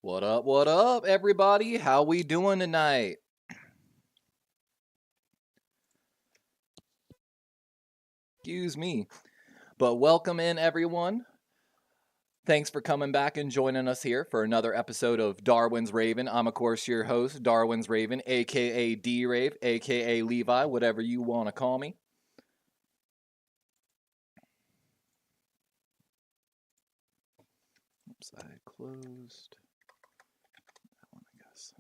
What up, everybody? How we doing tonight? Excuse me. But welcome in, everyone. Thanks for coming back and joining us here for another episode of Darwin's Raven. I'm, of course, your host, Darwin's Raven, a.k.a. D-Rave, a.k.a. Levi, whatever you want to call me. Oops, I closed that one, I guess.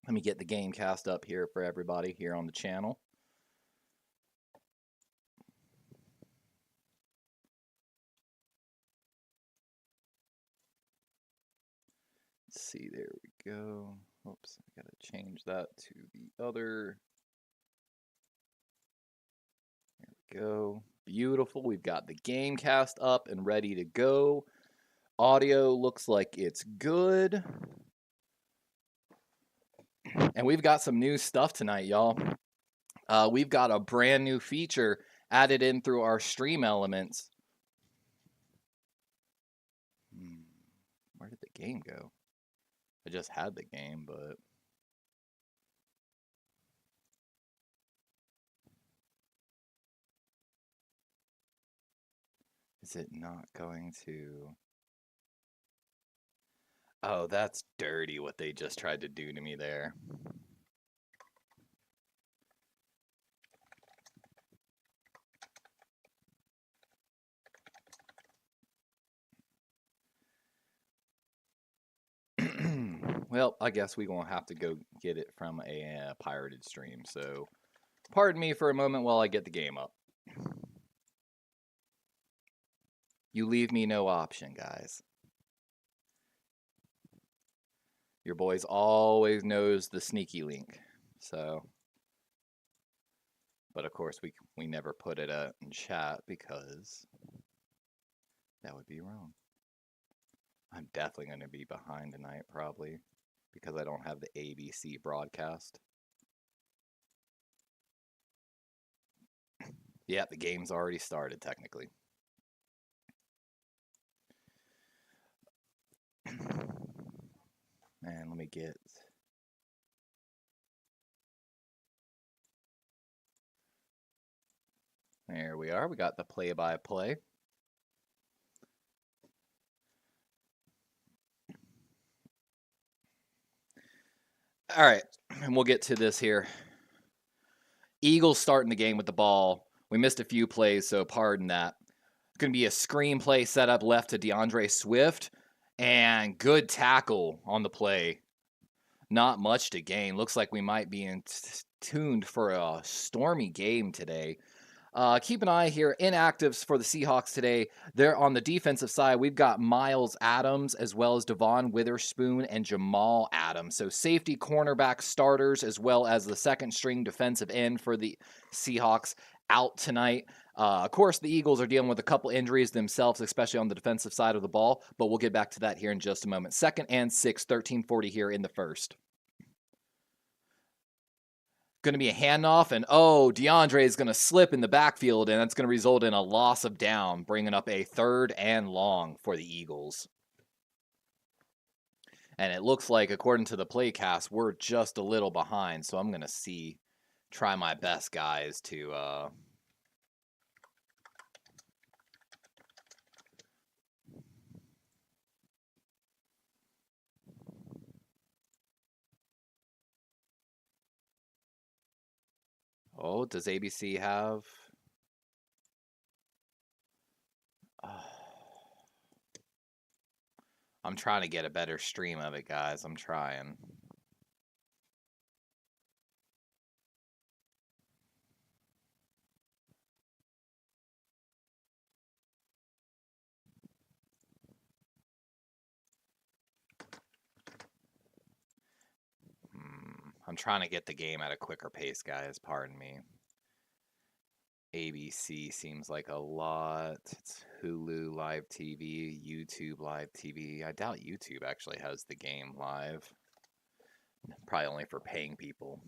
Let me get the game cast up here for everybody here on the channel. Let's see, there we go. Oops, I gotta change that to the other. There we go. Beautiful. We've got the game cast up and ready to go. Audio looks like it's good. And we've got some new stuff tonight, y'all. We've got a brand new feature added in through our stream elements. Where did the game go? I just had the game, but... Is it not going to... Oh, that's dirty what they just tried to do to me there. Well, I guess we're going to have to go get it from a pirated stream, so pardon me for a moment while I get the game up. You leave me no option, guys. Your boys always knows the sneaky link, so... But of course, we never put it in chat because that would be wrong. I'm definitely going to be behind tonight, probably, because I don't have the ABC broadcast. Yeah, the game's already started, technically. And let me get... There we are. We got the play-by-play. All right, and we'll get to this here. Eagles starting the game with the ball. We missed a few plays, so pardon that. It's going to be a screenplay setup left to DeAndre Swift, and good tackle on the play. Not much to gain. Looks like we might be tuned for a stormy game today. Keep an eye here. Inactives for the Seahawks today. They're on the defensive side. We've got Miles Adams as well as Devon Witherspoon and Jamal Adams. So safety, cornerback starters as well as the second string defensive end for the Seahawks out tonight. Of course, the Eagles are dealing with a couple injuries themselves, especially on the defensive side of the ball, but we'll get back to that here in just a moment. 2nd and 6, 13:40 here in the first. Going to be a handoff, and DeAndre is going to slip in the backfield, and that's going to result in a loss of down, bringing up a 3rd and long for the Eagles. And it looks like, according to the play cast, we're just a little behind, so I'm going to try my best, guys, to... Oh, does ABC have... I'm trying to get a better stream of it, guys. I'm trying. I'm trying to get the game at a quicker pace, guys. Pardon me. ABC seems like a lot. It's Hulu Live TV, YouTube Live TV. I doubt YouTube actually has the game live. Probably only for paying people.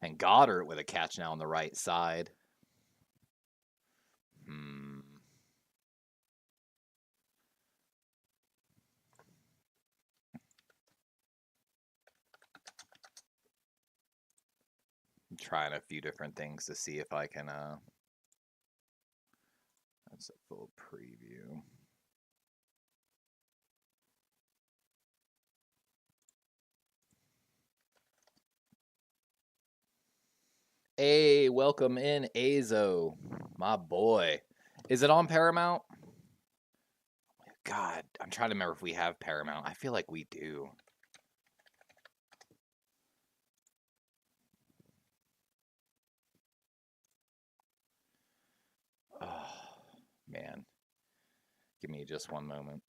And Goddard with a catch now on the right side. trying a few different things to see if I can, that's a full preview. Hey, welcome in, Azo, my boy. Is it on Paramount? God, I'm trying to remember if we have Paramount. I feel like we do. Oh, man. Give me just one moment.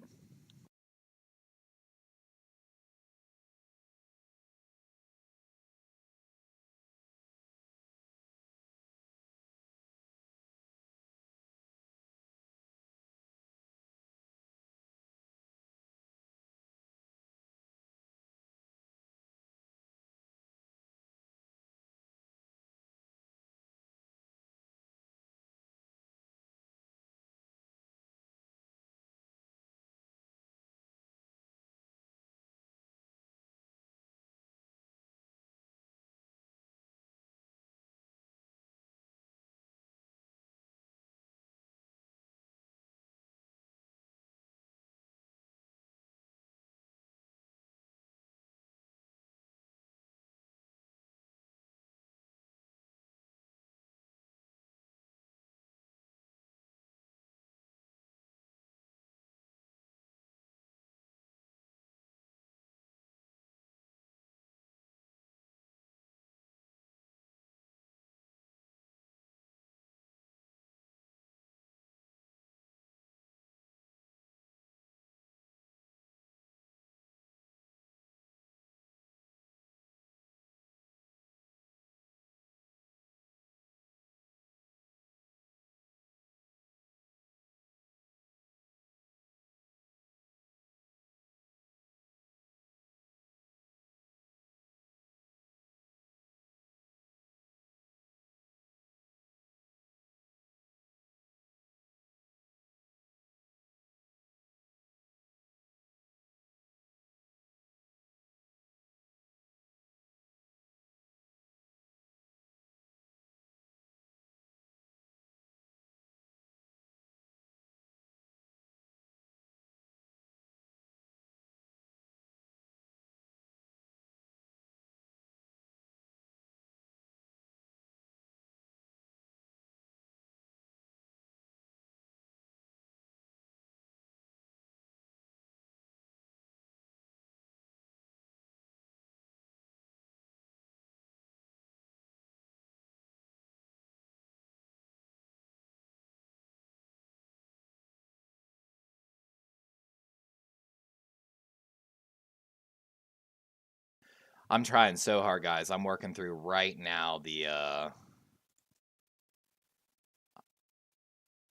I'm trying so hard, guys. I'm working through right now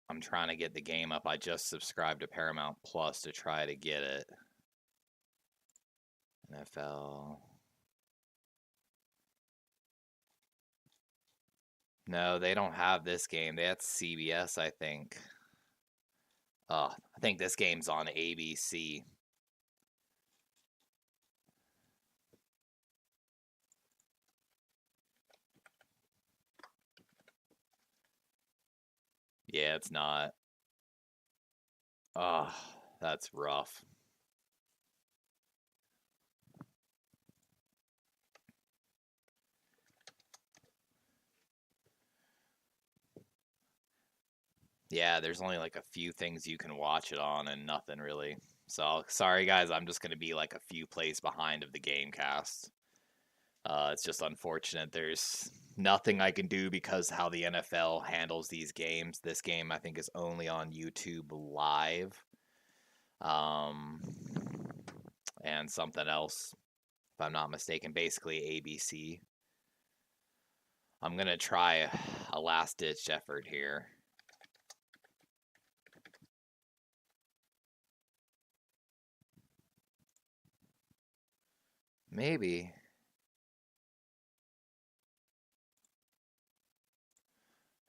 I'm trying to get the game up. I just subscribed to Paramount Plus to try to get it. NFL. No, they don't have this game. That's CBS, I think. I think this game's on ABC. Yeah, it's not. Oh, that's rough. Yeah, there's only like a few things you can watch it on and nothing really. So, sorry guys, I'm just going to be like a few plays behind of the game cast. It's just unfortunate. There's nothing I can do because how the NFL handles these games. This game, I think, is only on YouTube Live. And something else, if I'm not mistaken, basically ABC. I'm going to try a last-ditch effort here. Maybe.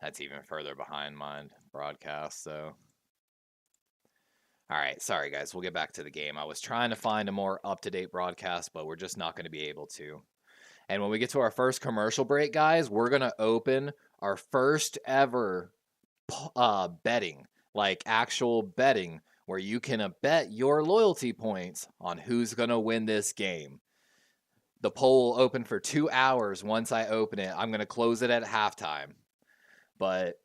That's even further behind my broadcast, so. All right, sorry guys, we'll get back to the game. I was trying to find a more up-to-date broadcast, but we're just not going to be able to. And when we get to our first commercial break, guys, we're going to open our first ever betting, like actual betting, where you can bet your loyalty points on who's going to win this game. The poll will open for 2 hours once I open it. I'm going to close it at halftime. But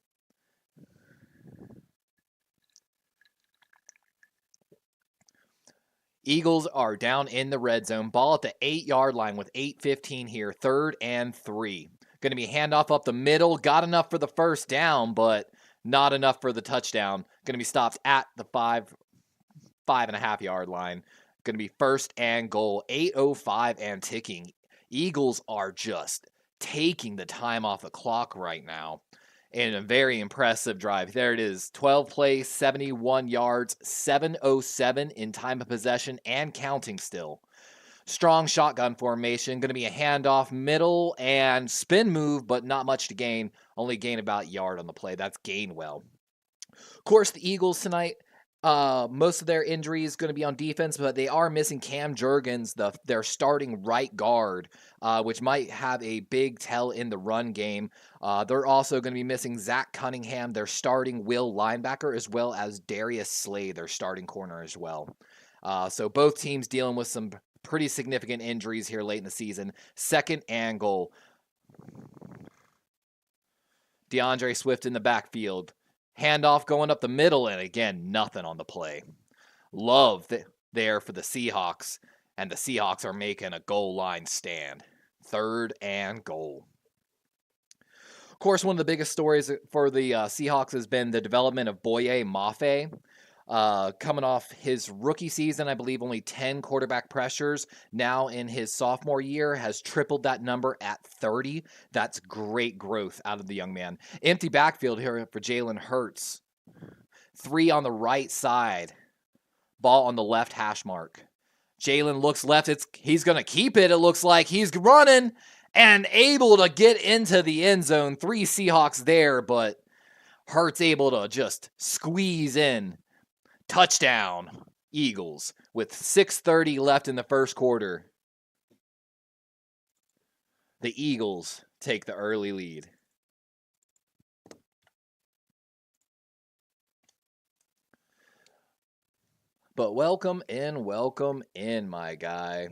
Eagles are down in the red zone. Ball at the 8-yard line with 8:15 here. 3rd and 3. Going to be handoff up the middle. Got enough for the first down, but not enough for the touchdown. Going to be stopped at the 5.5-yard line. Going to be 1st and goal. 8:05 and ticking. Eagles are just taking the time off the clock right now in a very impressive drive. There it is. 12 plays, 71 yards, 7:07 in time of possession and counting still. Strong shotgun formation. Going to be a handoff middle and spin move, but not much to gain. Only gain about a yard on the play. That's Gainwell. Of course, the Eagles tonight, most of their injuries going to be on defense, but they are missing Cam Jurgens, their starting right guard, which might have a big tell in the run game. They're also going to be missing Zach Cunningham, their starting will linebacker, as well as Darius Slay, their starting corner as well. So both teams dealing with some pretty significant injuries here late in the season. 2nd and goal. DeAndre Swift in the backfield. Handoff going up the middle, and again, nothing on the play. Love there for the Seahawks, and the Seahawks are making a goal line stand. 3rd and goal. Of course, one of the biggest stories for the Seahawks has been the development of Boye Mafe. Coming off his rookie season, I believe only 10 quarterback pressures. Now in his sophomore year, has tripled that number at 30. That's great growth out of the young man. Empty backfield here for Jalen Hurts. 3 on the right side. Ball on the left hash mark. Jalen looks left. He's going to keep it. It looks like he's running and able to get into the end zone. 3 Seahawks there, but Hurts able to just squeeze in. Touchdown, Eagles, with 6:30 left in the first quarter. The Eagles take the early lead. But welcome in, my guy.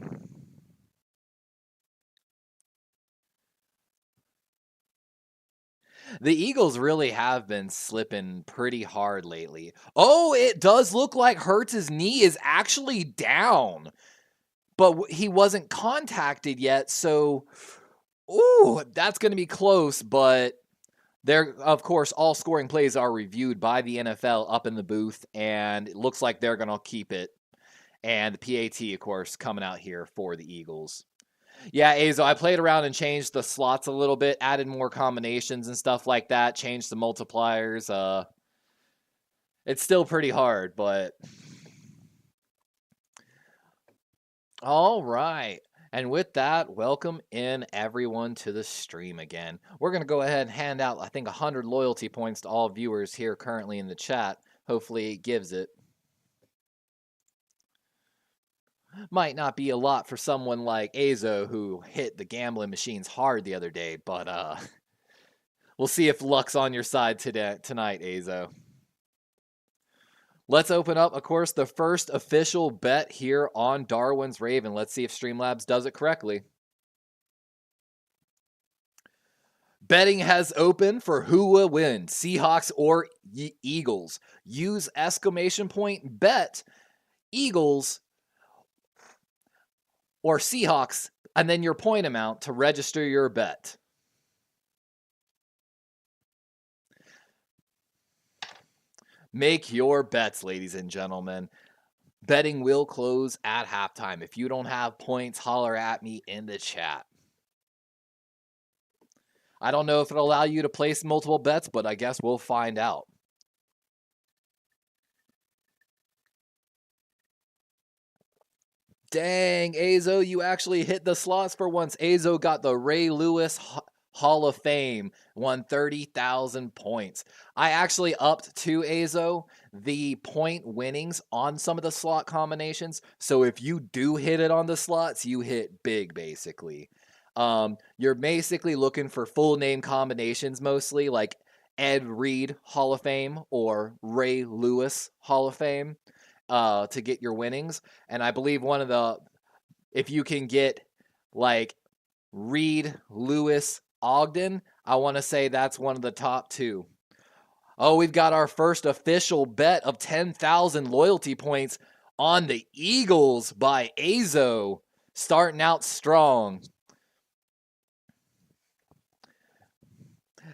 The Eagles really have been slipping pretty hard lately. Oh, it does look like Hurts' knee is actually down. But he wasn't contacted yet, so that's going to be close. But there, of course, all scoring plays are reviewed by the NFL up in the booth, and it looks like they're going to keep it. And the PAT, of course, coming out here for the Eagles. Yeah, Azo, I played around and changed the slots a little bit, added more combinations and stuff like that, changed the multipliers. It's still pretty hard, but... All right. And with that, welcome in everyone to the stream again. We're going to go ahead and hand out, I think, 100 loyalty points to all viewers here currently in the chat. Hopefully it gives it. Might not be a lot for someone like Azo who hit the gambling machines hard the other day, but we'll see if luck's on your side tonight, Azo. Let's open up, of course, the first official bet here on Darwin's Raven. Let's see if Streamlabs does it correctly. Betting has opened for who will win, Seahawks or Eagles. Use exclamation point bet Eagles or Seahawks, and then your point amount to register your bet. Make your bets, ladies and gentlemen. Betting will close at halftime. If you don't have points, holler at me in the chat. I don't know if it'll allow you to place multiple bets, but I guess we'll find out. Dang, Azo, you actually hit the slots for once. Azo got the Ray Lewis Hall of Fame, won 30,000 points. I actually upped to Azo the point winnings on some of the slot combinations. So if you do hit it on the slots, you hit big, basically. You're basically looking for full name combinations mostly, like Ed Reed Hall of Fame or Ray Lewis Hall of Fame, to get your winnings. And I believe if you can get like Reed, Lewis, Ogden, I want to say that's one of the top 2. Oh, we've got our first official bet of 10,000 loyalty points on the Eagles by Azo, starting out strong.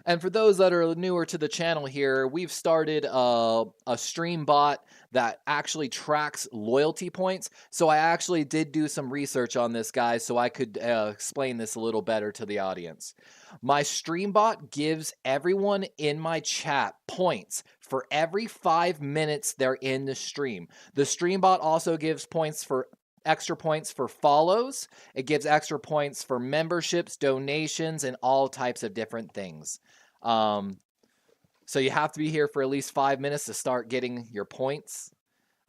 And for those that are newer to the channel here, we've started a stream bot that actually tracks loyalty points. So I actually did do some research on this, guys, so I could explain this a little better to the audience. My stream bot gives everyone in my chat points for every 5 minutes they're in the stream. The stream bot also gives extra points for follows. It gives extra points for memberships, donations, and all types of different things. So you have to be here for at least 5 minutes to start getting your points.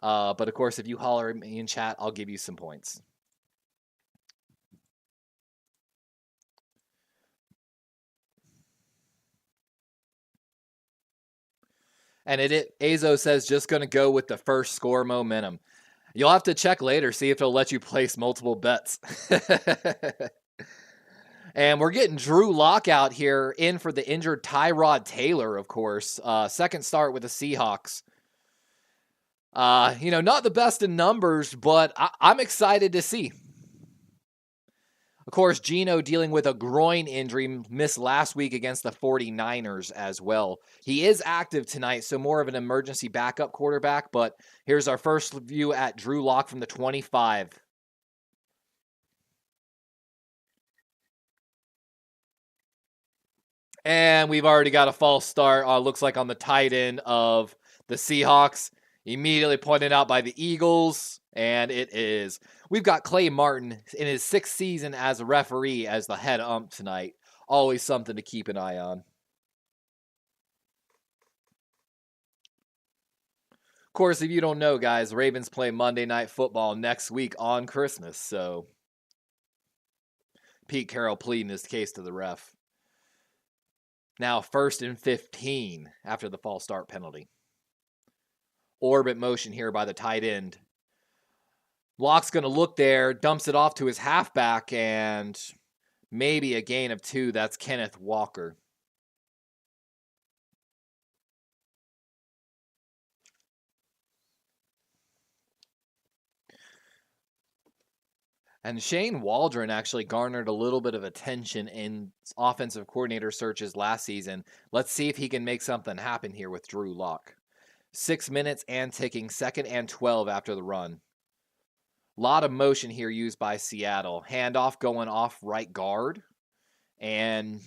But of course, if you holler at me in chat, I'll give you some points. And Azo says just going to go with the first score momentum. You'll have to check later, see if it'll let you place multiple bets. And we're getting Drew Lock out here in for the injured Tyrod Taylor, of course. Second start with the Seahawks. Not the best in numbers, but I'm excited to see. Of course, Geno dealing with a groin injury, missed last week against the 49ers as well. He is active tonight, so more of an emergency backup quarterback, but here's our first view at Drew Lock from the 25. And we've already got a false start, looks like on the tight end of the Seahawks. Immediately pointed out by the Eagles, and it is. We've got Clay Martin in his 6th season as a referee as the head ump tonight. Always something to keep an eye on. Of course, if you don't know, guys, Ravens play Monday Night Football next week on Christmas, so Pete Carroll pleading his case to the ref. Now 1st and 15 after the false start penalty. Orbit motion here by the tight end. Lock's going to look there, dumps it off to his halfback, and maybe a gain of 2. That's Kenneth Walker. And Shane Waldron actually garnered a little bit of attention in offensive coordinator searches last season. Let's see if he can make something happen here with Drew Lock. 6 minutes and ticking, 2nd and 12 after the run. A lot of motion here used by Seattle. Handoff going off right guard. And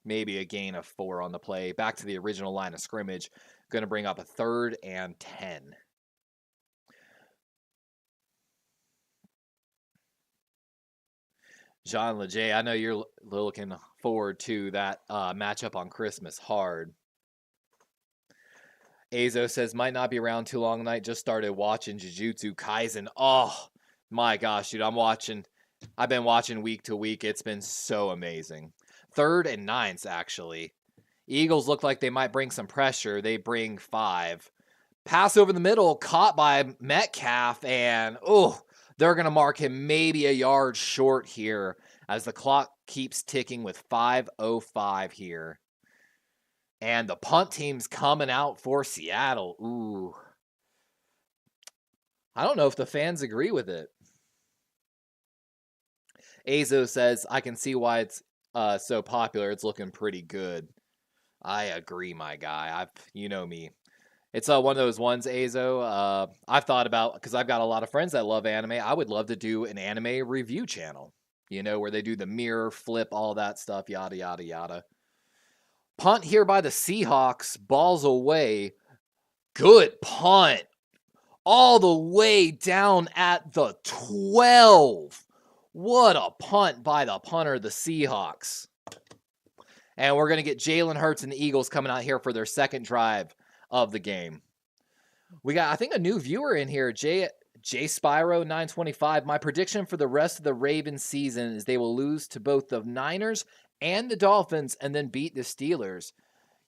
maybe a gain of 4 on the play. Back to the original line of scrimmage. Going to bring up a 3rd and 10. Jean Leger, I know you're looking forward to that matchup on Christmas hard. Azo says, might not be around too long tonight. Just started watching Jujutsu Kaisen. Oh, my gosh, dude. I've been watching week to week. It's been so amazing. 3rd and 9s, actually. Eagles look like they might bring some pressure. They bring 5. Pass over the middle, caught by Metcalf, and they're going to mark him maybe a yard short here as the clock keeps ticking with 5:05 here. And the punt team's coming out for Seattle. Ooh. I don't know if the fans agree with it. Azo says, I can see why it's so popular. It's looking pretty good. I agree, my guy. You know me. It's one of those ones, Azo. I've thought about, because I've got a lot of friends that love anime. I would love to do an anime review channel, where they do the mirror, flip, all that stuff, yada, yada, yada. Punt here by the Seahawks. Ball's away. Good punt. All the way down at the 12. What a punt by the punter, the Seahawks. And we're going to get Jalen Hurts and the Eagles coming out here for their 2nd drive of the game. We got, I think, a new viewer in here, J Spyro 925. My prediction for the rest of the Ravens season is they will lose to both the Niners and the Dolphins and then beat the Steelers.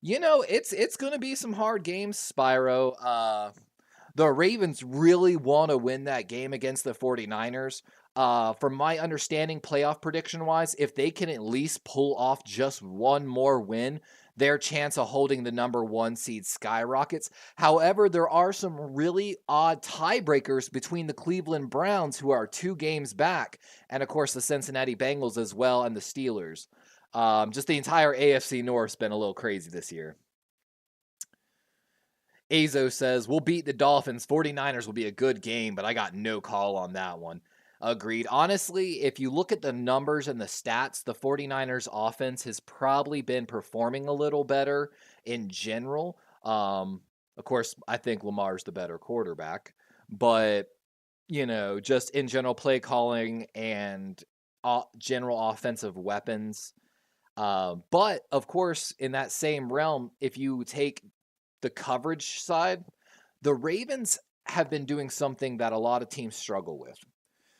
It's going to be some hard games, Spyro. The Ravens really want to win that game against the 49ers. From my understanding, playoff prediction-wise, if they can at least pull off just one more win, their chance of holding the number 1 seed skyrockets. However, there are some really odd tiebreakers between the Cleveland Browns, who are 2 games back, and of course the Cincinnati Bengals as well, and the Steelers. Just the entire AFC North's been a little crazy this year. Azo says, we'll beat the Dolphins. 49ers will be a good game, but I got no call on that one. Agreed. Honestly, if you look at the numbers and the stats, the 49ers offense has probably been performing a little better in general. Of course, I think Lamar's the better quarterback, but, just in general play calling and general offensive weapons. But, of course, in that same realm, if you take the coverage side, the Ravens have been doing something that a lot of teams struggle with.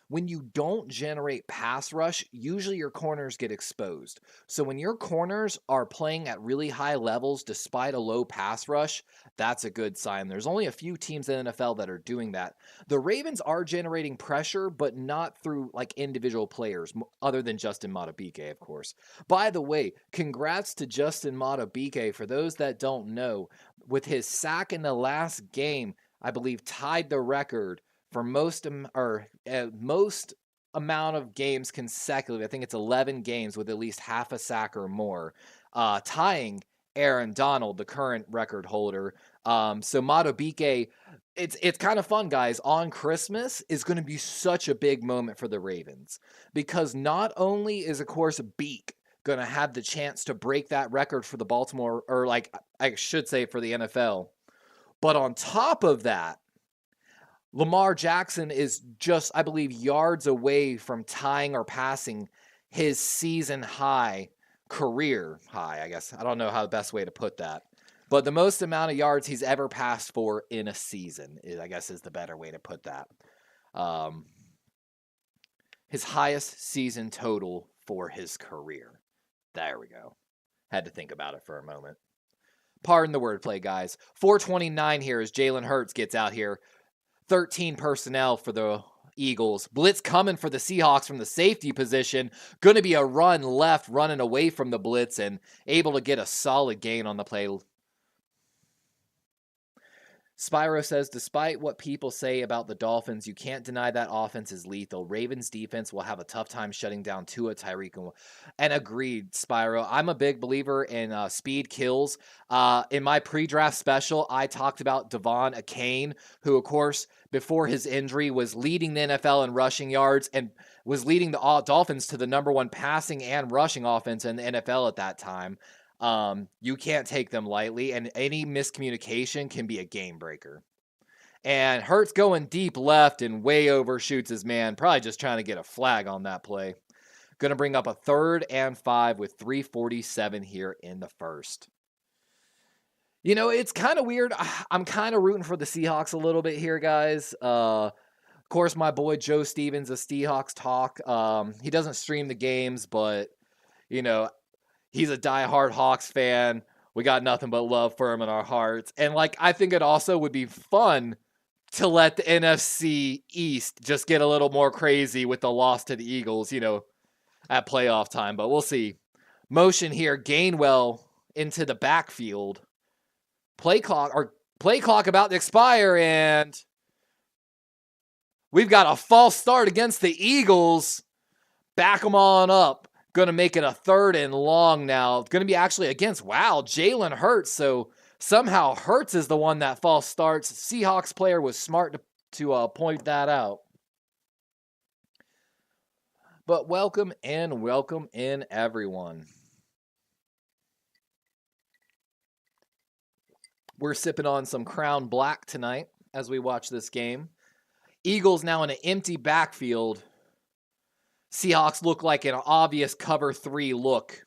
When you don't generate pass rush, usually your corners get exposed. So when your corners are playing at really high levels despite a low pass rush, that's a good sign. There's only a few teams in the NFL that are doing that. The Ravens are generating pressure, but not through individual players, other than Justin Madubuike, of course. By the way, congrats to Justin Madubuike. For those that don't know, with his sack in the last game, I believe tied the record for most amount of games consecutively. I think it's 11 games with at least half a sack or more, tying Aaron Donald, the current record holder. So Madubuike, it's kind of fun, guys. On Christmas is going to be such a big moment for the Ravens, because not only is, of course, Beak going to have the chance to break that record for the Baltimore, or I should say for the NFL, but on top of that, Lamar Jackson is just, I believe, yards away from tying or passing his season high, career high, I guess. I don't know how the best way to put that. But the most amount of yards he's ever passed for in a season, I guess, is the better way to put that. His highest season total for his career. There we go. Had to think about it for a moment. Pardon the wordplay, guys. 429 here as Jalen Hurts gets out here. 13 personnel for the Eagles. Blitz coming for the Seahawks from the safety position. Going to be a run left, running away from the blitz and able to get a solid gain on the play. Spyro says, despite what people say about the Dolphins, you can't deny that offense is lethal. Ravens defense will have a tough time shutting down Tua, Tyreek, and agreed, Spyro. I'm a big believer in speed kills. In my pre-draft special, I talked about Devon Achane, who, of course, before his injury was leading the NFL in rushing yards and was leading the Dolphins to the number 1 passing and rushing offense in the NFL at that time. You can't take them lightly, and any miscommunication can be a game breaker. And Hurts going deep left and way overshoots his man, probably just trying to get a flag on that play. Going to bring up a 3rd and 5 with 3:47 here in the first. It's kind of weird. I'm kind of rooting for the Seahawks a little bit here, guys. Of course, my boy Joe Stevens of Seahawks Talk. He doesn't stream the games, but, he's a diehard Hawks fan. We got nothing but love for him in our hearts. And, I think it also would be fun to let the NFC East just get a little more crazy with the loss to the Eagles, at playoff time. But we'll see. Motion here. Gainwell into the backfield. Play clock about to expire, and we've got a false start against the Eagles. Back them on up. Going to make it a 3rd and long now. Going to be actually against, Jalen Hurts. So somehow Hurts is the one that false starts. Seahawks player was smart to point that out. But welcome in, everyone. We're sipping on some Crown Black tonight as we watch this game. Eagles now in an empty backfield. Seahawks look like an obvious cover 3 look.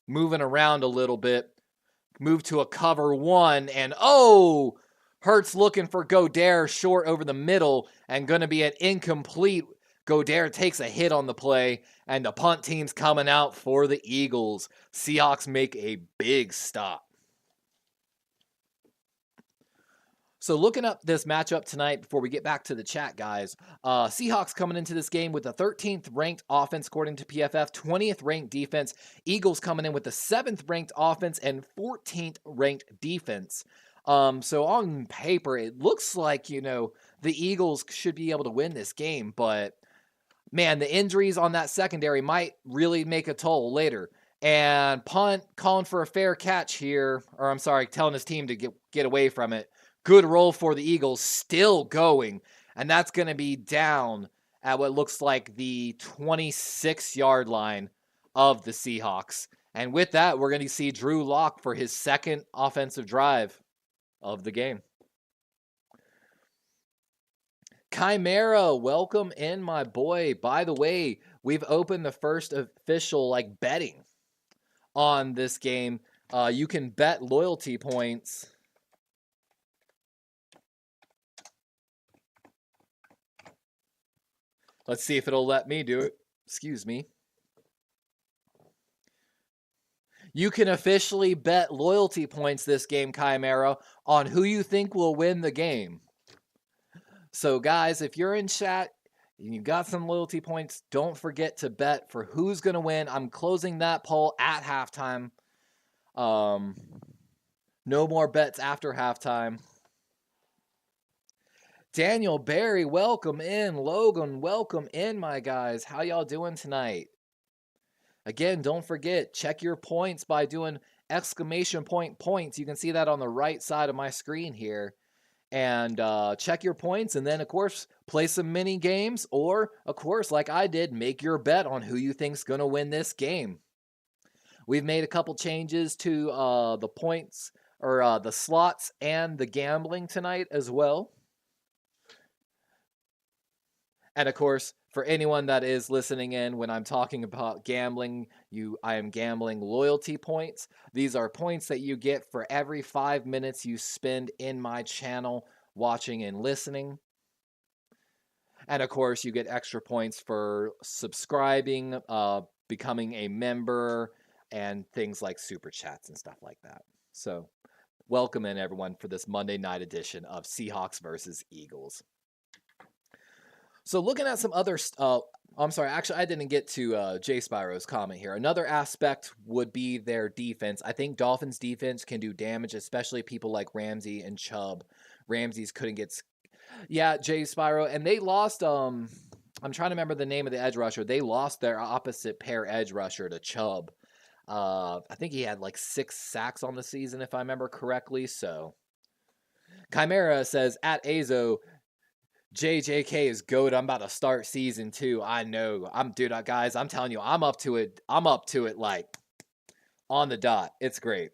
Moving around a little bit. Move to a cover 1, and Hurts looking for Goddard short over the middle and going to be an incomplete. Goddard takes a hit on the play, and the punt team's coming out for the Eagles. Seahawks make a big stop. So looking up this matchup tonight before we get back to the chat, guys, Seahawks coming into this game with the 13th ranked offense according to PFF, 20th ranked defense. Eagles coming in with the 7th ranked offense and 14th ranked defense. So on paper, it looks like, the Eagles should be able to win this game, but man, the injuries on that secondary might really make a toll later. And punt calling for a fair catch here, or I'm sorry, telling his team to get away from it. Good roll for the Eagles, still going, and that's going to be down at what looks like the 26-yard line of the Seahawks. And with that, we're going to see Drew Lock for his second offensive drive of the game. Chimera, welcome in, my boy. By the way, we've opened the first official betting on this game. You can bet loyalty points. Let's see if it'll let me do it. Excuse me. You can officially bet loyalty points this game, Chimera, on who you think will win the game. So, guys, if you're in chat and you've got some loyalty points, don't forget to bet for who's going to win. I'm closing that poll at halftime. No more bets after halftime. Daniel Barry, welcome in. Logan, welcome in, my guys. How y'all doing tonight? Again, don't forget, check your points by doing exclamation point points. You can see that on the right side of my screen here. And check your points, and then, of course, play some mini games. Or, of course, like I did, make your bet on who you think's going to win this game. We've made a couple changes to the points, or the slots and the gambling tonight as well. And of course, for anyone that is listening in, when I'm talking about gambling, I am gambling loyalty points. These are points that you get for every 5 minutes you spend in my channel watching and listening. And of course, you get extra points for subscribing, becoming a member, and things like super chats and stuff like that. So welcome in, everyone, for this Monday night edition of Seahawks versus Eagles. So looking at some other, I'm sorry, actually I didn't get to Jay Spiro's comment here. Another aspect would be their defense. I think Dolphins defense can do damage, especially people like Ramsey and Chubb. Ramsey's couldn't get, yeah, Jay Spiro, and they lost, I'm trying to remember the name of the edge rusher. They lost their opposite pair edge rusher to Chubb. I think he had 6 sacks on the season, if I remember correctly. So Chimera says, at Azo, JJK is goat. I'm about to start season 2. I know. Guys, I'm telling you, I'm up to it. I'm up to it on the dot. It's great.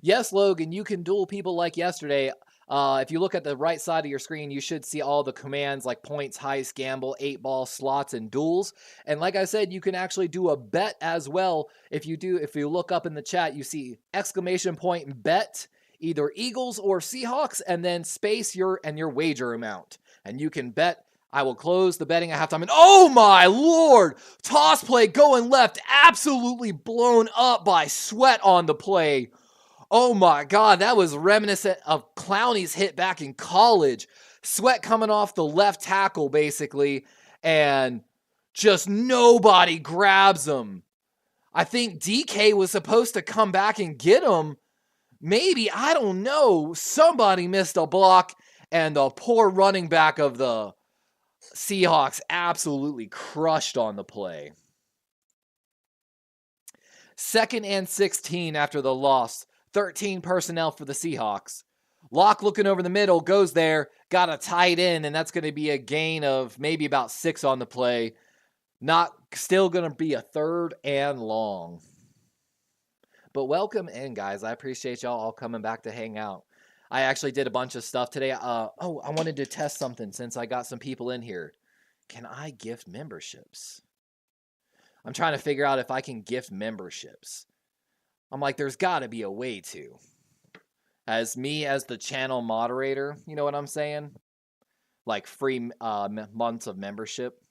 Yes, Logan, you can duel people like yesterday. If you look at the right side of your screen, you should see all the commands like points, heist, gamble, 8-ball, slots, and duels. And like I said, you can actually do a bet as well. If you look up in the chat, you see exclamation point bet, either Eagles or Seahawks, and then space your wager amount. And you can bet. I will close the betting at halftime. And oh my Lord! Toss play going left, absolutely blown up by Sweat on the play. Oh my God, that was reminiscent of Clowney's hit back in college. Sweat coming off the left tackle, basically, and just nobody grabs him. I think DK was supposed to come back and get him. Maybe, I don't know. Somebody missed a block, and the poor running back of the Seahawks absolutely crushed on the play. 2nd and 16 after the loss. 13 personnel for the Seahawks. Locke looking over the middle, goes there, got a tight end, and that's going to be a gain of maybe about 6 on the play. Still going to be a 3rd and long. But welcome in, guys. I appreciate y'all all coming back to hang out. I actually did a bunch of stuff today. I wanted to test something since I got some people in here. Can I gift memberships? I'm trying to figure out if I can gift memberships. I'm like, there's got to be a way to. as me as the channel moderator. You know what I'm saying? Like free months of membership.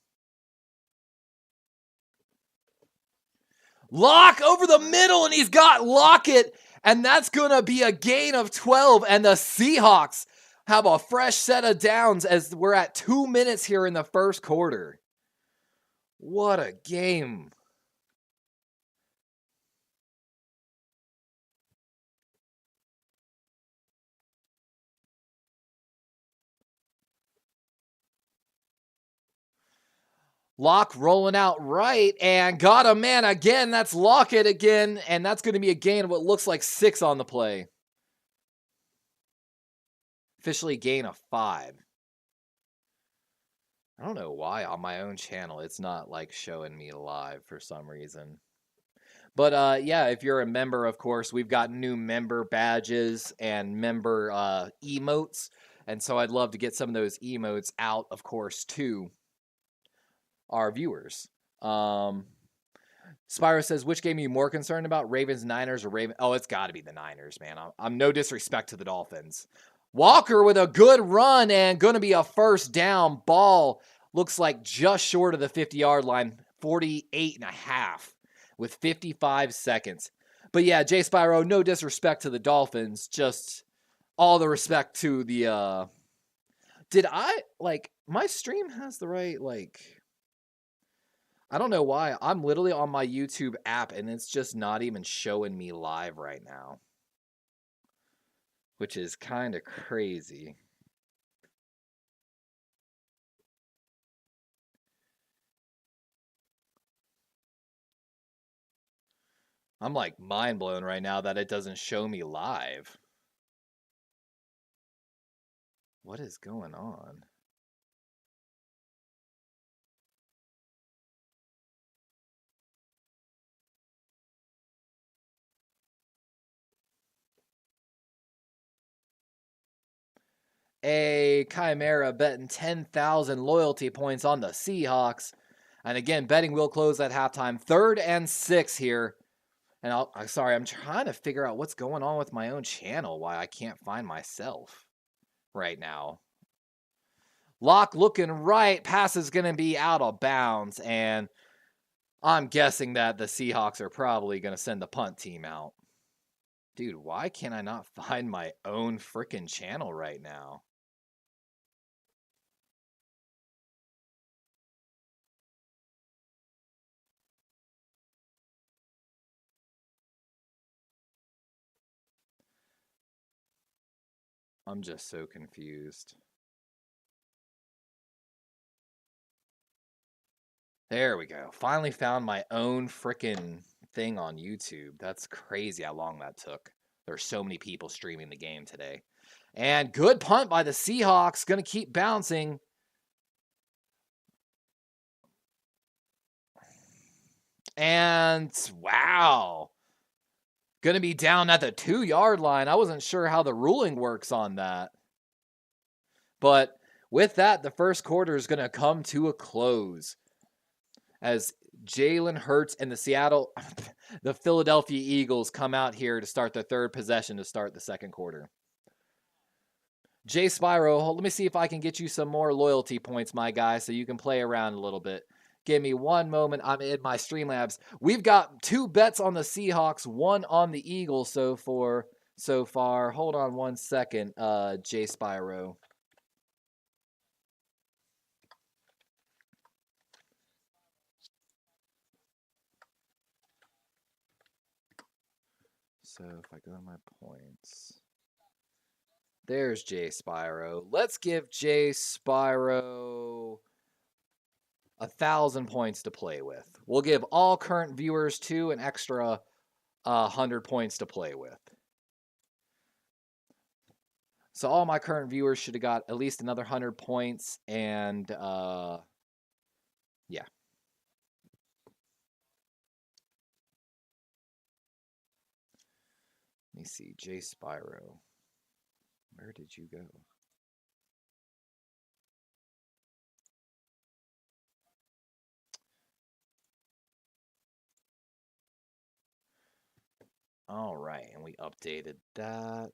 Lock over the middle, and he's got Lockett, and that's going to be a gain of 12, and the Seahawks have a fresh set of downs as we're at 2 minutes here in the first quarter. What a game. Lock rolling out right and got a man again. That's Lockett again, and that's going to be a gain of what looks like 6 on the play. Officially gain of 5. I don't know why on my own channel it's not like showing me live for some reason. But yeah, if you're a member, of course, we've got new member badges and member emotes. And so I'd love to get some of those emotes out, of course, to our viewers. Spyro says, which game are you more concerned about, Ravens, Niners, or Ravens? Oh, it's got to be the Niners, man. I'm no disrespect to the Dolphins. Walker with a good run and going to be a first down. Ball looks like just short of the 50-yard line, 48.5 with 55 seconds. But yeah, Jay Spyro, no disrespect to the Dolphins, just all the respect to the did I my stream has the right I don't know why. I'm literally on my YouTube app and it's just not even showing me live right now, which is kind of crazy. I'm like mind blown right now that it doesn't show me live. What is going on? A Chimera betting 10,000 loyalty points on the Seahawks. And again, betting will close at halftime. 3rd and 6 here. And I'm sorry, I'm trying to figure out what's going on with my own channel, why I can't find myself right now. Lock looking right. Pass is going to be out of bounds. And I'm guessing that the Seahawks are probably going to send the punt team out. Dude, why can't I not find my own freaking channel right now? I'm just so confused. There we go. Finally found my own freaking thing on YouTube. That's crazy how long that took. There's so many people streaming the game today. And good punt by the Seahawks. Going to keep bouncing. And wow. Going to be down at the 2-yard line. I wasn't sure how the ruling works on that. But with that, the first quarter is going to come to a close as Jalen Hurts and the Philadelphia Eagles come out here to start the third possession to start the second quarter. Jay Spyro, let me see if I can get you some more loyalty points, my guy, so you can play around a little bit. Give me one moment. I'm in my Streamlabs. We've got 2 bets on the Seahawks, 1 on the Eagles so far. Hold on one second, Jay Spyro. So if I go to my points, there's Jay Spyro. Let's give Jay Spyro 1,000 points to play with. We'll give all current viewers too an extra 100 points to play with. So all my current viewers should have got at least another 100 points, and yeah. Let me see, Jay Spyro. Where did you go? All right, and we updated that.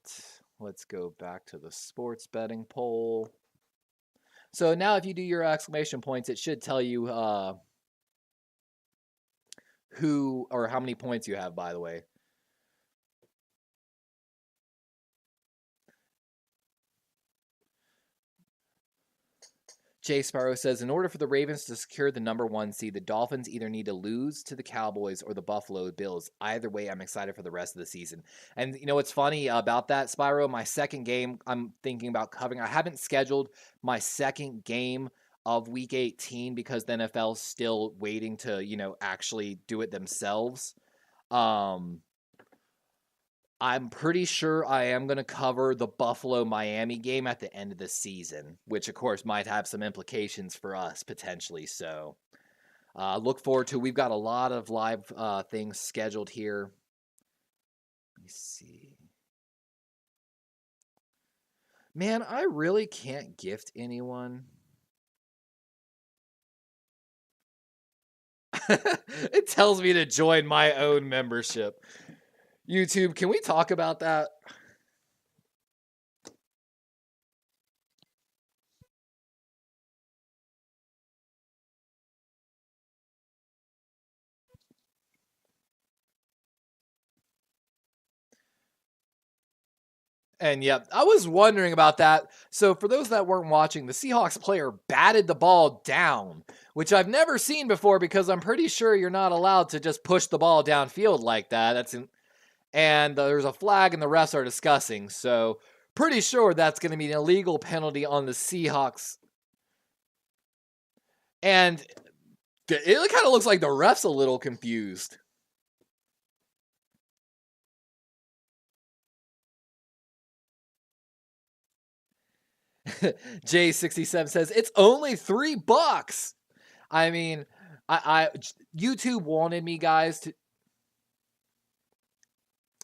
Let's go back to the sports betting poll. So now if you do your exclamation points, it should tell you who or how many points you have, by the way. Jay Sparrow says, in order for the Ravens to secure the #1 seed, the Dolphins either need to lose to the Cowboys or the Buffalo Bills. Either way, I'm excited for the rest of the season. And you know what's funny about that, Spyro? My second game I'm thinking about covering. I haven't scheduled my second game of Week 18 because the NFL's still waiting to, actually do it themselves. I'm pretty sure I am going to cover the Buffalo-Miami game at the end of the season, which, of course, might have some implications for us potentially. So look forward to. We've got a lot of live things scheduled here. Let me see. Man, I really can't gift anyone. It tells me to join my own membership. YouTube, can we talk about that? And yep, I was wondering about that. So for those that weren't watching, the Seahawks player batted the ball down, which I've never seen before because I'm pretty sure you're not allowed to just push the ball downfield like that. And there's a flag and the refs are discussing. So pretty sure that's going to be an illegal penalty on the Seahawks. And it kind of looks like the ref's a little confused. J67 says it's only $3. I mean, I YouTube wanted me guys to,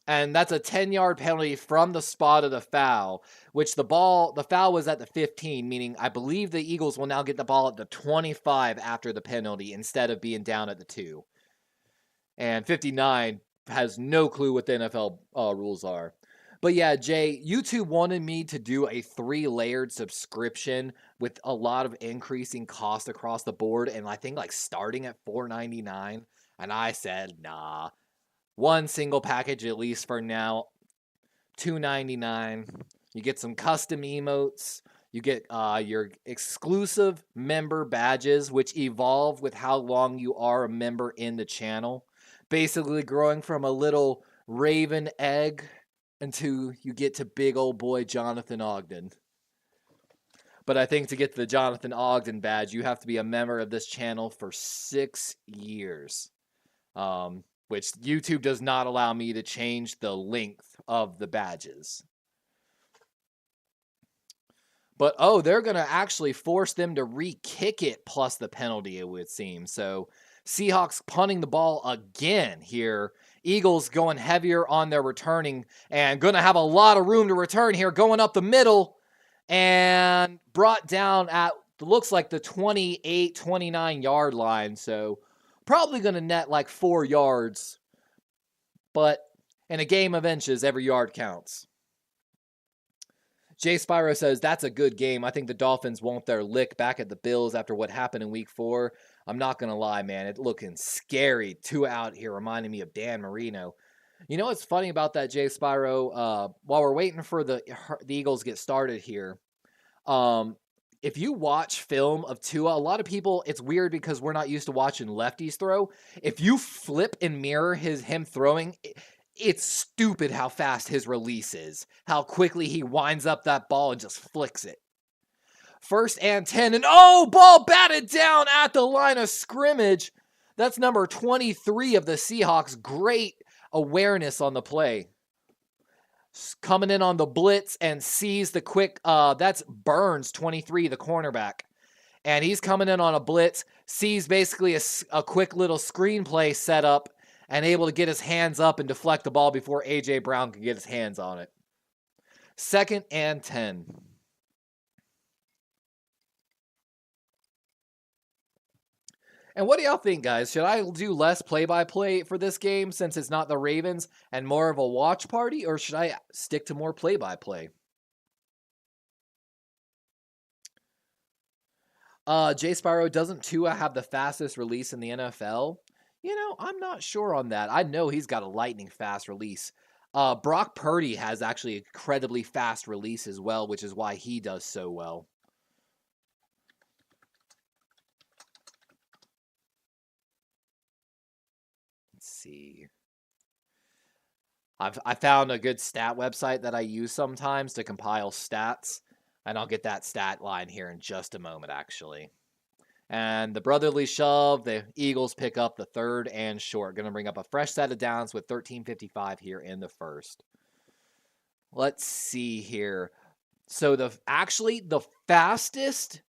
and that's a 10-yard penalty from the spot of the foul, which the foul was at the 15, meaning I believe the Eagles will now get the ball at the 25 after the penalty instead of being down at the 2. And 59 has no clue what the NFL rules are. But yeah, Jay, YouTube wanted me to do a 3-layered subscription with a lot of increasing cost across the board, and I think like starting at $4.99. And I said, nah, one single package at least for now, $2.99. You get some custom emotes. You get your exclusive member badges, which evolve with how long you are a member in the channel. Basically growing from a little raven egg until you get to big old boy Jonathan Ogden. But I think to get to the Jonathan Ogden badge, you have to be a member of this channel for 6 years. Which YouTube does not allow me to change the length of the badges. But, they're going to actually force them to re-kick it plus the penalty, it would seem. So, Seahawks punting the ball again here. Eagles going heavier on their returning and going to have a lot of room to return here, going up the middle and brought down at, looks like the 28, 29-yard line. So, probably going to net like 4 yards. But in a game of inches, every yard counts. Jay Spyro says, that's a good game. I think the Dolphins want their lick back at the Bills after what happened in Week 4. I'm not going to lie, man. It's looking scary. 2 out here reminding me of Dan Marino. You know what's funny about that, Jay Spyro? While we're waiting for the Eagles get started here, if you watch film of Tua, a lot of people, it's weird because we're not used to watching lefties throw. If you flip and mirror him throwing, it's stupid how fast his release is. How quickly he winds up that ball and just flicks it. 1st and 10, and ball batted down at the line of scrimmage. That's number 23 of the Seahawks. Great awareness on the play. Coming in on the blitz and sees the quick, that's Burns, 23, the cornerback. And he's coming in on a blitz, sees basically a quick little screenplay set up, and able to get his hands up and deflect the ball before A.J. Brown can get his hands on it. 2nd and 10. And what do y'all think, guys? Should I do less play-by-play for this game since it's not the Ravens and more of a watch party, or should I stick to more play-by-play? Jay Sparrow, doesn't Tua have the fastest release in the NFL? You know, I'm not sure on that. I know he's got a lightning fast release. Brock Purdy has actually incredibly fast release as well, which is why he does so well. Let's see. I found a good stat website that I use sometimes to compile stats, and I'll get that stat line here in just a moment, actually. And the brotherly shove, the Eagles pick up the third and short. Going to bring up a fresh set of downs with 13:55 here in the first. Let's see here. So the fastest.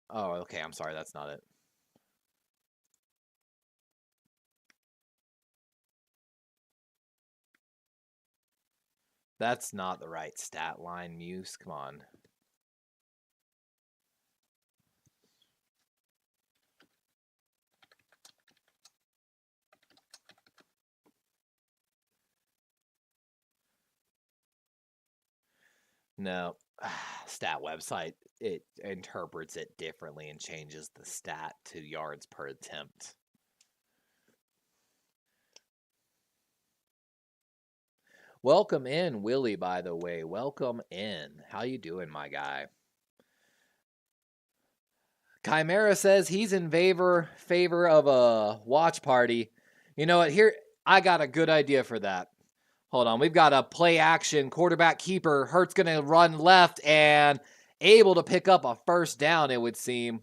Oh, okay. I'm sorry. That's not it. That's not the right stat line, Muse. Come on. No. Stat website, it interprets it differently and changes the stat to yards per attempt. Welcome in, Willie, by the way. Welcome in. How you doing, my guy? Chimera says he's in favor of a watch party. You know what? Here, I got a good idea for that. Hold on. We've got a play action quarterback keeper. Hurt's going to run left and able to pick up a first down, it would seem.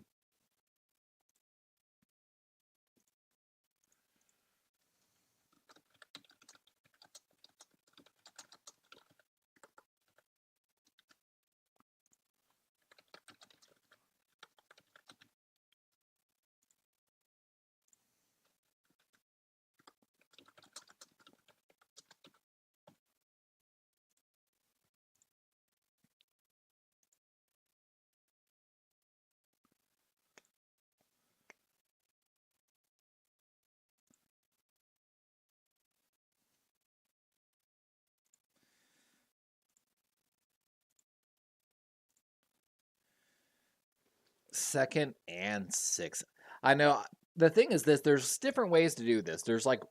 Second and 6. I know the thing is this, there's different ways to do this. There's like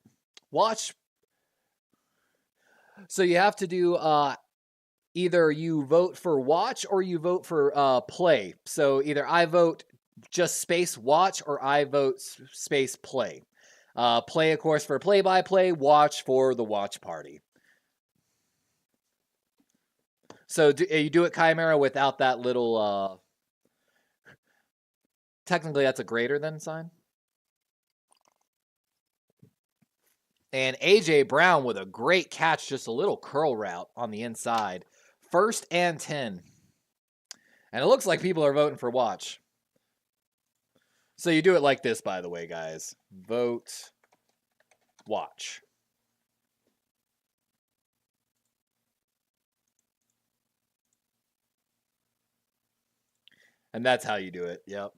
watch. So you have to do either you vote for watch or you vote for play. So either I vote just space watch or I vote space play. Play, of course, for play-by-play, watch for the watch party. So you do it, Chimera, without that little... Technically, that's a greater than sign. And A.J. Brown with a great catch, just a little curl route on the inside. First and 10. And it looks like people are voting for watch. So you do it like this, by the way, guys. Vote watch. And that's how you do it. Yep.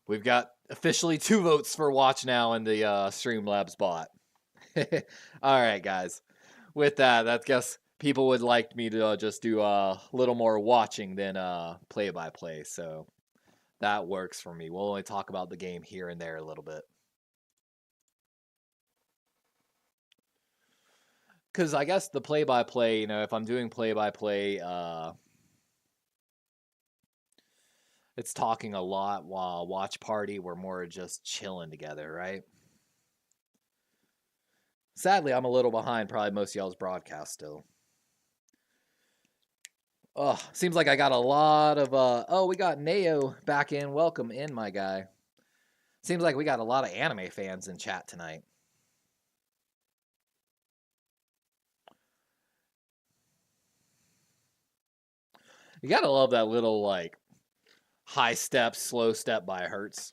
We've got officially 2 votes for watch now in the Streamlabs bot. All right, guys. With that, I guess people would like me to just do a little more watching than play-by-play. So that works for me. We'll only talk about the game here and there a little bit. Because I guess the play-by-play, if I'm doing play-by-play, it's talking a lot, while watch party, we're more just chilling together, right? Sadly, I'm a little behind probably most of y'all's broadcast still. Oh, seems like I got a lot of, we got Neo back in. Welcome in, my guy. Seems like we got a lot of anime fans in chat tonight. You gotta love that little, like, high step, slow step by Hertz.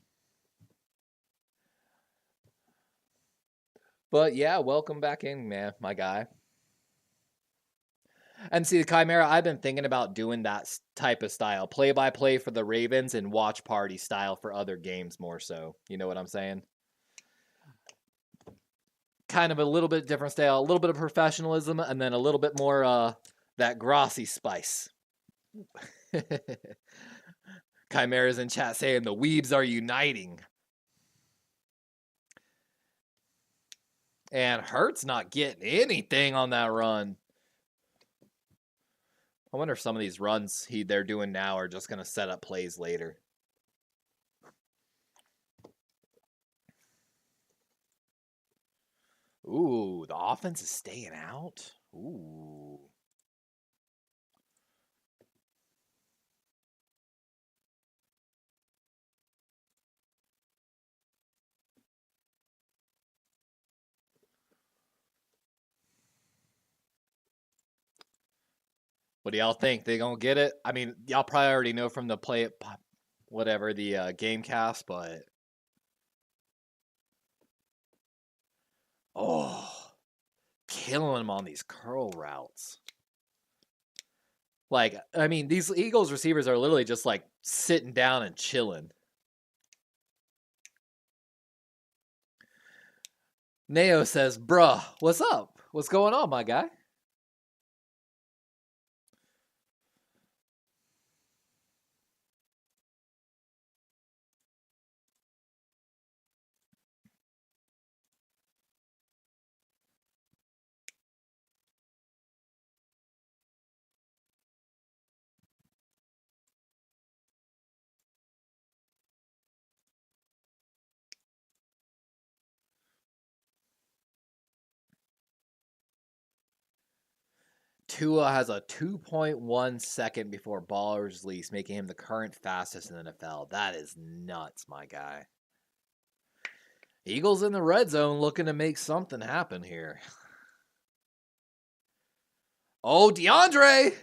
But yeah, welcome back in, man, my guy. And see, the Chimera, I've been thinking about doing that type of style. Play-by-play for the Ravens and watch party style for other games more so. You know what I'm saying? Kind of a little bit different style, a little bit of professionalism, and then a little bit more that Grossi spice. Chimera's in chat saying the weebs are uniting. And Hurt's not getting anything on that run. I wonder if some of these runs they're doing now are just going to set up plays later. Ooh, the offense is staying out. Ooh. What do y'all think? They gonna get it? I mean, y'all probably already know from the the game cast, but oh, killing them on these curl routes. Like, I mean, these Eagles receivers are literally just like sitting down and chilling. Neo says, bruh, what's up? What's going on, my guy? Tua has a 2.1 second before ball release, making him the current fastest in the NFL. That is nuts, my guy. Eagles in the red zone looking to make something happen here. Oh, DeAndre!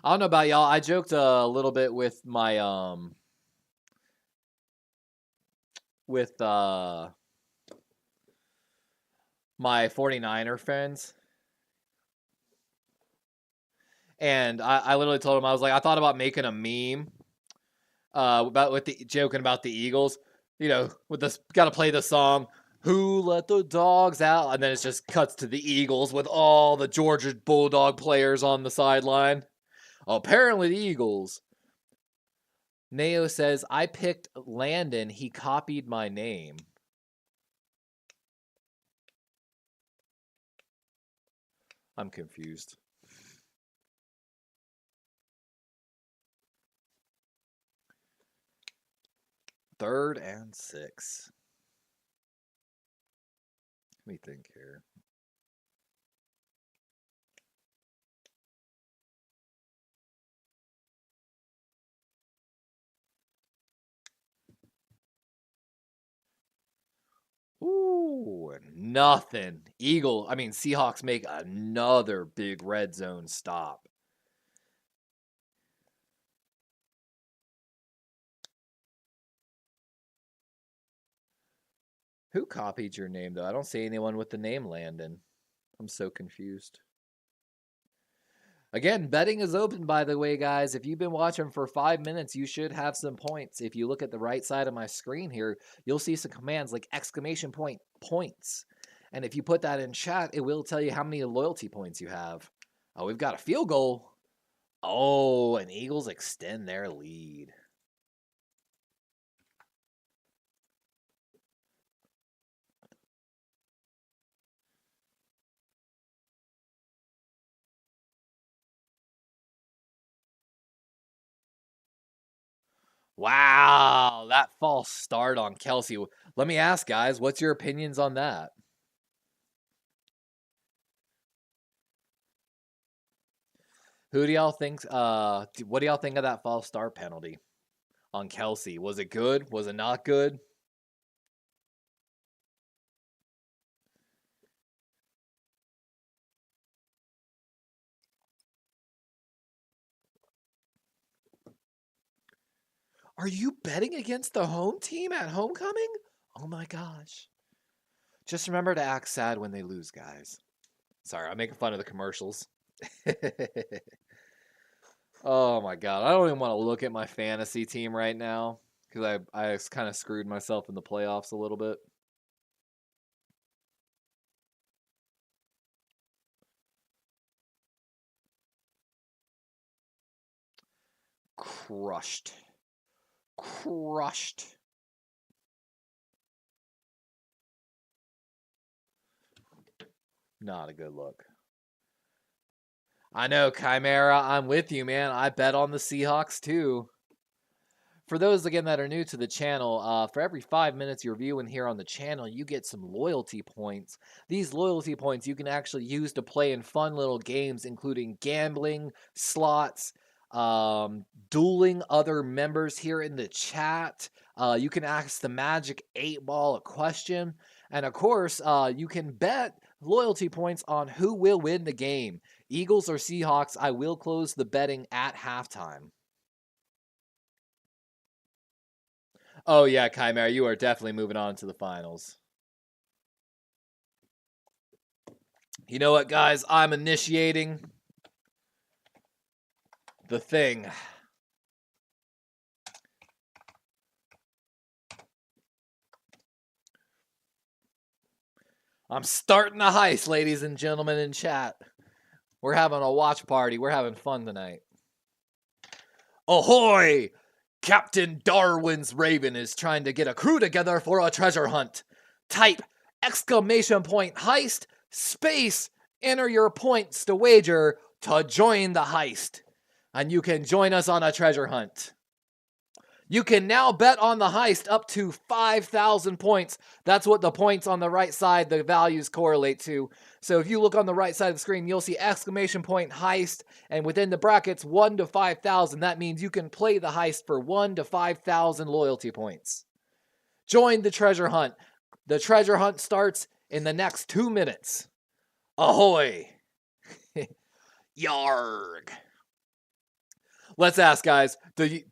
I don't know about y'all. I joked a little bit with my my 49er friends. And I literally told him, I was like, I thought about making a meme joking about the Eagles. You know, with this, got to play the song, Who Let the Dogs Out? And then it just cuts to the Eagles with all the Georgia Bulldog players on the sideline. Apparently the Eagles. Neo says, I picked Landon. He copied my name. I'm confused. Third and 6. Let me think here. Ooh, nothing. Seahawks make another big red zone stop. Who copied your name, though? I don't see anyone with the name Landon. I'm so confused. Again, betting is open, by the way, guys. If you've been watching for 5 minutes, you should have some points. If you look at the right side of my screen here, you'll see some commands like exclamation point points. And if you put that in chat, it will tell you how many loyalty points you have. Oh, we've got a field goal. Oh, and Eagles extend their lead. Wow, that false start on Kelsey. Let me ask, guys, what's your opinions on that? Who do y'all think? What do y'all think of that false start penalty on Kelsey? Was it good? Was it not good? Are you betting against the home team at homecoming? Oh my gosh. Just remember to act sad when they lose, guys. Sorry, I'm making fun of the commercials. Oh my god, I don't even want to look at my fantasy team right now because I kind of screwed myself in the playoffs a little bit. Crushed. Crushed. Not a good look. I know, Chimera, I'm with you, man. I bet on the Seahawks too. For those, again, that are new to the channel, for every 5 minutes you're viewing here on the channel, you get some loyalty points. These loyalty points you can actually use to play in fun little games, including gambling, slots, dueling other members here in the chat. You can ask the Magic 8 Ball a question. And of course, you can bet loyalty points on who will win the game. Eagles or Seahawks, I will close the betting at halftime. Oh yeah, Chimera, you are definitely moving on to the finals. You know what, guys? I'm initiating the thing. I'm starting a heist, ladies and gentlemen in chat. We're having a watch party. We're having fun tonight. Ahoy! Captain Darwin's Raven is trying to get a crew together for a treasure hunt. Type exclamation point heist space, enter your points to wager to join the heist. And you can join us on a treasure hunt. You can now bet on the heist up to 5,000 points. That's what the points on the right side, the values correlate to. So if you look on the right side of the screen, you'll see exclamation point heist, and within the brackets, 1 to 5,000. That means you can play the heist for 1 to 5,000 loyalty points. Join the treasure hunt. The treasure hunt starts in the next 2 minutes. Ahoy! Yarg! Let's ask, guys,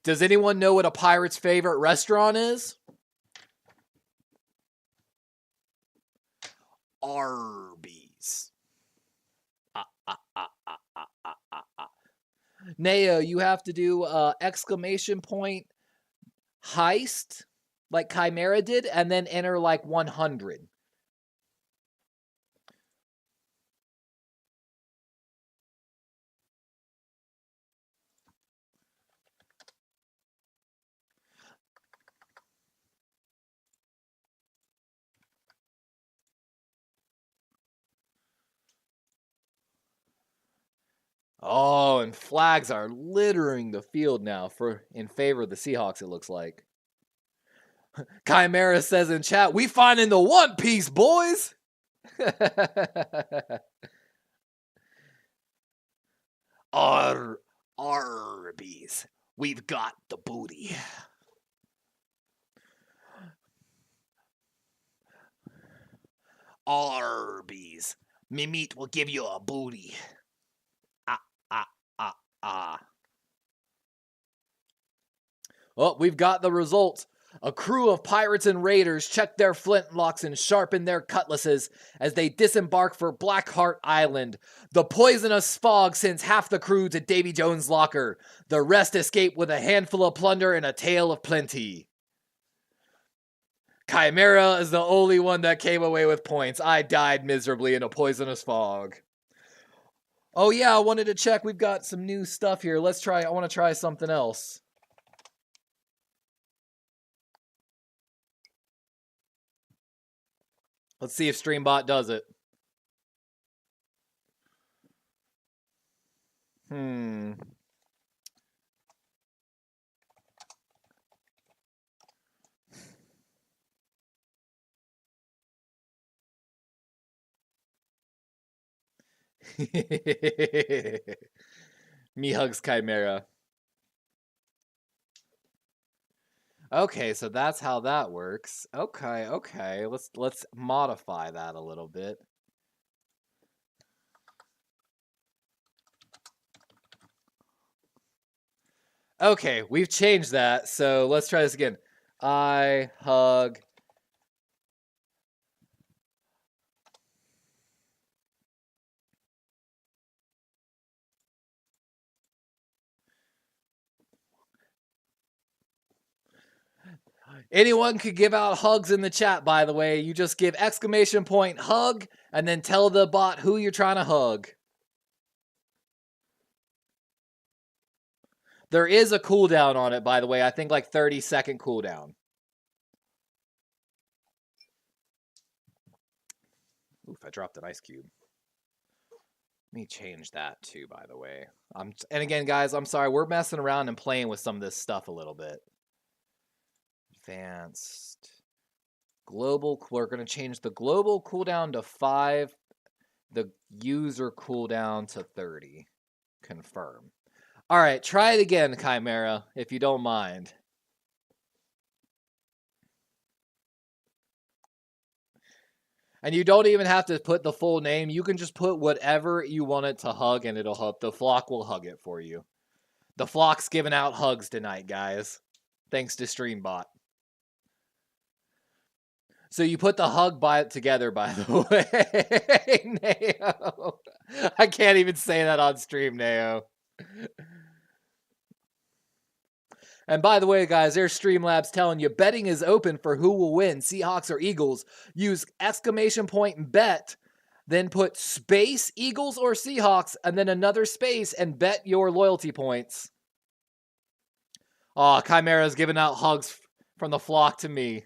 does anyone know what a pirate's favorite restaurant is? Arby's. Neo, you have to do exclamation point heist, like Chimera did, and then enter like 100. Oh, and flags are littering the field now in favor of the Seahawks, it looks like. Chimera says in chat, we finding the One Piece, boys! Arby's. We've got the booty. Arby's. Me meat will give you a booty. Well, we've got the results. A crew of pirates and raiders check their flintlocks and sharpen their cutlasses as they disembark for Blackheart Island. The poisonous fog sends half the crew to Davy Jones' locker. The rest escape with a handful of plunder and a tale of plenty. Chimera is the only one that came away with points. I died miserably in a poisonous fog. Oh yeah, I wanted to check. We've got some new stuff here. Let's try. I want to try something else. Let's see if StreamBot does it. Me hugs Chimera. Okay, so that's how that works. Okay. Let's modify that a little bit. Okay, we've changed that. So let's try this again. I hug Anyone could give out hugs in the chat, by the way. You just give exclamation point hug and then tell the bot who you're trying to hug. There is a cooldown on it, by the way. I think like 30-second cooldown. Oof, I dropped an ice cube. Let me change that too, by the way. And again, guys, I'm sorry. We're messing around and playing with some of this stuff a little bit. Advanced. Global. We're going to change the global cooldown to 5. The user cooldown to 30. Confirm. All right, try it again, Chimera, if you don't mind. And you don't even have to put the full name. You can just put whatever you want it to hug, and it'll hug. The flock will hug it for you. The flock's giving out hugs tonight, guys. Thanks to StreamBot. So you put the hug together, by the way. Nao. I can't even say that on stream, Nao. And by the way, guys, there's Streamlabs telling you betting is open for who will win, Seahawks or Eagles. Use exclamation point and bet, then put space Eagles or Seahawks, and then another space and bet your loyalty points. Oh, Chimera's giving out hugs from the flock to me.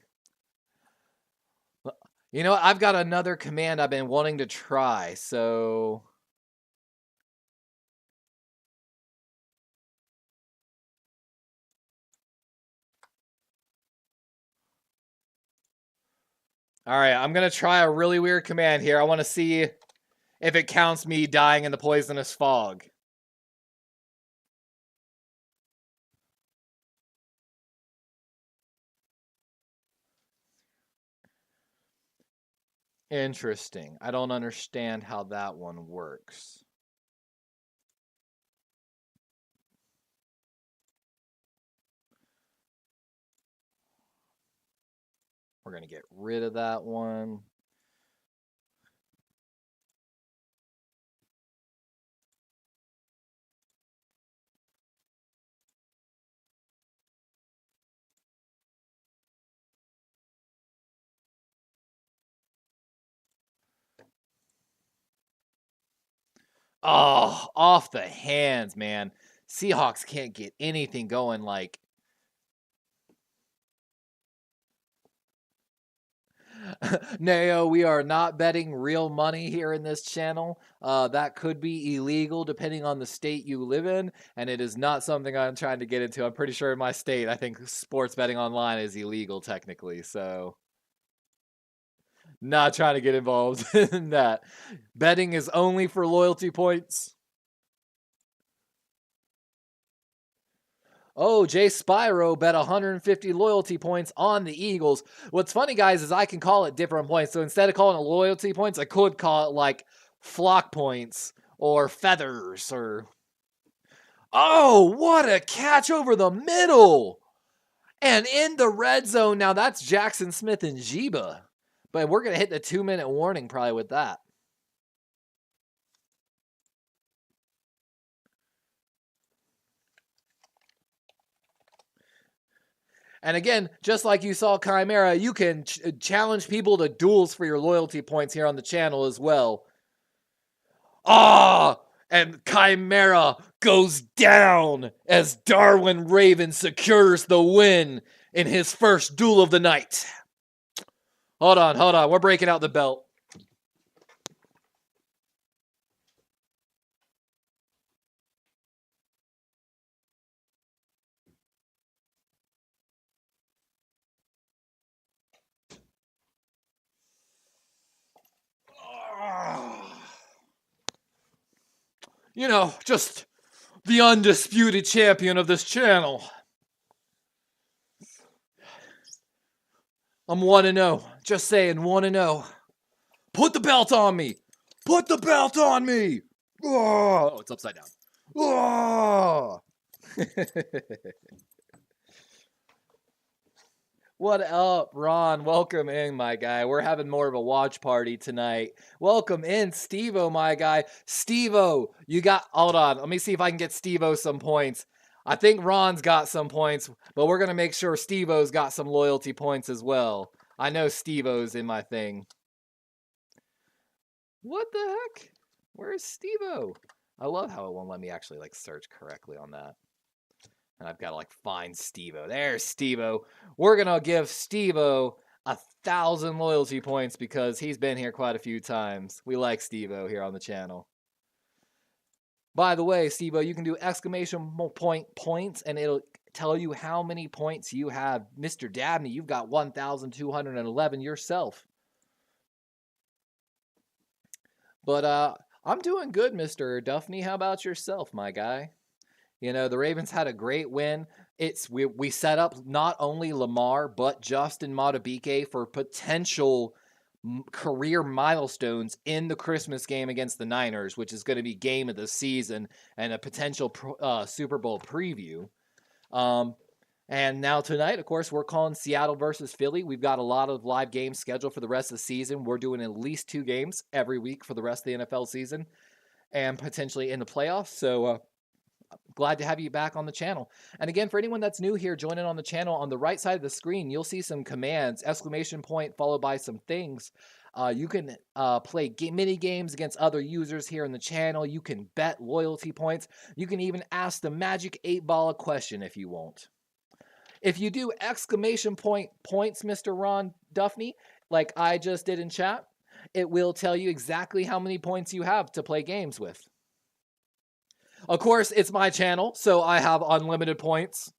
You know what? I've got another command I've been wanting to try, so... All right, I'm going to try a really weird command here. I want to see if it counts me dying in the poisonous fog. Interesting. I don't understand how that one works. We're going to get rid of that one. Oh, off the hands, man. Seahawks can't get anything going like... Nao, we are not betting real money here in this channel. That could be illegal depending on the state you live in, and it is not something I'm trying to get into. I'm pretty sure in my state, I think sports betting online is illegal technically, so... Not trying to get involved in that. Betting is only for loyalty points. Oh, Jay Spyro bet 150 loyalty points on the Eagles. What's funny, guys, is I can call it different points. So instead of calling it loyalty points, I could call it like flock points or feathers or... Oh, what a catch over the middle! And in the red zone, now that's Jackson Smith and Jiba. But we're going to hit the 2-minute warning probably with that. And again, just like you saw Chimera, you can challenge people to duels for your loyalty points here on the channel as well. Ah! And Chimera goes down as Darwin Raven secures the win in his first duel of the night. Hold on. We're breaking out the belt. You know, just the undisputed champion of this channel. I'm 1-0. Just saying, 1-0. Put the belt on me. Put the belt on me. Oh, it's upside down. Oh. What up, Ron? Welcome in, my guy. We're having more of a watch party tonight. Welcome in, Steve-O, my guy. Steve-O, you got... Hold on. Let me see if I can get Steve-O some points. I think Ron's got some points, but we're going to make sure Steve-O's got some loyalty points as well. I know Steve-O's in my thing. What the heck? Where's Steve-O? I love how it won't let me actually like search correctly on that. And I've got to like find Steve-O. There's Steve-O. We're going to give Steve-O 1,000 loyalty points because he's been here quite a few times. We like Steve-O here on the channel. By the way, Steve-O, you can do exclamation point points and it'll tell you how many points you have. Mr. Dabney, you've got 1,211 yourself. But I'm doing good, Mr. Duffney. How about yourself, my guy? You know, the Ravens had a great win. We set up not only Lamar, but Justin Madubuike for potential career milestones in the Christmas game against the Niners, which is going to be game of the season and a potential Super Bowl preview. And now tonight, of course, we're calling Seattle versus Philly. We've got a lot of live games scheduled for the rest of the season. We're doing at least 2 games every week for the rest of the NFL season and potentially in the playoffs. So glad to have you back on the channel. And again, for anyone that's new here, joining on the channel, on the right side of the screen, you'll see some commands, exclamation point, followed by some things. You can play mini games against other users here in the channel. You can bet loyalty points. You can even ask the magic 8-ball a question if you want. If you do exclamation point points, Mr. Ron Duffney, like I just did in chat, it will tell you exactly how many points you have to play games with. Of course, it's my channel, so I have unlimited points.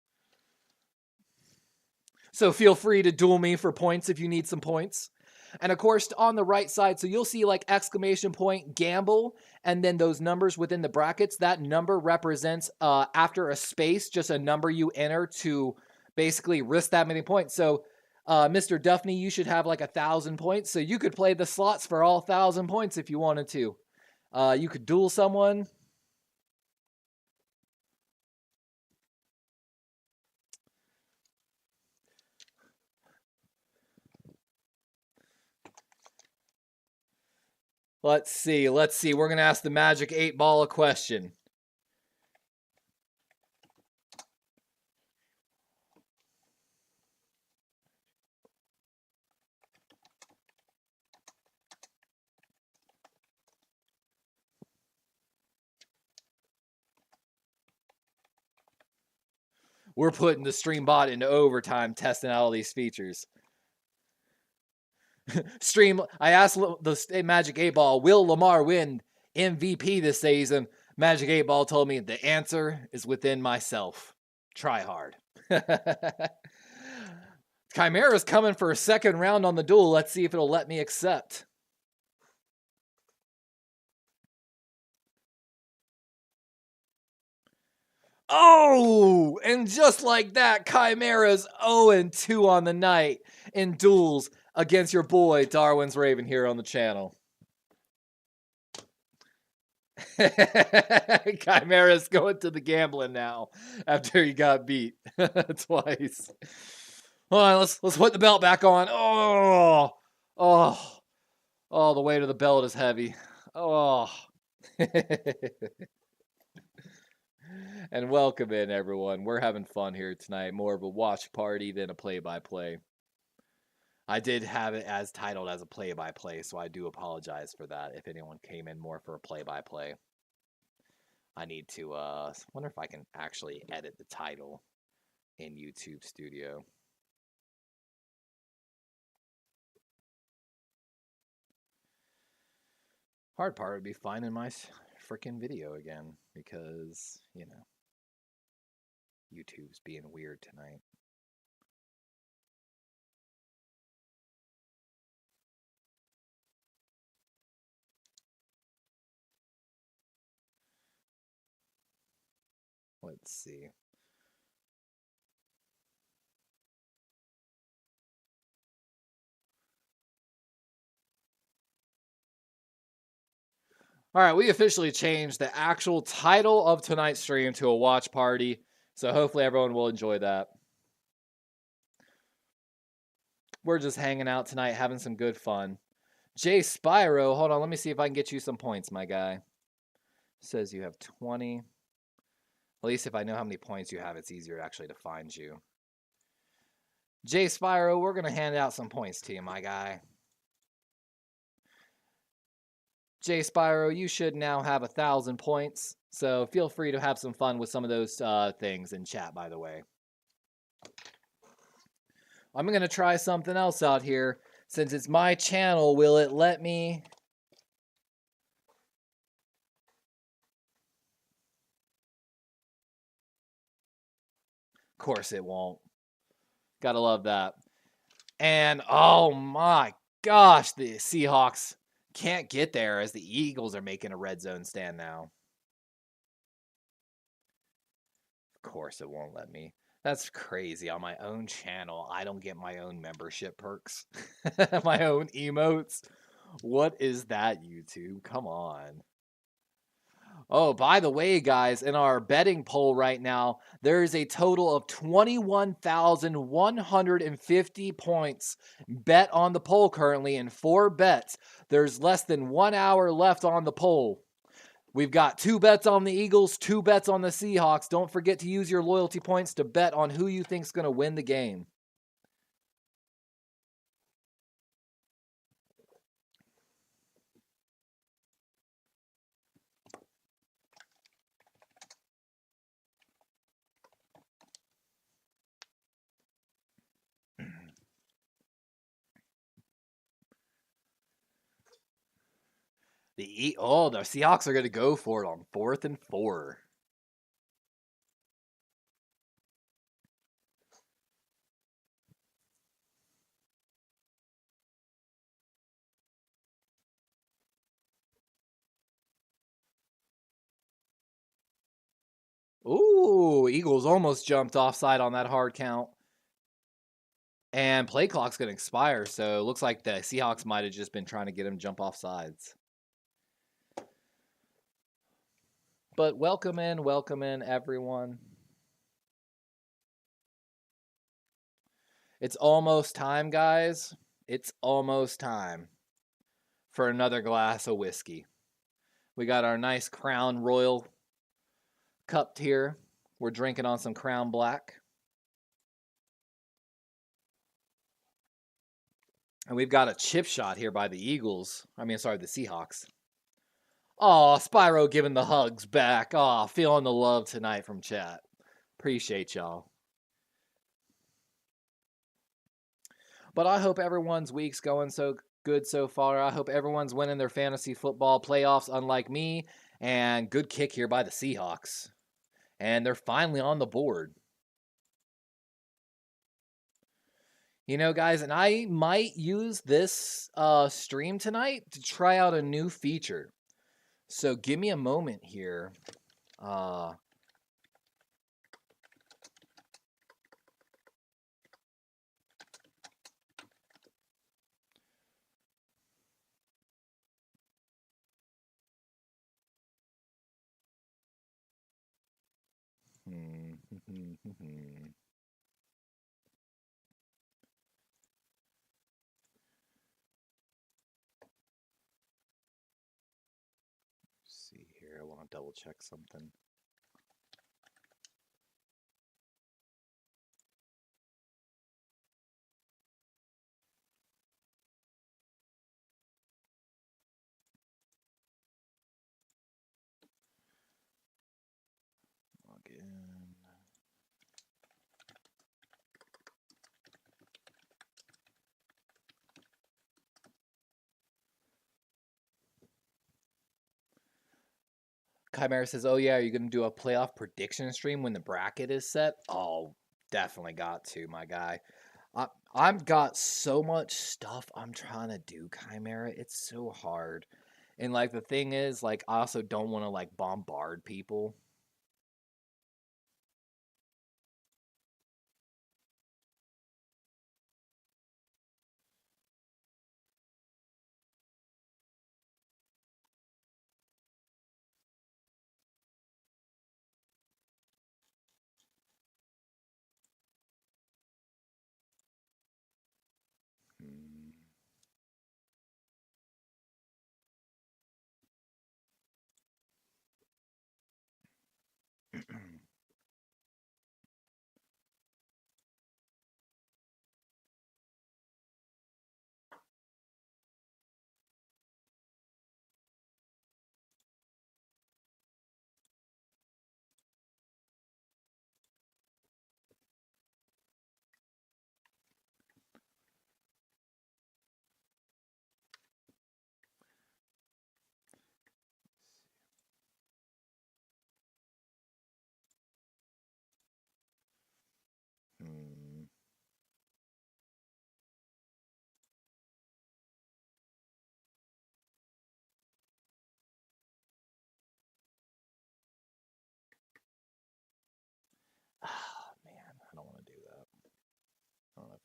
So feel free to duel me for points if you need some points. And of course, on the right side, so you'll see like exclamation point, gamble, and then those numbers within the brackets. That number represents, after a space, just a number you enter to basically risk that many points. So, Mr. Duffney, you should have like 1,000 points. So you could play the slots for all 1,000 points if you wanted to. You could duel someone. Let's see. We're going to ask the magic 8-ball a question. We're putting the stream bot into overtime, testing out all these features. Stream, I asked the Magic 8-Ball, will Lamar win MVP this season? Magic 8-Ball told me the answer is within myself. Try hard. Chimera's coming for a second round on the duel. Let's see if it'll let me accept. Oh, and just like that, Chimera's 0-2 on the night in duels against your boy, Darwin's Raven, here on the channel. Chimera's going to the gambling now after he got beat twice. All right, let's put the belt back on. Oh, the weight of the belt is heavy. Oh. And welcome in, everyone. We're having fun here tonight. More of a watch party than a play-by-play. I did have it as titled as a play-by-play, so I do apologize for that if anyone came in more for a play-by-play. I need to, wonder if I can actually edit the title in YouTube Studio. Hard part would be finding my freaking video again because, you know, YouTube's being weird tonight. Let's see. All right, we officially changed the actual title of tonight's stream to a watch party, so hopefully everyone will enjoy that. We're just hanging out tonight, having some good fun. Jay Spyro, hold on, let me see if I can get you some points, my guy. Says you have 20. At least if I know how many points you have, it's easier actually to find you. Jay Spyro, we're going to hand out some points to you, my guy. Jay Spyro, you should now have 1,000 points. So feel free to have some fun with some of those things in chat, by the way. I'm going to try something else out here. Since it's my channel, will it let me? Of course it won't. Gotta love that. And oh my gosh, the Seahawks can't get there as the Eagles are making a red zone stand now. Of course it won't let me. That's crazy. On my own channel, I don't get my own membership perks. My own emotes. What is that, YouTube? Come on. Oh, by the way, guys, in our betting poll right now, there is a total of 21,150 points bet on the poll currently in 4 bets. There's less than 1 hour left on the poll. We've got 2 bets on the Eagles, 2 bets on the Seahawks. Don't forget to use your loyalty points to bet on who you think is going to win the game. The Seahawks are going to go for it on 4th and 4. Ooh, Eagles almost jumped offside on that hard count. And play clock's going to expire, so it looks like the Seahawks might have just been trying to get him to jump off sides. But welcome in, everyone. It's almost time, guys. It's almost time for another glass of whiskey. We got our nice Crown Royal cupped here. We're drinking on some Crown Black. And we've got a chip shot here by the Eagles. The Seahawks. Oh, Spyro giving the hugs back. Oh, feeling the love tonight from chat. Appreciate y'all. But I hope everyone's week's going so good so far. I hope everyone's winning their fantasy football playoffs, unlike me. And good kick here by the Seahawks. And they're finally on the board. You know, guys, and I might use this stream tonight to try out a new feature. So give me a moment here. See here, I want to double check something. Log in. Chimera says, oh yeah, are you going to do a playoff prediction stream when the bracket is set? Oh, definitely got to, my guy. I've got so much stuff I'm trying to do, Chimera. It's so hard. And, like, the thing is, like, I also don't want to, like, bombard people.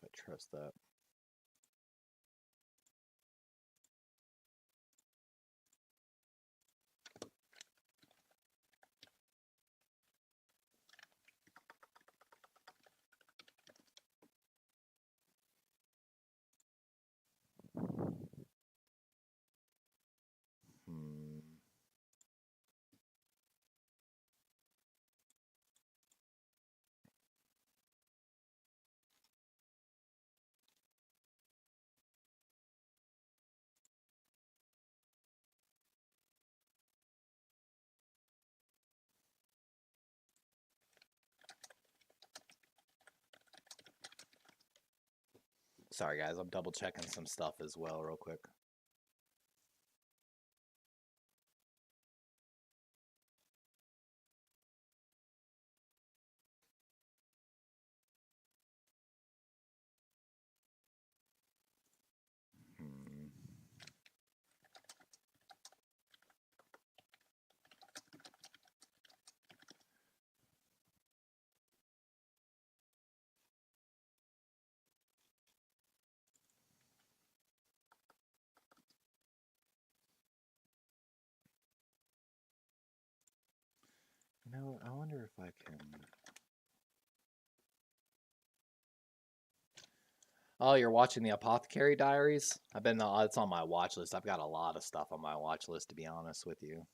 I trust that. Sorry, guys. I'm double checking some stuff as well real quick. You know, I wonder if I can... Oh, you're watching the Apothecary Diaries? It's on my watch list. I've got a lot of stuff on my watch list, to be honest with you.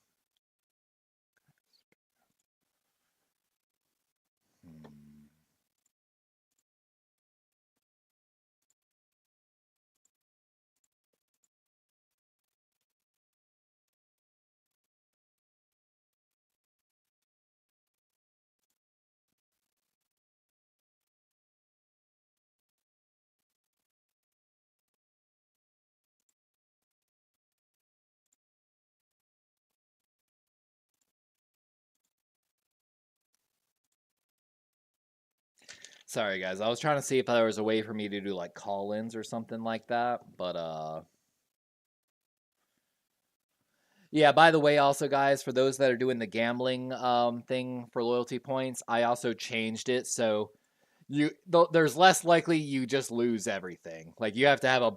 Sorry, guys. I was trying to see if there was a way for me to do like call-ins or something like that, but yeah, by the way, also, guys, for those that are doing the gambling thing for loyalty points, I also changed it so there's less likely you just lose everything. Like you have to have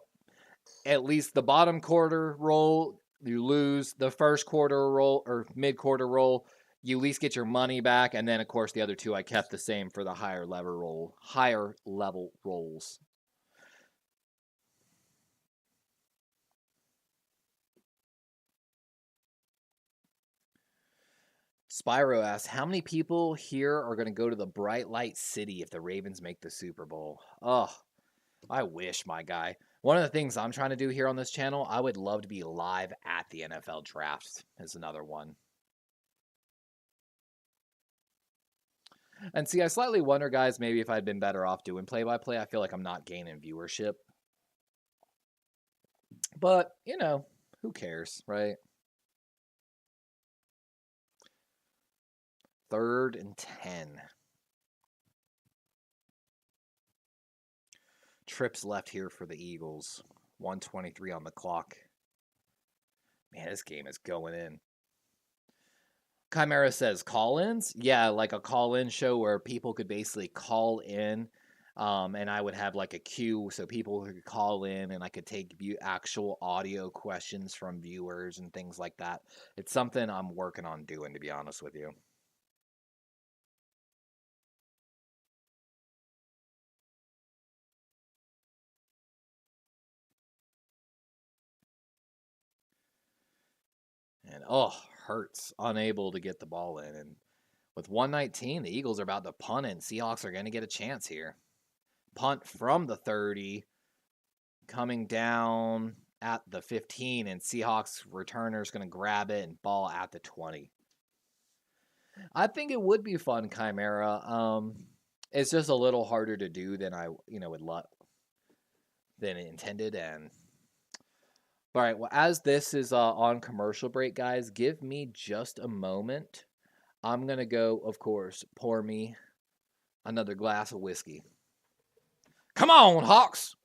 at least the bottom quarter roll, you lose the first quarter roll or mid quarter roll, you at least get your money back, and then of course the other two I kept the same for the higher level rolls. Spyro asks, how many people here are going to go to the Bright Light City if the Ravens make the Super Bowl? Oh, I wish, my guy. One of the things I'm trying to do here on this channel, I would love to be live at the NFL draft is another one. And see, I slightly wonder, guys, maybe if I'd been better off doing play-by-play. I feel like I'm not gaining viewership. But, you know, who cares, right? 3rd and 10. Trips left here for the Eagles. 1:23 on the clock. Man, this game is going in. Chimera says call-ins? Yeah, like a call-in show where people could basically call in, and I would have like a queue so people could call in and I could take actual audio questions from viewers and things like that. It's something I'm working on doing, to be honest with you. And Hurts unable to get the ball in. And with 119, the Eagles are about to punt it, and Seahawks are going to get a chance here. Punt from the 30, coming down at the 15, and Seahawks returner is going to grab it and ball at the 20. I think it would be fun, Chimera. It's just a little harder to do than I, than intended. And all right, well, as this is on commercial break, guys, give me just a moment. I'm gonna go, of course, pour me another glass of whiskey. Come on, Hawks!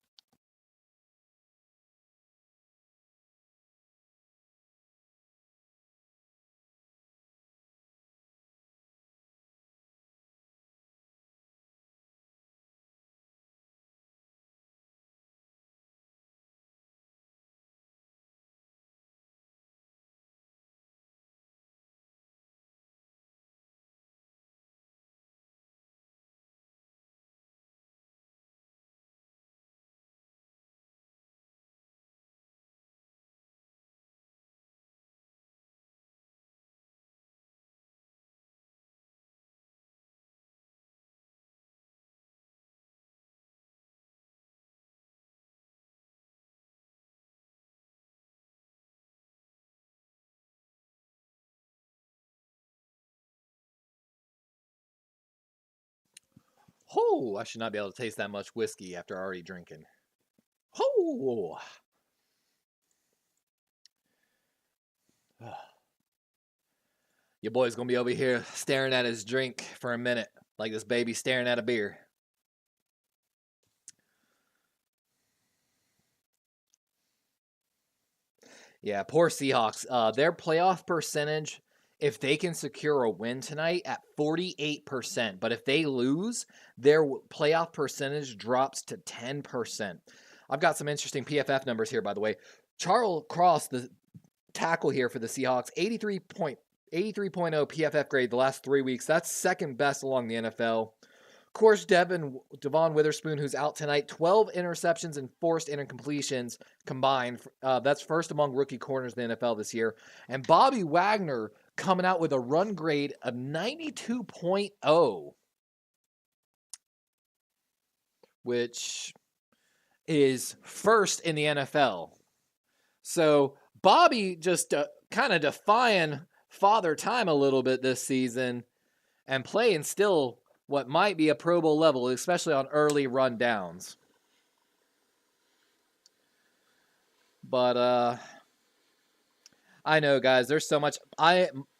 Oh, I should not be able to taste that much whiskey after already drinking. Oh. Your boy's going to be over here staring at his drink for a minute, like this baby staring at a beer. Yeah, poor Seahawks. Their playoff percentage, if they can secure a win tonight, at 48%. But if they lose, their playoff percentage drops to 10%. I've got some interesting PFF numbers here, by the way. Charles Cross, the tackle here for the Seahawks, 83.0 PFF grade the last 3 weeks. That's second best along the NFL. Of course, Devon Witherspoon, who's out tonight, 12 interceptions and forced incompletions combined. That's first among rookie corners in the NFL this year. And Bobby Wagner coming out with a run grade of 92.0, which is first in the NFL. So Bobby just kind of defying father time a little bit this season and playing still what might be a Pro Bowl level, especially on early run downs. But I know, guys, there's so much.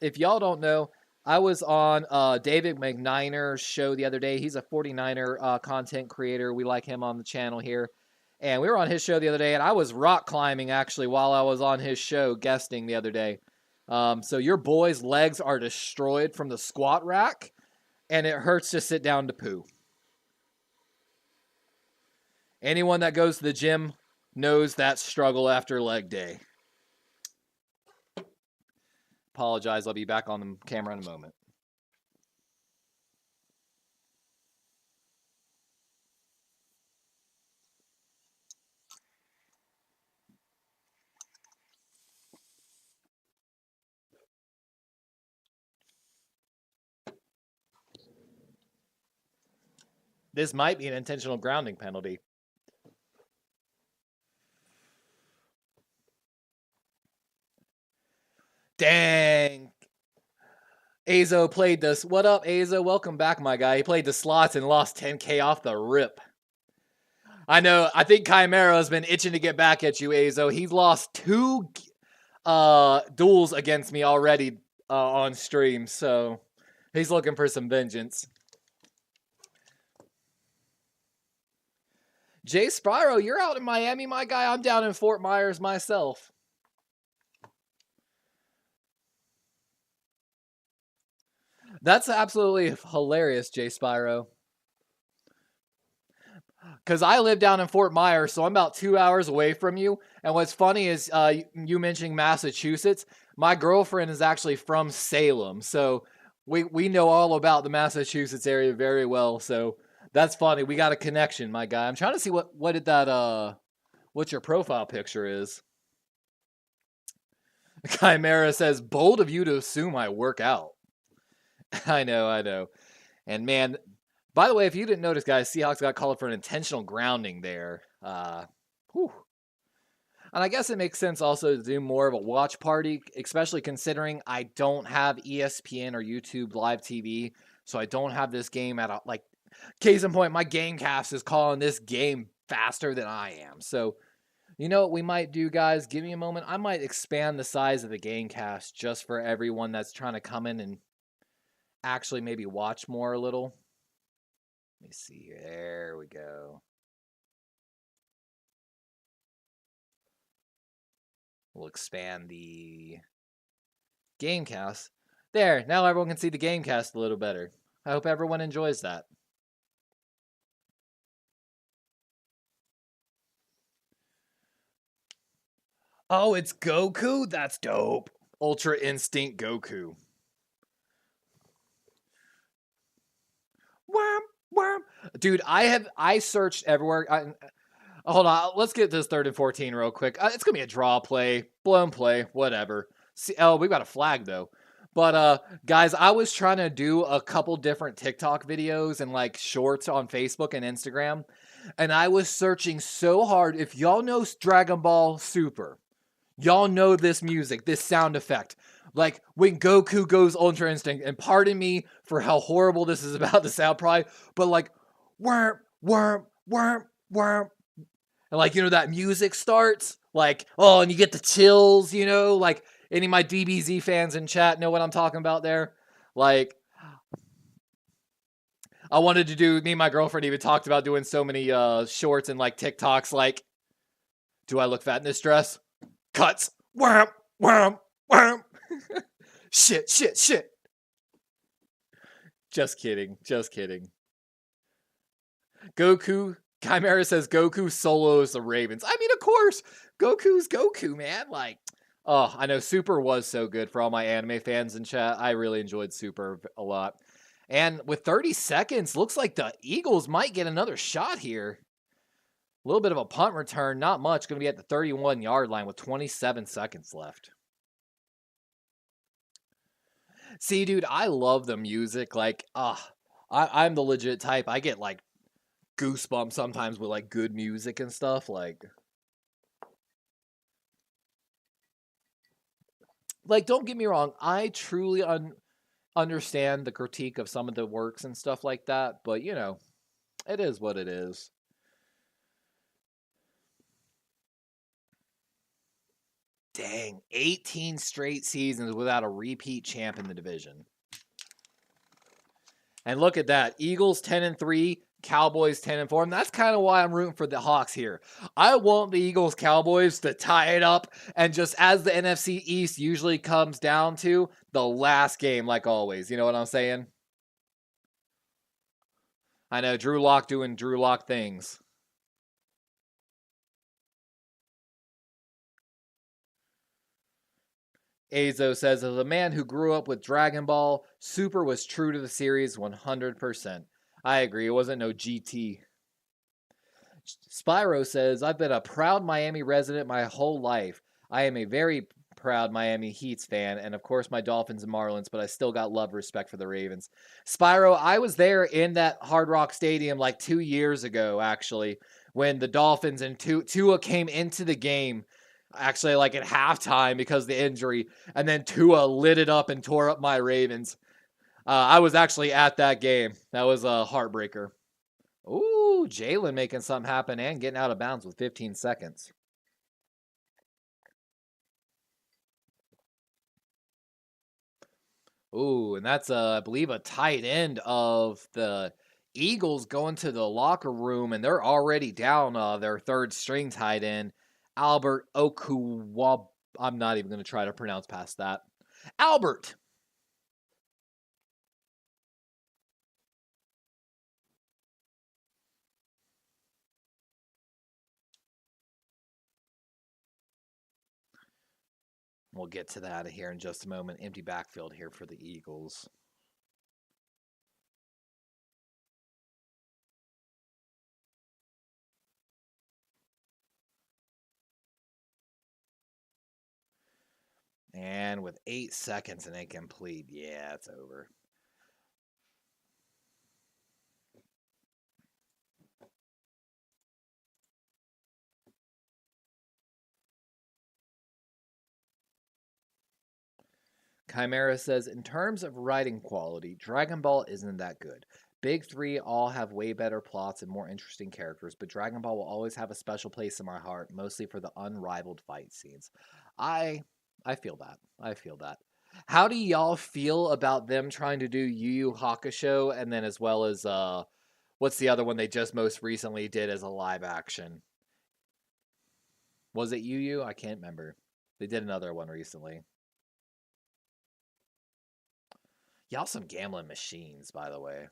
If y'all don't know, I was on David McNiner's show the other day. He's a 49er content creator. We like him on the channel here. And we were on his show the other day, and I was rock climbing, actually, while I was on his show guesting the other day. So your boy's legs are destroyed from the squat rack, and it hurts to sit down to poo. Anyone that goes to the gym knows that struggle after leg day. Apologize, I'll be back on the camera in a moment. This might be an intentional grounding penalty. Dang. Azo played this. What up, Azo? Welcome back, my guy. He played the slots and lost 10K off the rip. I know. I think Chimera has been itching to get back at you, Azo. He's lost 2 duels against me already on stream, so he's looking for some vengeance. Jay Spyro, you're out in Miami, my guy. I'm down in Fort Myers myself. That's absolutely hilarious, Jay Spyro. Because I live down in Fort Myers, so I'm about 2 hours away from you. And what's funny is you mentioning Massachusetts. My girlfriend is actually from Salem, so we know all about the Massachusetts area very well. So that's funny. We got a connection, my guy. I'm trying to see what your profile picture is. Chimera says, bold of you to assume I work out. I know. And man, by the way, if you didn't notice, guys, Seahawks got called for an intentional grounding there. And I guess it makes sense also to do more of a watch party, especially considering I don't have ESPN or YouTube Live TV, so I don't have this game at like. Case in point, my Gamecast is calling this game faster than I am. So, you know what we might do, guys? Give me a moment. I might expand the size of the Gamecast just for everyone that's trying to come in and actually maybe watch more a little. Let me see here. There we go. We'll expand the Gamecast. There. Now everyone can see the Gamecast a little better. I hope everyone enjoys that. Oh, it's Goku? That's dope. Ultra Instinct Goku. Dude, I searched everywhere. Hold on, let's get this 3rd and 14 real quick. It's gonna be a draw play, blown play, whatever. We got a flag though. But guys, I was trying to do a couple different TikTok videos and like shorts on Facebook and Instagram, and I was searching so hard. If y'all know Dragon Ball Super, y'all know this music, this sound effect. Like when Goku goes Ultra Instinct, and pardon me for how horrible this is about to sound probably, but like worm, worm, worm, worm. And like, that music starts like, oh, and you get the chills, like any of my DBZ fans in chat know what I'm talking about there. Like, I wanted to do, me and my girlfriend even talked about doing so many shorts and like TikToks like, do I look fat in this dress? Cuts. Worm, worm, worm. Shit, shit, shit. Just kidding. Just kidding. Goku. Chimera says Goku solos the Ravens. I mean, of course, Goku's Goku, man. Like, oh, I know Super was so good for all my anime fans in chat. I really enjoyed Super a lot. And with 30 seconds, looks like the Eagles might get another shot here. A little bit of a punt return, not much. Going to be at the 31-yard line with 27 seconds left. See, dude, I love the music. Like, I'm the legit type. I get like goosebumps sometimes with like good music and stuff. Like don't get me wrong. I truly understand the critique of some of the works and stuff like that. But it is what it is. Dang, 18 straight seasons without a repeat champ in the division. And look at that. Eagles 10-3, Cowboys 10-4. And that's kind of why I'm rooting for the Hawks here. I want the Eagles Cowboys to tie it up. And just as the NFC East usually comes down to the last game, like always. You know what I'm saying? I know Drew Lock doing Drew Lock things. Azo says, as a man who grew up with Dragon Ball, Super was true to the series 100%. I agree. It wasn't no GT. Spyro says, I've been a proud Miami resident my whole life. I am a very proud Miami Heats fan, and of course my Dolphins and Marlins, but I still got love and respect for the Ravens. Spyro, I was there in that Hard Rock Stadium like 2 years ago, actually, when the Dolphins and Tua came into the game. Actually, like at halftime because of the injury, and then Tua lit it up and tore up my Ravens. I was actually at that game. That was a heartbreaker. Ooh, Jalen making something happen and getting out of bounds with 15 seconds. Ooh, and that's, I believe, a tight end of the Eagles going to the locker room, and they're already down their third string tight end, Albert Okuwab. I'm not even going to try to pronounce past that. Albert. We'll get to that here in just a moment. Empty backfield here for the Eagles. And with 8 seconds and incomplete, yeah, it's over. Chimera says, in terms of writing quality, Dragon Ball isn't that good. Big three all have way better plots and more interesting characters, but Dragon Ball will always have a special place in my heart, mostly for the unrivaled fight scenes. I feel that. I feel that. How do y'all feel about them trying to do Yu Yu Hakusho, and then as well as what's the other one they just most recently did as a live action? Was it Yu Yu? I can't remember. They did another one recently. Y'all some gambling machines, by the way.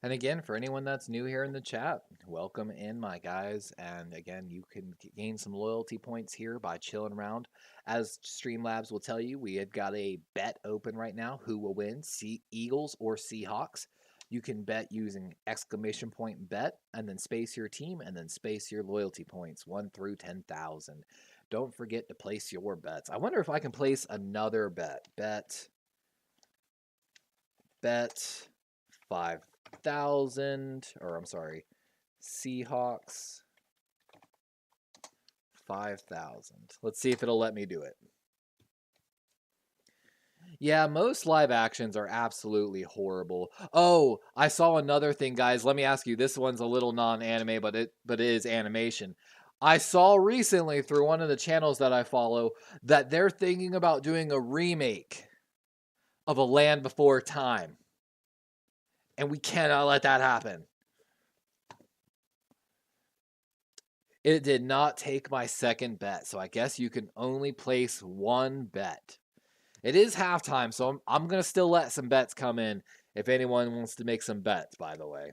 And again, for anyone that's new here in the chat, welcome in, my guys. And again, you can gain some loyalty points here by chilling around. As Streamlabs will tell you, we had got a bet open right now. Who will win, Eagles or Seahawks? You can bet using exclamation point bet, and then space your team, and then space your loyalty points, 1 through 10,000. don't forget to place your bets. I wonder if I can place another bet. Bet 5,000, or I'm sorry, Seahawks 5,000. Let's see if it'll let me do it. Yeah, most live actions are absolutely horrible. Oh, I saw another thing, guys. Let me ask you. This one's a little non-anime, but it is animation. I saw recently through one of the channels that I follow that they're thinking about doing a remake of A Land Before Time. And we cannot let that happen. It did not take my second bet, so I guess you can only place one bet. It is halftime, so I'm going to still let some bets come in if anyone wants to make some bets, by the way.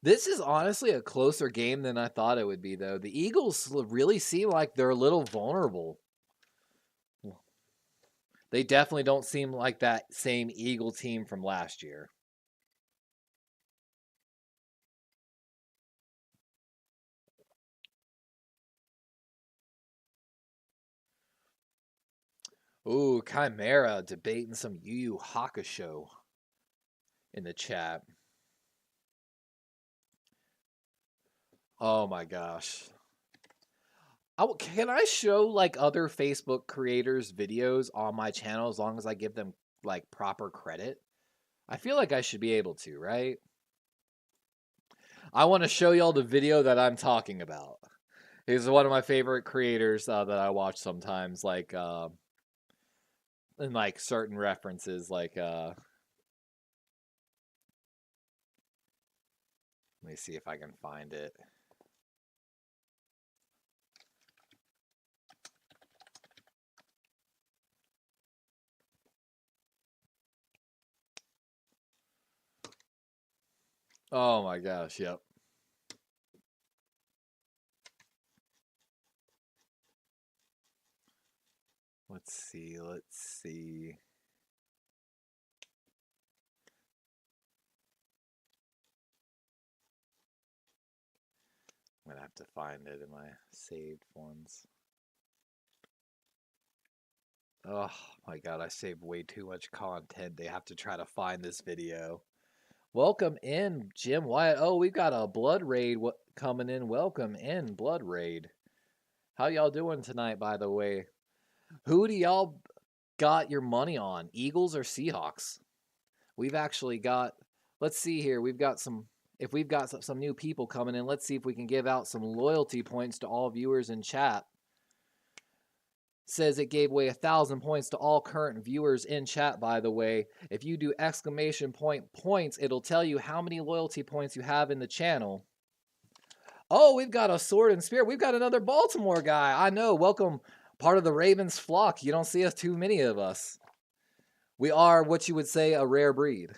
This is honestly a closer game than I thought it would be, though. The Eagles really seem like they're a little vulnerable. They definitely don't seem like that same Eagle team from last year. Ooh, Chimera debating some Yu Yu Hakusho in the chat. Oh my gosh. Can I show like other Facebook creators' videos on my channel as long as I give them like proper credit? I feel like I should be able to, right? I want to show y'all the video that I'm talking about. He's one of my favorite creators that I watch sometimes, like and like certain references, like let me see if I can find it. Oh my gosh, yep. Let's see. I'm gonna have to find it in my saved ones. Oh my god, I saved way too much content. They have to try to find this video. Welcome in, Jim Wyatt. Oh, we've got a Blood Raid coming in. Welcome in, Blood Raid. How y'all doing tonight, by the way? Who do y'all got your money on? Eagles or Seahawks? We've actually got, let's see here. We've got some new people coming in. Let's see if we can give out some loyalty points to all viewers in chat. Says it gave away 1,000 points to all current viewers in chat, by the way. If you do exclamation point points, it'll tell you how many loyalty points you have in the channel. Oh, we've got a sword and spear. We've got another Baltimore guy. I know. Welcome, part of the Ravens flock. You don't see us too many of us. We are what you would say a rare breed.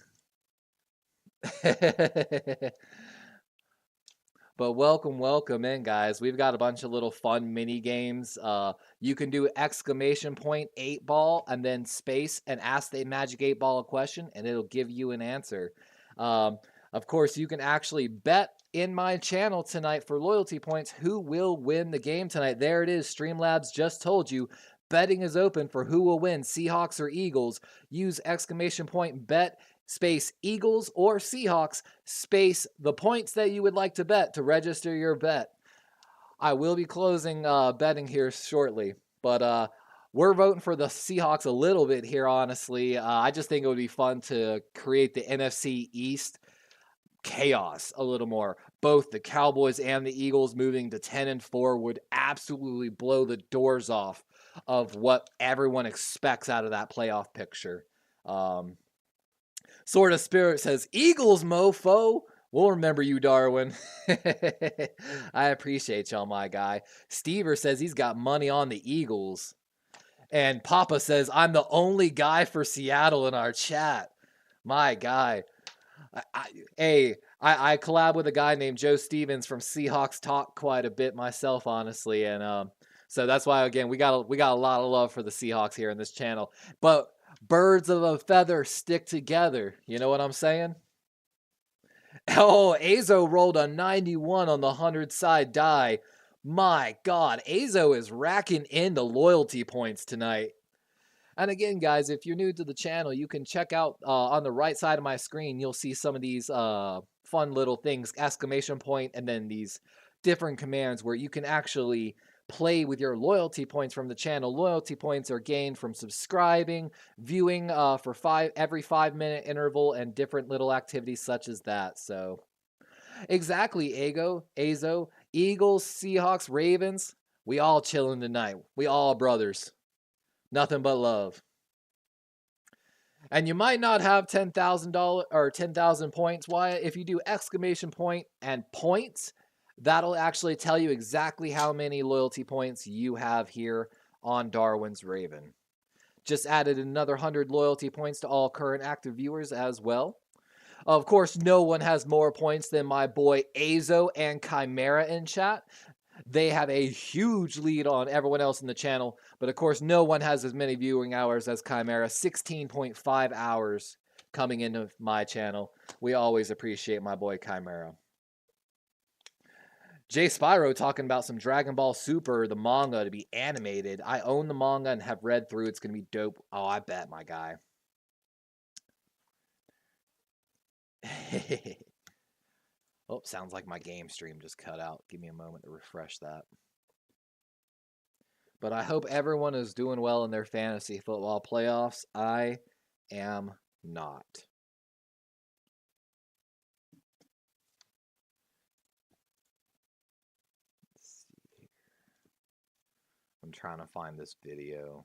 But welcome in, guys. We've got a bunch of little fun mini games. You can do exclamation point 8 ball and then space and ask the Magic 8 Ball a question, and it'll give you an answer. Of course, you can actually bet in my channel tonight for loyalty points who will win the game tonight. There it is. Streamlabs just told you. Betting is open for who will win, Seahawks or Eagles. Use exclamation point bet space Eagles or Seahawks, space the points that you would like to bet to register your bet. I will be closing betting here shortly, but we're voting for the Seahawks a little bit here, honestly. I just think it would be fun to create the NFC East chaos a little more. Both the Cowboys and the Eagles moving to 10-4 would absolutely blow the doors off of what everyone expects out of that playoff picture. Sort of Spirit says, Eagles, mofo. We'll remember you, Darwin. I appreciate y'all, my guy. Stever says he's got money on the Eagles. And Papa says, I'm the only guy for Seattle in our chat. My guy. I collab with a guy named Joe Stevens from Seahawks Talk quite a bit myself, honestly. And so that's why, again, we got a lot of love for the Seahawks here in this channel. But birds of a feather stick together. You know what I'm saying? Oh, Azo rolled a 91 on the 100 side die. My God, Azo is racking in the loyalty points tonight. And again, guys, if you're new to the channel, you can check out on the right side of my screen. You'll see some of these fun little things, exclamation point, and then these different commands where you can actually play with your loyalty points from the channel. Loyalty points are gained from subscribing, viewing for every 5-minute interval, and different little activities such as that. So exactly, Azo, Eagles, Seahawks, Ravens, we all chilling tonight. We all brothers. Nothing but love. And you might not have $10,000 or 10,000 points. Why? If you do exclamation point and points, that'll actually tell you exactly how many loyalty points you have here on Darwin's Raven. Just added another 100 loyalty points to all current active viewers as well. Of course, no one has more points than my boy Azo and Chimera in chat. They have a huge lead on everyone else in the channel, but of course, no one has as many viewing hours as Chimera. 16.5 hours coming into my channel. We always appreciate my boy Chimera. Jay Spyro talking about some Dragon Ball Super, the manga, to be animated. I own the manga and have read through. It's going to be dope. Oh, I bet, my guy. Oh, sounds like my game stream just cut out. Give me a moment to refresh that. But I hope everyone is doing well in their fantasy football playoffs. I am not. Let's see here. I'm trying to find this video.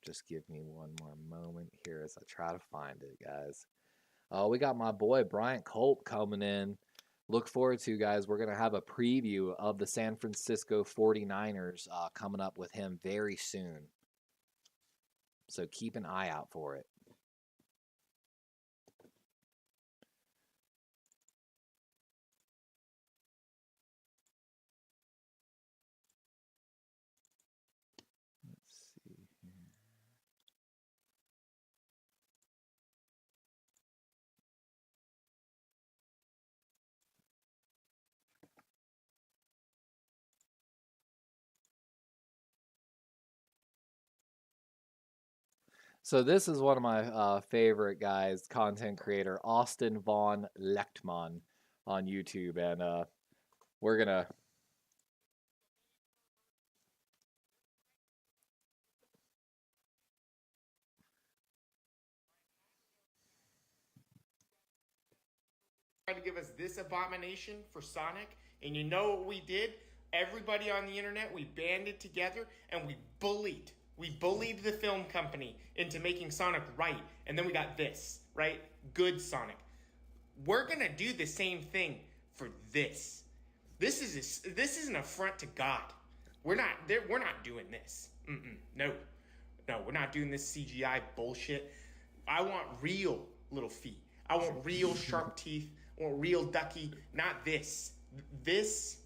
Just give me one more moment here as I try to find it, guys. Oh, we got my boy Bryant Culp coming in. Look forward to, guys. We're going to have a preview of the San Francisco 49ers coming up with him very soon. So keep an eye out for it. Let's see here. So this is one of my favorite guys, content creator, Austin Von Lechtman on YouTube. And we're going to... Tried to give us this abomination for Sonic, and you know what we did? Everybody on the internet, we banded together and we bullied the film company into making Sonic right, and then we got this, right? Good Sonic. We're gonna do the same thing for this. This is an affront to God. We're not doing this. No, we're not doing this CGI bullshit. I want real little feet. I want real sharp teeth. I want real ducky. Not this. This,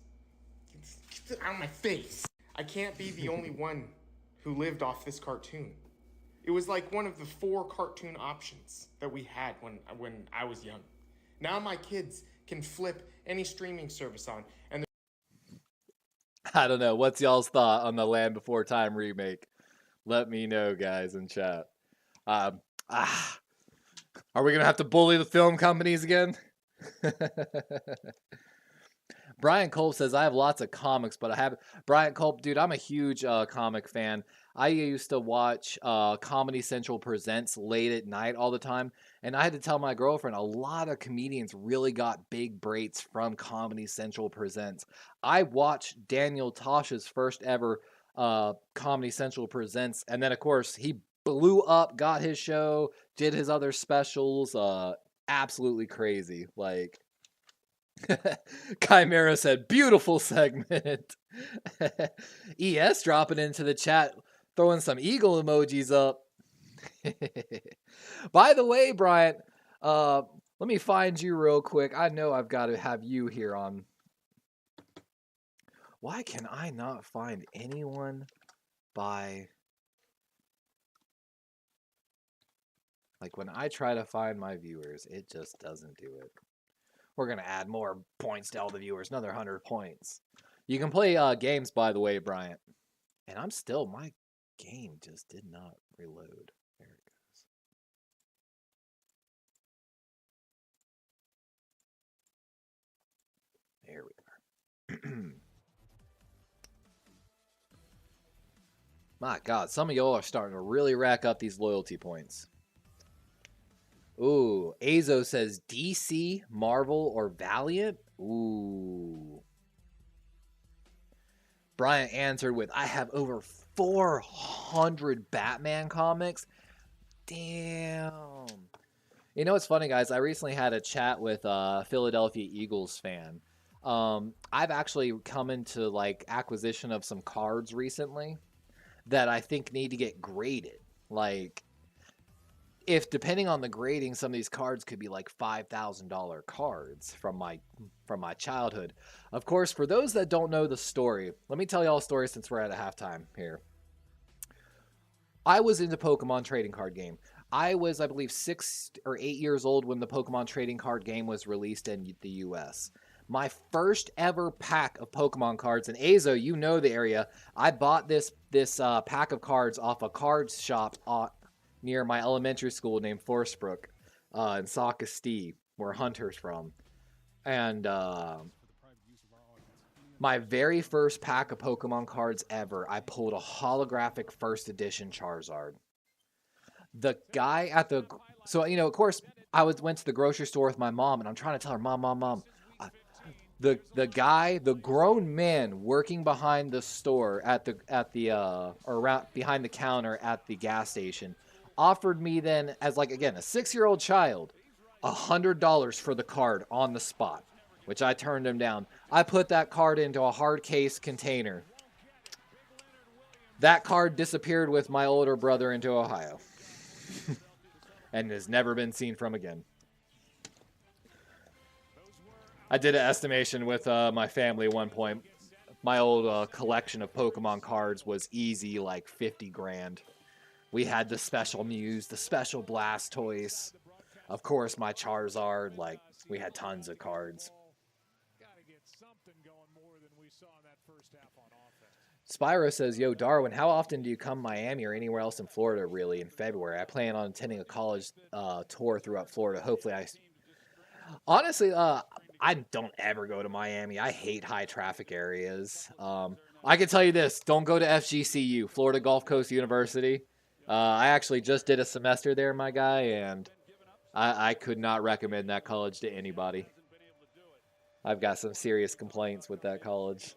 get out of my face. I can't be the only one who lived off this cartoon. It was like one of the 4 cartoon options that we had when I was young. Now my kids can flip any streaming service on, and I don't know. What's y'all's thought on the Land Before Time remake? Let me know, guys, in chat. Are we going to have to bully the film companies again? Brian Culp says, I have lots of comics, but I have... Brian Culp, dude, I'm a huge comic fan. I used to watch Comedy Central Presents late at night all the time, and I had to tell my girlfriend a lot of comedians really got big breaks from Comedy Central Presents. I watched Daniel Tosh's first ever Comedy Central Presents, and then, of course, he blew up, got his show, did his other specials. Absolutely crazy. Like... Chimera said, beautiful segment. ES dropping into the chat, throwing some eagle emojis up. By the way, Bryant, let me find you real quick. I know I've got to have you here on. Why can I not find anyone by... Like when I try to find my viewers, it just doesn't do it. We're going to add more points to all the viewers, another 100 points. You can play games, by the way, Bryant. And my game just did not reload. There it goes. There we are. My God, some of y'all are starting to really rack up these loyalty points. Ooh, Azo says DC, Marvel, or Valiant. Ooh. Bryant answered with, I have over 400 Batman comics. Damn. You know what's funny, guys? I recently had a chat with a Philadelphia Eagles fan. I've actually come into like acquisition of some cards recently that I think need to get graded. Like, if depending on the grading, some of these cards could be like $5,000 cards from my childhood. Of course, for those that don't know the story, let me tell y'all a story since we're at a halftime here. I was into Pokemon trading card game. I was, I believe, 6 or 8 years old when the Pokemon trading card game was released in the US. My first ever pack of Pokemon cards, and Azo, you know the area. I bought this pack of cards off a cards shop near my elementary school named Forestbrook in Saukastee, where Hunter's from. And my very first pack of Pokemon cards ever, I pulled a holographic first edition Charizard. The guy at the... So, you know, of course, went to the grocery store with my mom, and I'm trying to tell her, Mom. The guy, the grown man working behind the store behind the counter at the gas station offered me then, as like, again, a 6-year-old child, $100 for the card on the spot, which I turned him down. I put that card into a hard case container. That card disappeared with my older brother into Ohio and has never been seen from again. I did an estimation with my family at one point. My old collection of Pokemon cards was easy, like 50 grand. We had the special Mews, the special Blastoise. Of course, my Charizard. Like, we had tons of cards. Spyro says, yo, Darwin, how often do you come Miami or anywhere else in Florida, really, in February? I plan on attending a college tour throughout Florida. Hopefully Honestly, I don't ever go to Miami. I hate high traffic areas. I can tell you this. Don't go to FGCU, Florida Gulf Coast University. I actually just did a semester there, my guy, and I could not recommend that college to anybody. I've got some serious complaints with that college.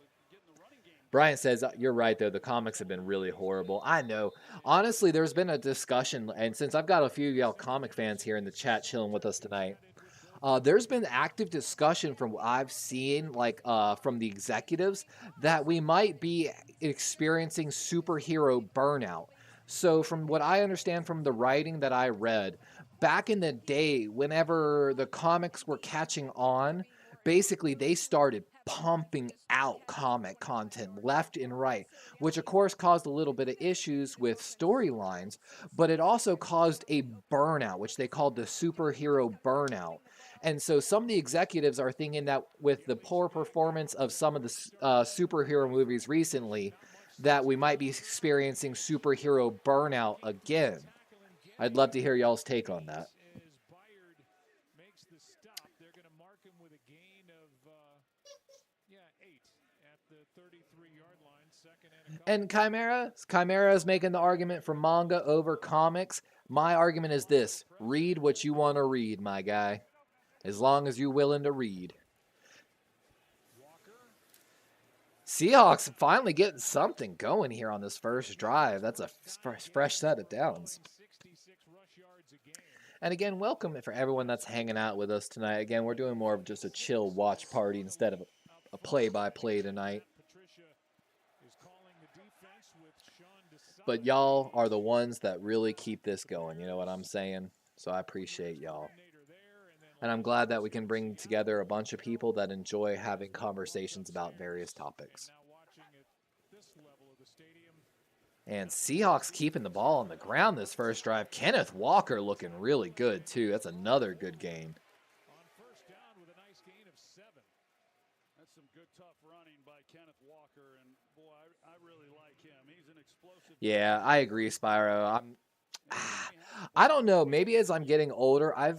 Brian says, you're right, though. The comics have been really horrible. I know. Honestly, there's been a discussion, and since I've got a few of y'all comic fans here in the chat chilling with us tonight, there's been active discussion from what I've seen, like from the executives, that we might be experiencing superhero burnout. So from what I understand from the writing that I read, back in the day, whenever the comics were catching on, basically they started pumping out comic content left and right, which of course caused a little bit of issues with storylines, but it also caused a burnout, which they called the superhero burnout. And so some of the executives are thinking that with the poor performance of some of the superhero movies recently, that we might be experiencing superhero burnout again. I'd love to hear y'all's take on that. And Chimera is making the argument for manga over comics. My argument is this: read what you want to read, my guy. As long as you're willing to read. Seahawks finally getting something going here on this first drive. That's a fresh set of downs. And again, welcome for everyone that's hanging out with us tonight. Again, we're doing more of just a chill watch party instead of a play-by-play tonight. But y'all are the ones that really keep this going. You know what I'm saying? So I appreciate y'all. And I'm glad that we can bring together a bunch of people that enjoy having conversations about various topics. And Seahawks keeping the ball on the ground this first drive. Kenneth Walker looking really good, too. That's another good gain. On first down with a nice gain of 7. That's some good, tough running by Kenneth Walker. And, boy, I really like him. He's an explosive. Yeah, I agree, Spyro. I don't know. Maybe as I'm getting older, I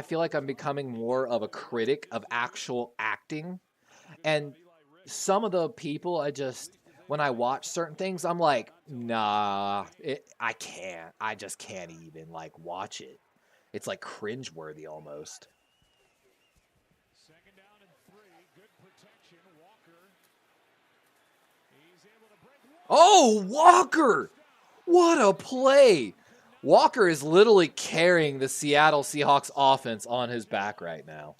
feel like I'm becoming more of a critic of actual acting. And some of the people when I watch certain things, I'm like, nah, I can't. I just can't even like watch it. It's like cringeworthy almost. Second down and 3. Good protection. Walker. He's able to break. Oh, Walker! What a play! Walker is literally carrying the Seattle Seahawks offense on his back right now.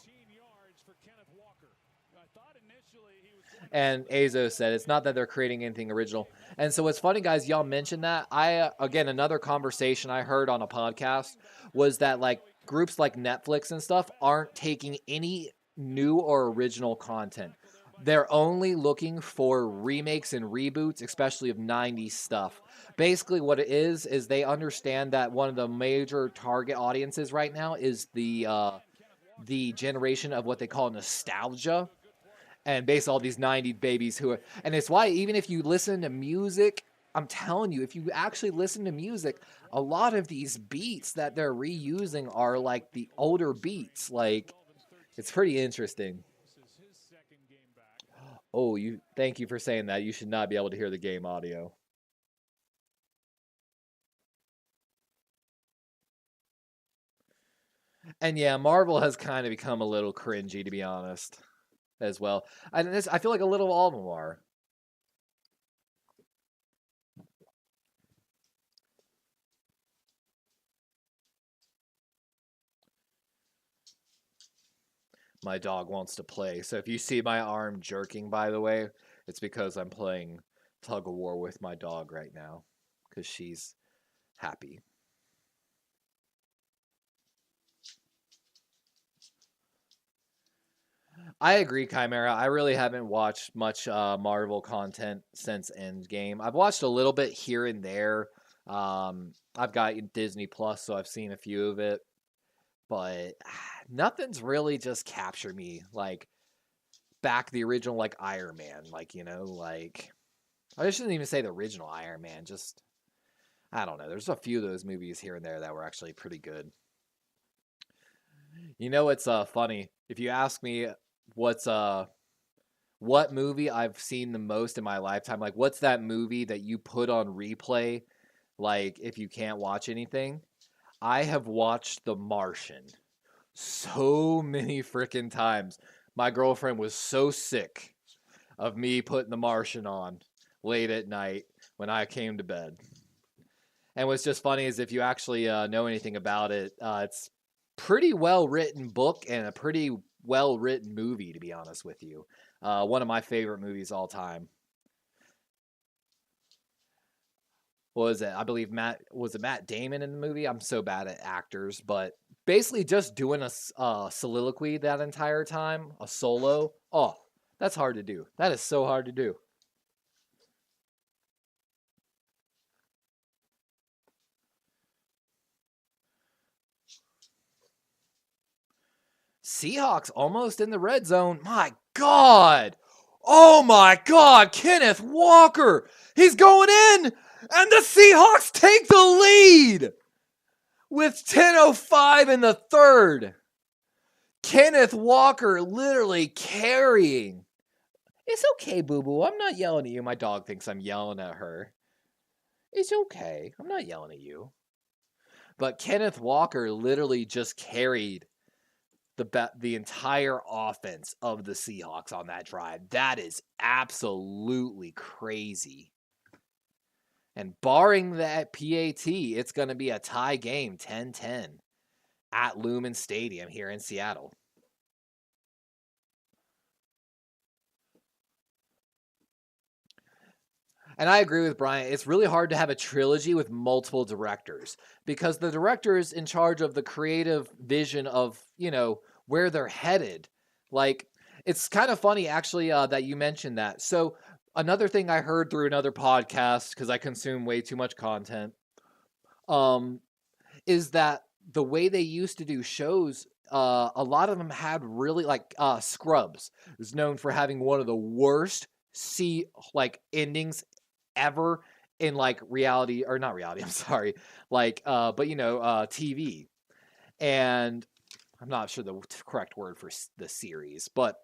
And Azo said, it's not that they're creating anything original. And so what's funny, guys, y'all mentioned that. Again, another conversation I heard on a podcast was that like groups like Netflix and stuff aren't taking any new or original content. They're only looking for remakes and reboots, especially of 90s stuff. Basically what it is they understand that one of the major target audiences right now is the generation of what they call nostalgia. And based all these 90s babies and it's why even if you listen to music, I'm telling you, if you actually listen to music, a lot of these beats that they're reusing are like the older beats. Like, it's pretty interesting. Oh, thank you for saying that. You should not be able to hear the game audio. And yeah, Marvel has kind of become a little cringy, to be honest, as well. I feel like a little all of them are. My dog wants to play. So if you see my arm jerking, by the way, it's because I'm playing tug of war with my dog right now because she's happy. I agree, Chimera. I really haven't watched much Marvel content since Endgame. I've watched a little bit here and there. I've got Disney Plus, so I've seen a few of it. But nothing's really just captured me like back the original like Iron Man. Like, like I shouldn't even say the original Iron Man. Just, I don't know. There's a few of those movies here and there that were actually pretty good. It's funny. If you ask me what movie I've seen the most in my lifetime, like what's that movie that you put on replay, like if you can't watch anything, I have watched The Martian so many freaking times. My girlfriend was so sick of me putting The Martian on late at night when I came to bed. And what's just funny is if you actually know anything about it, it's pretty well written book and a pretty well written movie, to be honest with you. One of my favorite movies all time. What was it? I believe Matt Damon in the movie? I'm so bad at actors, but basically just doing a soliloquy that entire time, a solo. Oh, that's hard to do. That is so hard to do. Seahawks almost in the red zone. My God. Oh my God. Kenneth Walker. He's going in. And the Seahawks take the lead with 10:05 in the third. Kenneth Walker literally carrying. It's okay, boo-boo. I'm not yelling at you. My dog thinks I'm yelling at her. It's okay. I'm not yelling at you. But Kenneth Walker literally just carried the entire offense of the Seahawks on that drive. That is absolutely crazy. And barring that PAT, it's going to be a tie game, 10-10, at Lumen Stadium here in Seattle. And I agree with Brian. It's really hard to have a trilogy with multiple directors because the director is in charge of the creative vision of, where they're headed. Like, it's kind of funny, actually, that you mentioned that. So another thing I heard through another podcast, because I consume way too much content, is that the way they used to do shows, a lot of them had really like Scrubs is known for having one of the worst endings ever in like reality, or not reality, I'm sorry, like but TV. And I'm not sure the correct word for the series, but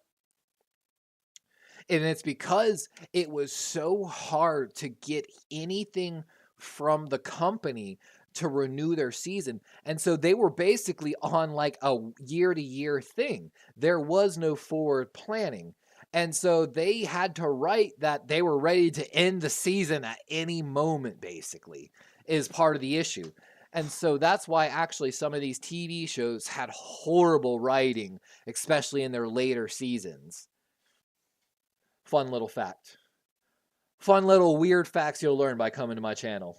and it's because it was so hard to get anything from the company to renew their season. And so they were basically on like a year to year thing. There was no forward planning. And so they had to write that they were ready to end the season at any moment, basically, is part of the issue. And so that's why actually some of these TV shows had horrible writing, especially in their later seasons. Fun little fact. Fun little weird facts you'll learn by coming to my channel.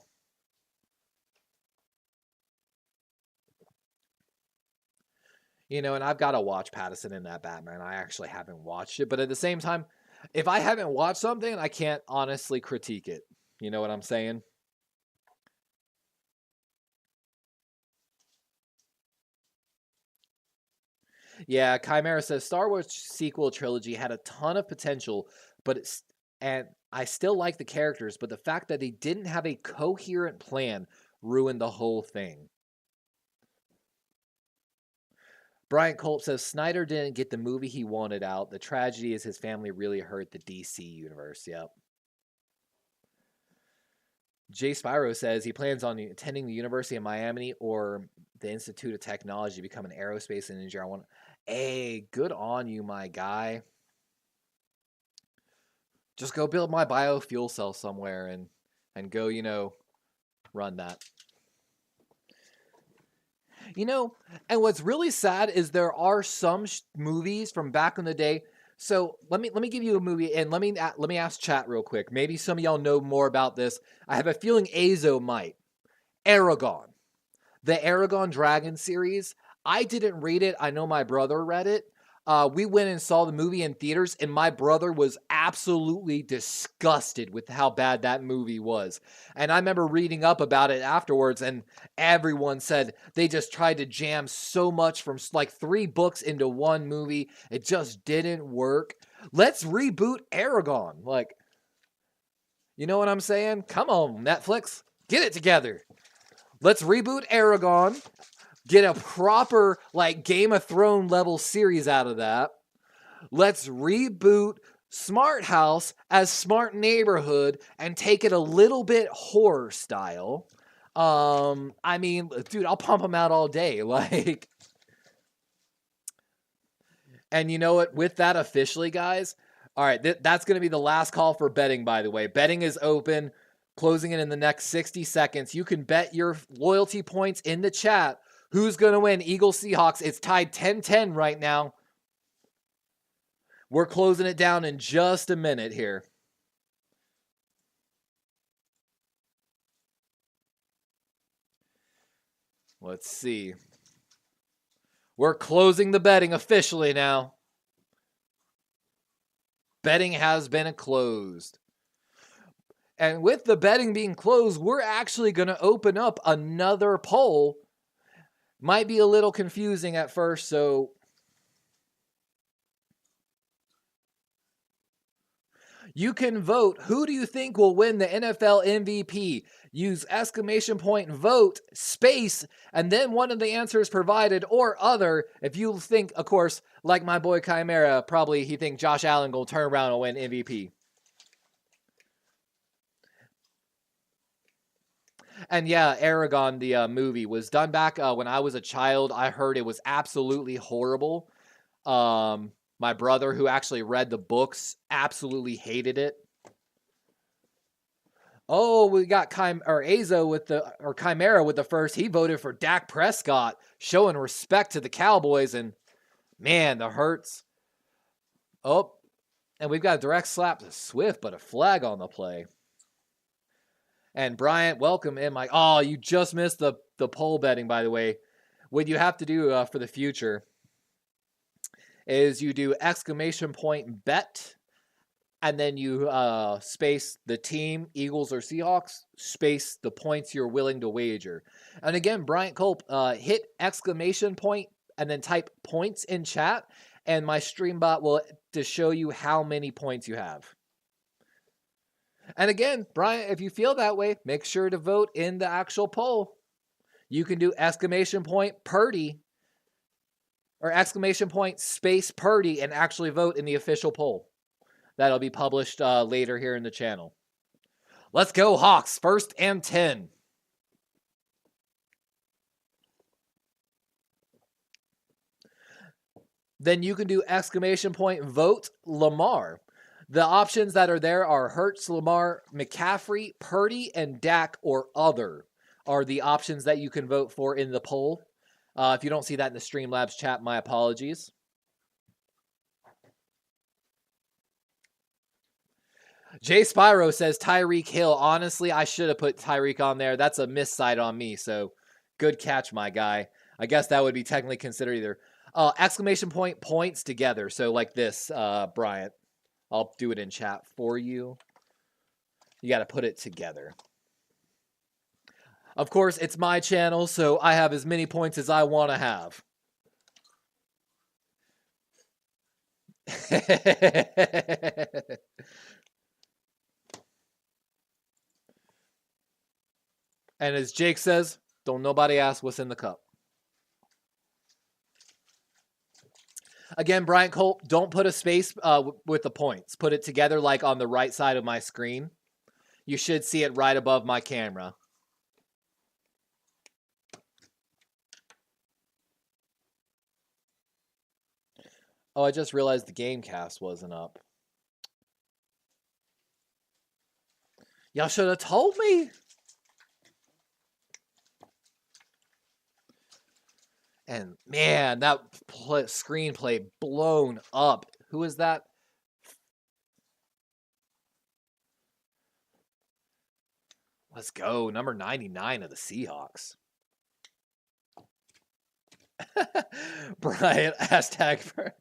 And I've got to watch Pattinson in that Batman. I actually haven't watched it. But at the same time, if I haven't watched something, I can't honestly critique it. You know what I'm saying? Yeah, Chimera says Star Wars sequel trilogy had a ton of potential, and I still like the characters, but the fact that they didn't have a coherent plan ruined the whole thing. Brian Culp says Snyder didn't get the movie he wanted out. The tragedy is his family really hurt the DC universe. Yep. Jay Spyro says he plans on attending the University of Miami or the Institute of Technology to become an aerospace engineer. Hey, good on you, my guy. Just go build my biofuel cell somewhere and go, run that. And what's really sad is there are some movies from back in the day. So let me give you a movie, and let me ask chat real quick. Maybe some of y'all know more about this. I have a feeling Azo might. Aragon, the Aragon Dragon series. I didn't read it. I know my brother read it. We went and saw the movie in theaters, and my brother was absolutely disgusted with how bad that movie was. And I remember reading up about it afterwards, and everyone said they just tried to jam so much from like 3 books into one movie. It just didn't work. Let's reboot Aragon. Like, you know what I'm saying? Come on, Netflix. Get it together. Let's reboot Aragon. Get a proper, like, Game of Thrones level series out of that. Let's reboot Smart House as Smart Neighborhood and take it a little bit horror style. I mean, dude, I'll pump them out all day. Like, and you know what? With that officially, guys, all right, that's going to be the last call for betting, by the way. Betting is open, closing it in the next 60 seconds. You can bet your loyalty points in the chat. Who's going to win? Eagles, Seahawks. It's tied 10-10 right now. We're closing it down in just a minute here. Let's see. We're closing the betting officially now. Betting has been closed. And with the betting being closed, we're actually going to open up another poll. Might be a little confusing at first, so you can vote. Who do you think will win the NFL MVP? Use exclamation point vote space and then one of the answers provided or other. If you think, of course, like my boy Chimera, probably he think Josh Allen will turn around and win MVP. And yeah, Aragon, the movie, was done back when I was a child. I heard it was absolutely horrible. My brother, who actually read the books, absolutely hated it. Oh, we got Chimera with the first. He voted for Dak Prescott, showing respect to the Cowboys, and man, the hurts. Oh, and we've got a direct slap to Swift, but a flag on the play. And Bryant, welcome in, Mike. Oh, you just missed the poll betting, by the way. What you have to do for the future is you do exclamation point bet and then you space the team, Eagles or Seahawks, space the points you're willing to wager. And again, Bryant Culp, hit exclamation point and then type points in chat, and my stream bot will to show you how many points you have. And again, Bryant, if you feel that way, make sure to vote in the actual poll. You can do exclamation point Purdy or exclamation point space Purdy and actually vote in the official poll. That'll be published later here in the channel. Let's go, Hawks. 1st and 10. Then you can do exclamation point vote Lamar. The options that are there are Hurts, Lamar, McCaffrey, Purdy, and Dak or other are the options that you can vote for in the poll. If you don't see that in the Streamlabs chat, my apologies. Jay Spyro says Tyreek Hill. Honestly, I should have put Tyreek on there. That's a miss side on me, so good catch, my guy. I guess that would be technically considered either. Exclamation point points together. So like this, Bryant. I'll do it in chat for you. You got to put it together. Of course, it's my channel, so I have as many points as I want to have. And as Jake says, don't nobody ask what's in the cup. Again, Bryant Culp, don't put a space with the points. Put it together like on the right side of my screen. You should see it right above my camera. Oh, I just realized the Gamecast wasn't up. Y'all should have told me. And man, that screenplay blown up. Who is that? Let's go. Number 99 of the Seahawks. Brian, hashtag for...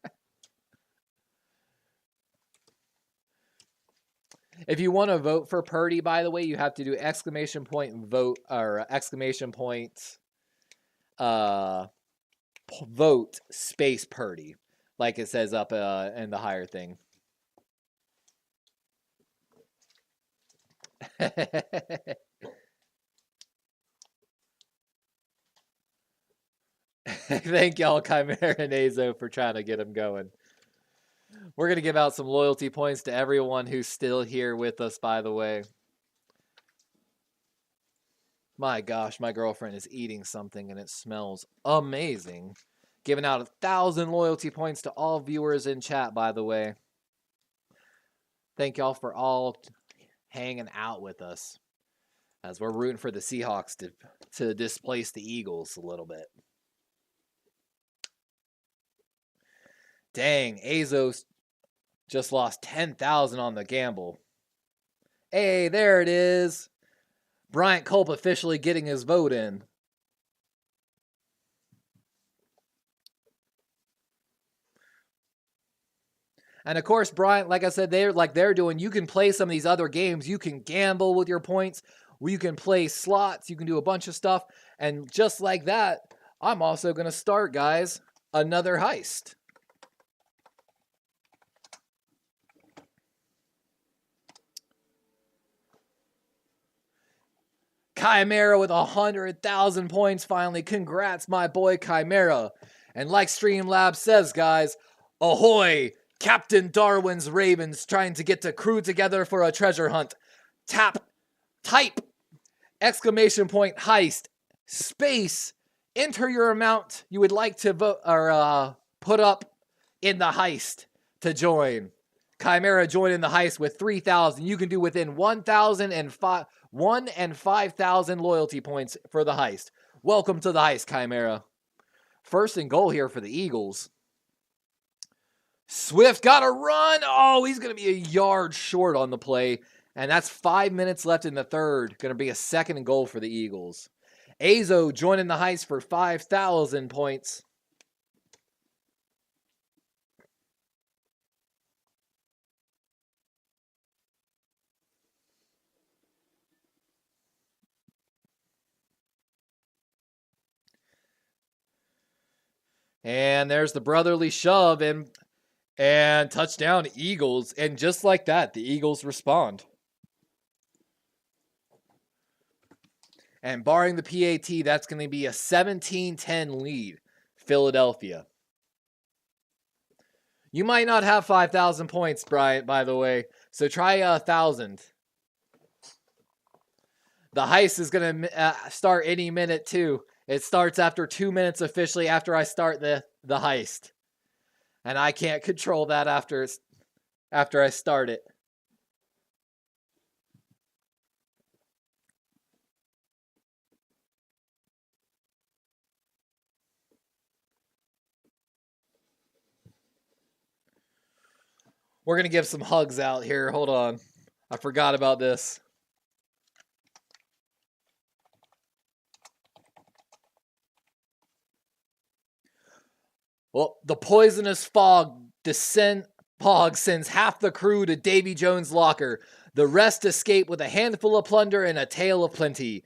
If you want to vote for Purdy, by the way, you have to do exclamation point vote or exclamation point vote space Purdy, like it says up in the higher thing. Thank y'all, Chimera and Azo, for trying to get him going. We're going to give out some loyalty points to everyone who's still here with us, by the way. My gosh, my girlfriend is eating something and it smells amazing. Giving out 1,000 loyalty points to all viewers in chat, by the way. Thank y'all for all hanging out with us as we're rooting for the Seahawks to displace the Eagles a little bit. Dang, Azos just lost 10,000 on the gamble. Hey, there it is. Bryant Culp officially getting his vote in. And of course, Bryant, like I said, they're doing, you can play some of these other games. You can gamble with your points. You can play slots. You can do a bunch of stuff. And just like that, I'm also going to start, guys, another heist. Chimera with 100,000 points finally. Congrats, my boy Chimera. And like Streamlabs says, guys, ahoy, Captain Darwin's Ravens trying to get the crew together for a treasure hunt. Type, exclamation point, heist, space, enter your amount you would like to vote or put up in the heist to join. Chimera joining the heist with 3,000. You can do within 1,000 and 5,000 loyalty points for the heist. Welcome to the heist, Chimera. First and goal here for the Eagles. Swift got a run. Oh, he's going to be a yard short on the play. And that's 5 minutes left in the third. Going to be a second and goal for the Eagles. Azo joining the heist for 5,000 points. And there's the brotherly shove and touchdown Eagles. And just like that, the Eagles respond. And barring the PAT, that's going to be a 17-10 lead, Philadelphia. You might not have 5,000 points, Bryant, by the way. So try 1,000. The heist is going to start any minute, too. It starts after 2 minutes officially after I start the heist. And I can't control that after I start it. We're going to give some hugs out here. Hold on. I forgot about this. Well, the poisonous fog sends half the crew to Davy Jones' locker. The rest escape with a handful of plunder and a tale of plenty.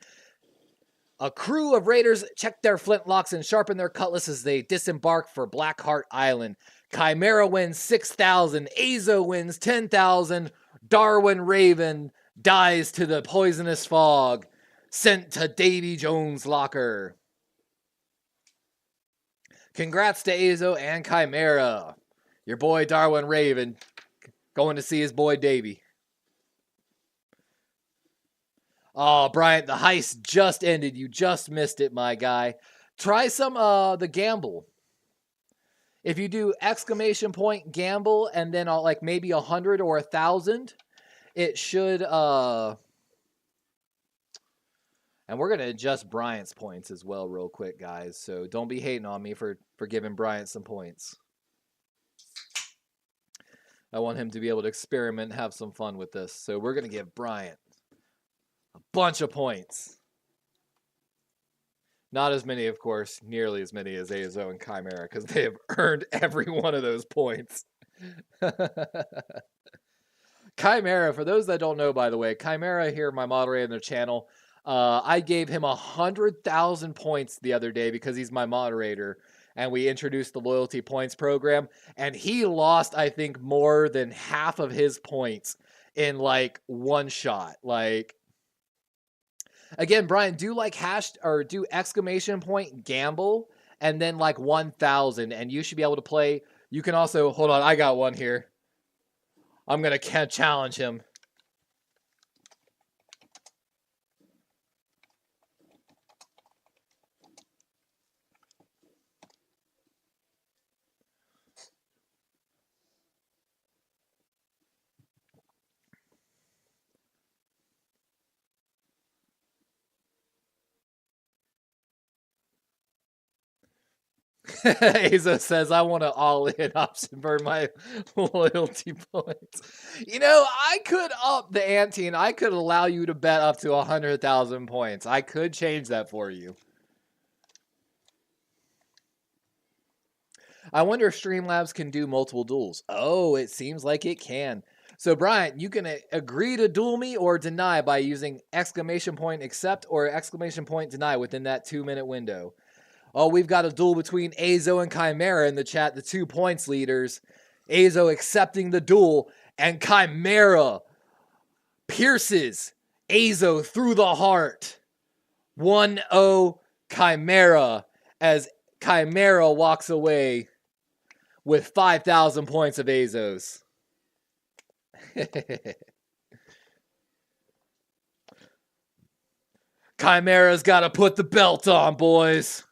A crew of raiders check their flintlocks and sharpen their cutlass as they disembark for Blackheart Island. Chimera wins 6,000. Azo wins 10,000. Darwin Raven dies to the poisonous fog. Sent to Davy Jones' locker. Congrats to Azo and Chimera. Your boy Darwin Raven going to see his boy Davy. Oh, Bryant, the heist just ended. You just missed it, my guy. Try some the gamble. If you do exclamation point gamble and then like maybe 100 or 1,000, it should and we're going to adjust Bryant's points as well real quick, guys. So don't be hating on me for giving Bryant some points. I want him to be able to experiment and have some fun with this. So we're going to give Bryant a bunch of points. Not as many, of course, nearly as many as Azo and Chimera, because they have earned every one of those points. Chimera, for those that don't know, by the way, Chimera here, my moderator on their channel, I gave him 100,000 points the other day because he's my moderator, and we introduced the loyalty points program, and he lost, I think, more than half of his points in like one shot. Like, again, Brian, do like do exclamation point gamble and then like 1,000, and you should be able to play. You can also, hold on, I got one here. I'm going to challenge him. Azo says, I want an all-in option for my loyalty points. You know, I could up the ante and I could allow you to bet up to 100,000 points. I could change that for you. I wonder if Streamlabs can do multiple duels. Oh, it seems like it can. So, Brian, you can agree to duel me or deny by using exclamation point accept or exclamation point deny within that 2-minute window. Oh, we've got a duel between Azo and Chimera in the chat, the 2 points leaders. Azo accepting the duel, and Chimera pierces Azo through the heart. 1-0 Chimera as Chimera walks away with 5,000 points of Azos. Chimera's got to put the belt on, boys.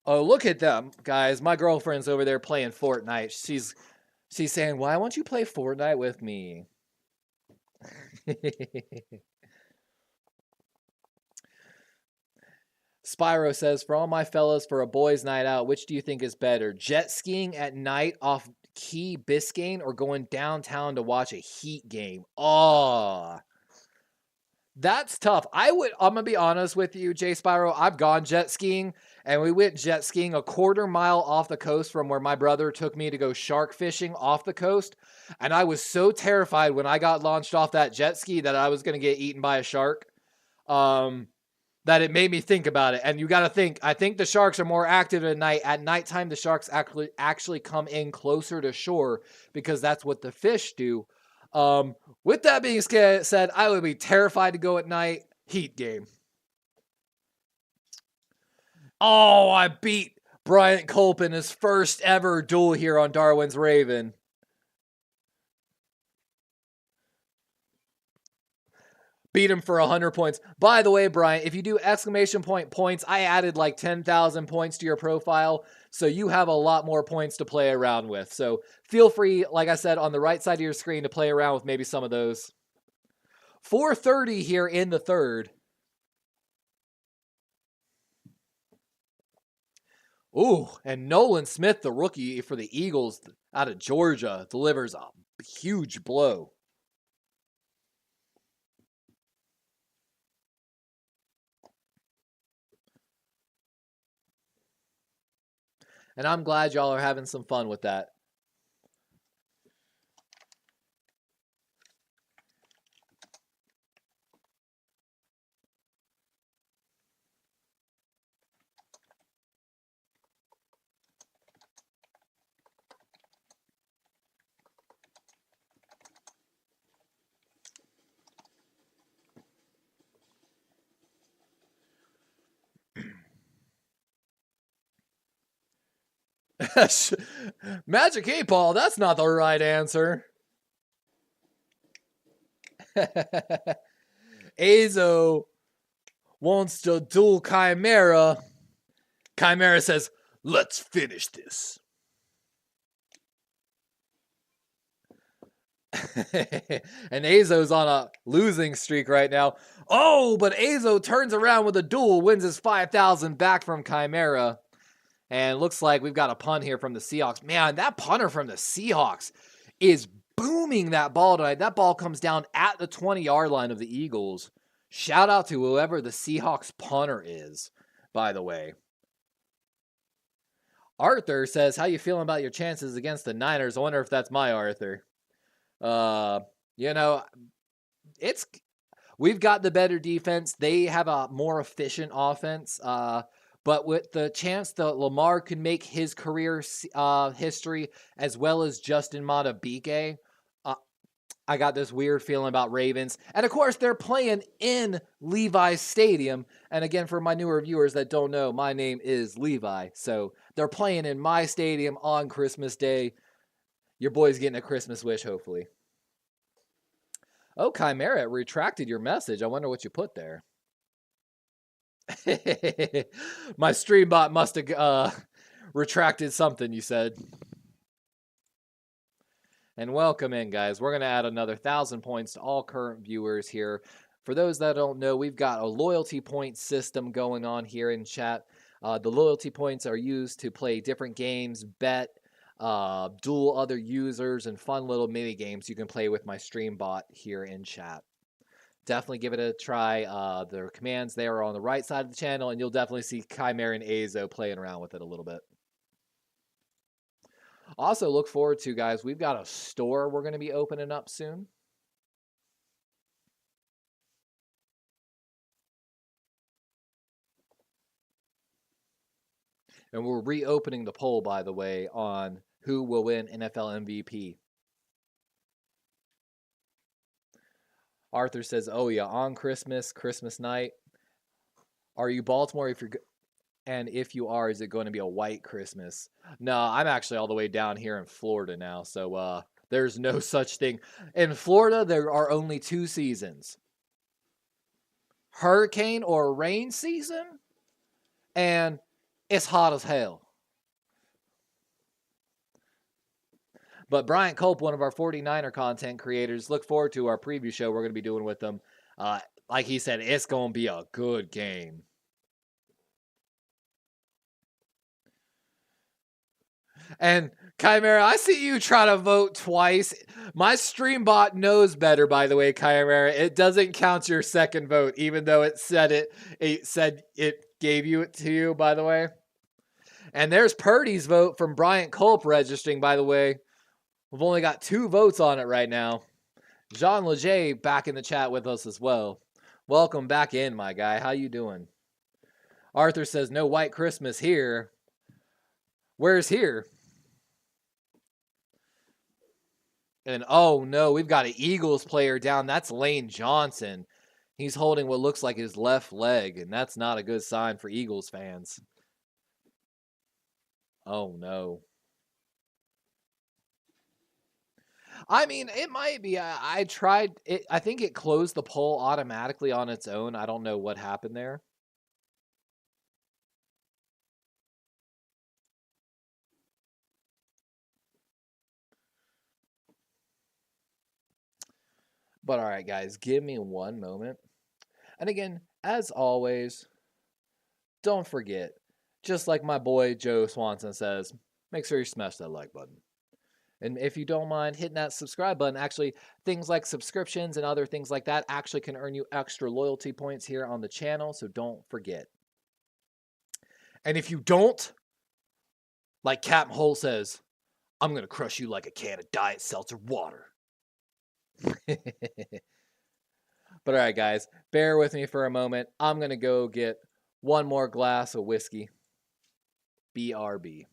Oh, look at them, guys. My girlfriend's over there playing Fortnite. She's saying, why won't you play Fortnite with me? Spyro says, for all my fellas, for a boys' night out, which do you think is better? Jet skiing at night off Key Biscayne or going downtown to watch a Heat game? Oh, that's tough. I'm going to be honest with you, Jay Spyro. I've gone jet skiing, and we went jet skiing a 1/4 mile off the coast from where my brother took me to go shark fishing off the coast. And I was so terrified when I got launched off that jet ski that I was going to get eaten by a shark. that it made me think about it. And you got to think, I think the Sharks are more active at night. At nighttime, the Sharks actually come in closer to shore because that's what the fish do. With that being said, I would be terrified to go at night. Heat game. Oh, I beat Bryant Culp in his first ever duel here on Darwin's Raven. Beat him for 100 points. By the way, Brian, if you do exclamation point points, I added like 10,000 points to your profile, so you have a lot more points to play around with. So feel free, like I said, on the right side of your screen to play around with maybe some of those. 4:30 here in the third. Ooh, and Nolan Smith, the rookie for the Eagles out of Georgia, delivers a huge blow. And I'm glad y'all are having some fun with that. Magic 8 Ball, that's not the right answer. Azo wants to duel Chimera. Chimera says, let's finish this. And Azo's on a losing streak right now. Oh, but Azo turns around with a duel, wins his 5,000 back from Chimera. And looks like we've got a punt here from the Seahawks. Man, that punter from the Seahawks is booming that ball tonight. That ball comes down at the 20-yard line of the Eagles. Shout out to whoever the Seahawks punter is, by the way. Arthur says, how you feeling about your chances against the Niners? I wonder if that's my Arthur. You know, we've got the better defense. They have a more efficient offense. But with the chance that Lamar could make his career history, as well as Justin Madubuike, I got this weird feeling about Ravens. And of course, they're playing in Levi's Stadium. And again, for my newer viewers that don't know, my name is Levi. So they're playing in my stadium on Christmas Day. Your boy's getting a Christmas wish, hopefully. Oh, Chimera, retracted your message. I wonder what you put there. My stream bot must have retracted something, you said. And welcome in, guys. We're going to add another 1,000 points to all current viewers here. For those that don't know, we've got a loyalty point system going on here in chat. The loyalty points are used to play different games, bet, duel other users, and fun little mini games you can play with my stream bot here in chat. Definitely give it a try. The commands there are on the right side of the channel, and you'll definitely see Chimera and Azo playing around with it a little bit. Also, look forward to, guys, we've got a store we're going to be opening up soon. And we're reopening the poll, by the way, on who will win NFL MVP. Arthur says, oh yeah, on Christmas night. Are you Baltimore? If you are, is it going to be a white Christmas? No, I'm actually all the way down here in Florida now. So there's no such thing. In Florida, there are only 2 seasons. Hurricane or rain season. And it's hot as hell. But Bryant Culp, one of our 49er content creators, look forward to our preview show we're going to be doing with them. Like he said, it's going to be a good game. And Chimera, I see you try to vote twice. My stream bot knows better, by the way, Chimera. It doesn't count your second vote, even though it said it gave it to you, by the way. And there's Purdy's vote from Bryant Culp registering, by the way. We've only got 2 votes on it right now. Jean Leger back in the chat with us as well. Welcome back in, my guy. How you doing? Arthur says, no white Christmas here. Where's here? And oh no, we've got an Eagles player down. That's Lane Johnson. He's holding what looks like his left leg, and that's not a good sign for Eagles fans. Oh no. I mean, it might be. I tried it. I think it closed the poll automatically on its own. I don't know what happened there. But all right, guys, give me one moment. And again, as always, don't forget, just like my boy Joe Swanson says, make sure you smash that like button. And if you don't mind hitting that subscribe button, actually, things like subscriptions and other things like that actually can earn you extra loyalty points here on the channel, so don't forget. And if you don't, like Captain Hole says, I'm going to crush you like a can of Diet Seltzer water. But all right, guys, bear with me for a moment. I'm going to go get one more glass of whiskey. BRB.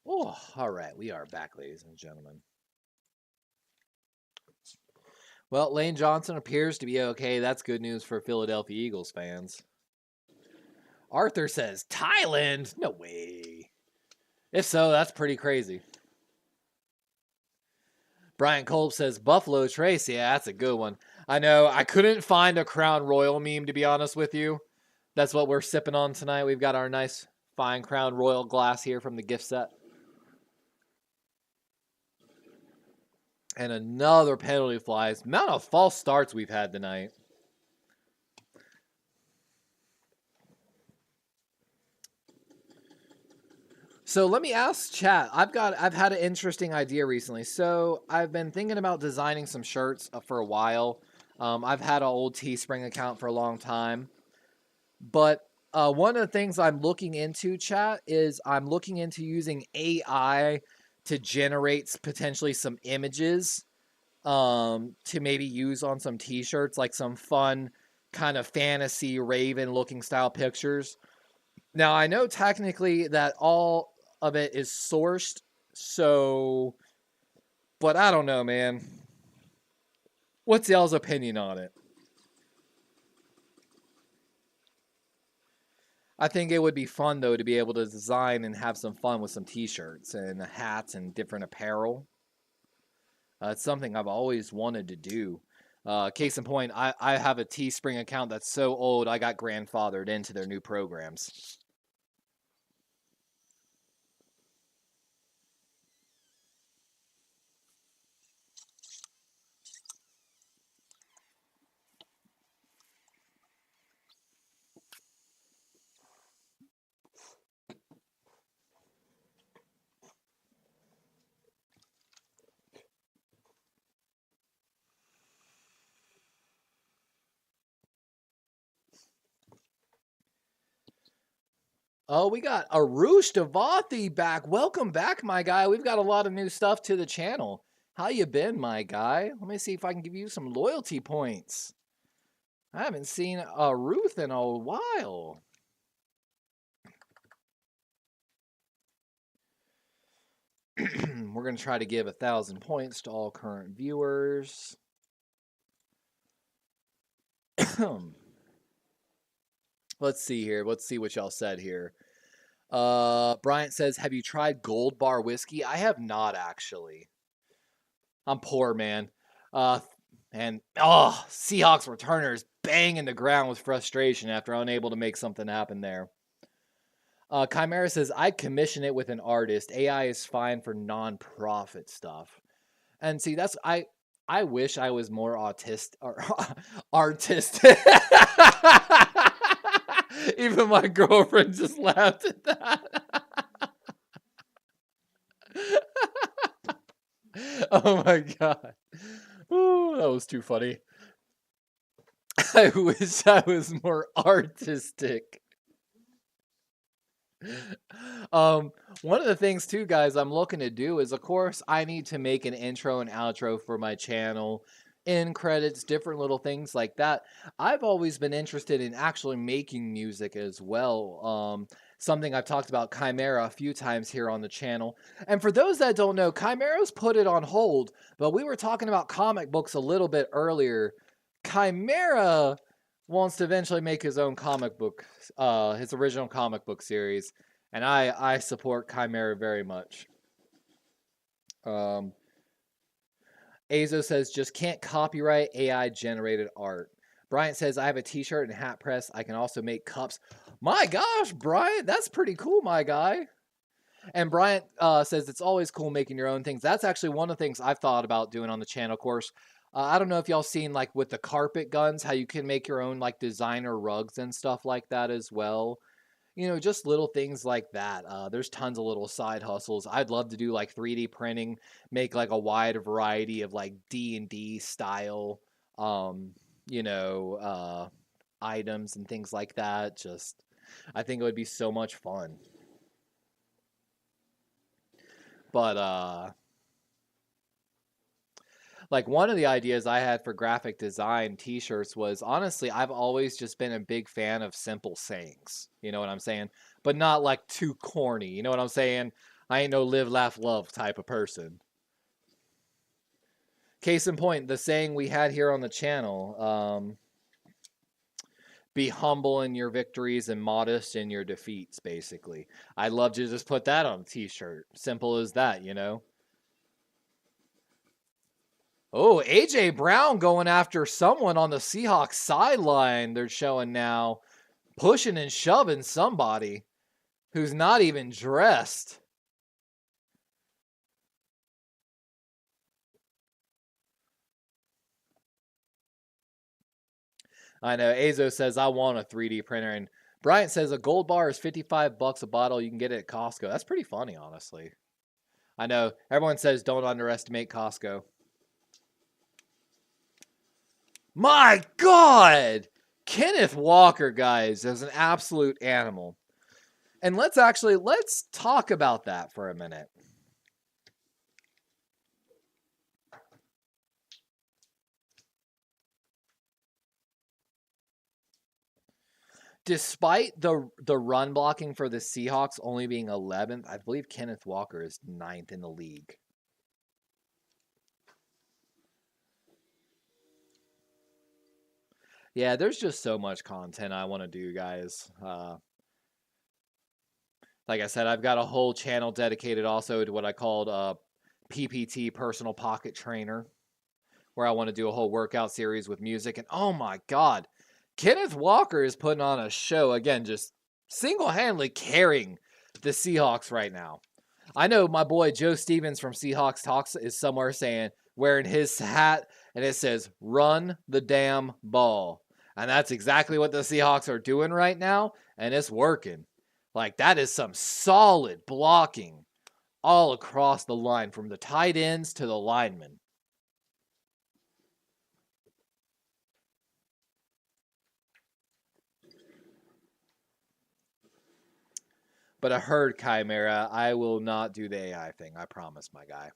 Oh, all right. We are back, ladies and gentlemen. Well, Lane Johnson appears to be okay. That's good news for Philadelphia Eagles fans. Arthur says, Thailand? No way. If so, that's pretty crazy. Brian Kolb says, Buffalo Trace. Yeah, that's a good one. I know. I couldn't find a Crown Royal meme, to be honest with you. That's what we're sipping on tonight. We've got our nice, fine Crown Royal glass here from the gift set. And another penalty flies. Amount of false starts we've had tonight. So let me ask chat. I've had an interesting idea recently. So I've been thinking about designing some shirts for a while. I've had an old Teespring account for a long time. But one of the things I'm looking into, chat, is I'm looking into using AI to generate potentially some images to maybe use on some t-shirts, like some fun kind of fantasy Raven looking style pictures. Now, I know technically that all of it is sourced, so, but I don't know, man. What's y'all's opinion on it? I think it would be fun, though, to be able to design and have some fun with some t-shirts and hats and different apparel. It's something I've always wanted to do. Case in point, I have a Teespring account that's so old, I got grandfathered into their new programs. Oh, we got Arush Devathi back. Welcome back, my guy. We've got a lot of new stuff to the channel. How you been, my guy? Let me see if I can give you some loyalty points. I haven't seen Ruth in a while. We're going to try to give 1,000 points to all current viewers. Let's see here. Let's see what y'all said here. Bryant says, have you tried Gold Bar whiskey? I have not, actually. I'm poor, man. Seahawks returners banging the ground with frustration after unable to make something happen there. Chimera says, I'd commission it with an artist. AI is fine for non-profit stuff. And see, that's I wish I was more artistic. Even my girlfriend just laughed at that. Oh my god. Ooh, that was too funny. I wish I was more artistic. One of the things too, guys, I'm looking to do is, of course, I need to make an intro and outro for my channel, end credits, different little things like that. I've always been interested in actually making music as well. Something I've talked about Chimera a few times here on the channel. And for those that don't know, Chimera's put it on hold, but we were talking about comic books a little bit earlier. Chimera wants to eventually make his own comic book, his original comic book series, and I support Chimera very much. Azo says, just can't copyright AI generated art. Bryant says, I have a t-shirt and hat press. I can also make cups. My gosh, Bryant, that's pretty cool, my guy. And Bryant says, it's always cool making your own things. That's actually one of the things I've thought about doing on the channel, of course. I don't know if y'all seen, like, with the carpet guns, how you can make your own, like, designer rugs and stuff like that as well. You know, just little things like that. There's tons of little side hustles. I'd love to do, like, 3D printing, make, like, a wide variety of, like, D&D style, you know, items and things like that. Just, I think it would be so much fun. But, like, one of the ideas I had for graphic design t-shirts was, honestly, I've always just been a big fan of simple sayings. You know what I'm saying? But not, like, too corny. You know what I'm saying? I ain't no live, laugh, love type of person. Case in point, the saying we had here on the channel, be humble in your victories and modest in your defeats, basically. I'd love to just put that on a t-shirt. Simple as that, you know? Oh, A.J. Brown going after someone on the Seahawks sideline, they're showing now. Pushing and shoving somebody who's not even dressed. I know. Azo says, I want a 3D printer. And Bryant says, a gold bar is $55 a bottle. You can get it at Costco. That's pretty funny, honestly. I know. Everyone says don't underestimate Costco. My God! Kenneth Walker, guys, is an absolute animal. And let's talk about that for a minute. Despite the run blocking for the Seahawks only being 11th, I believe Kenneth Walker is 9th in the league. Yeah, there's just so much content I want to do, guys. Like I said, I've got a whole channel dedicated also to what I called PPT, Personal Pocket Trainer, where I want to do a whole workout series with music. And oh my God, Kenneth Walker is putting on a show, again, just single-handedly carrying the Seahawks right now. I know my boy Joe Stevens from Seahawks Talks is somewhere saying, wearing his hat, and it says, run the damn ball. And that's exactly what the Seahawks are doing right now, and it's working. Like, that is some solid blocking all across the line, from the tight ends to the linemen. But I heard Chimera. I will not do the AI thing. I promise, my guy.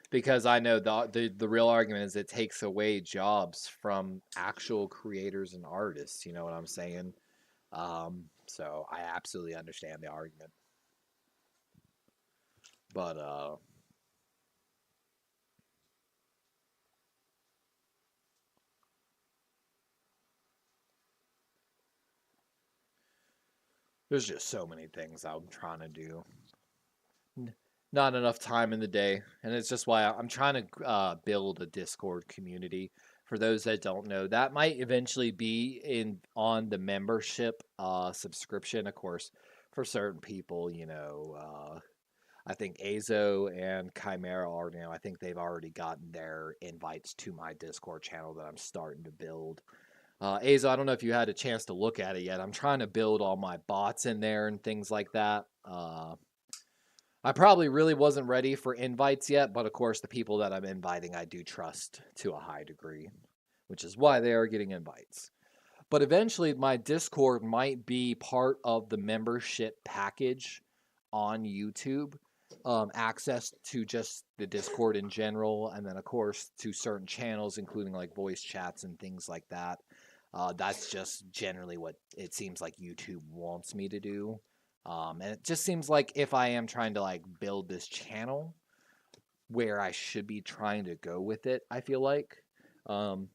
Because I know the real argument is it takes away jobs from actual creators and artists. You know what I'm saying? So I absolutely understand the argument. But there's just so many things I'm trying to do. Not enough time in the day, and it's just why I'm trying to build a Discord community. For those that don't know, that might eventually be on the membership subscription, of course. For certain people, I think Azo and Chimera are I think they've already gotten their invites to my Discord channel that I'm starting to build. Azo, I don't know if you had a chance to look at it yet. I'm trying to build all my bots in there and things like that. I probably really wasn't ready for invites yet, but of course the people that I'm inviting I do trust to a high degree, which is why they are getting invites. But eventually my Discord might be part of the membership package on YouTube. Access to just the Discord in general, and then of course to certain channels, including like voice chats and things like that. That's just generally what it seems like YouTube wants me to do. And it just seems like if I am trying to like build this channel where I should be trying to go with it, I feel like. And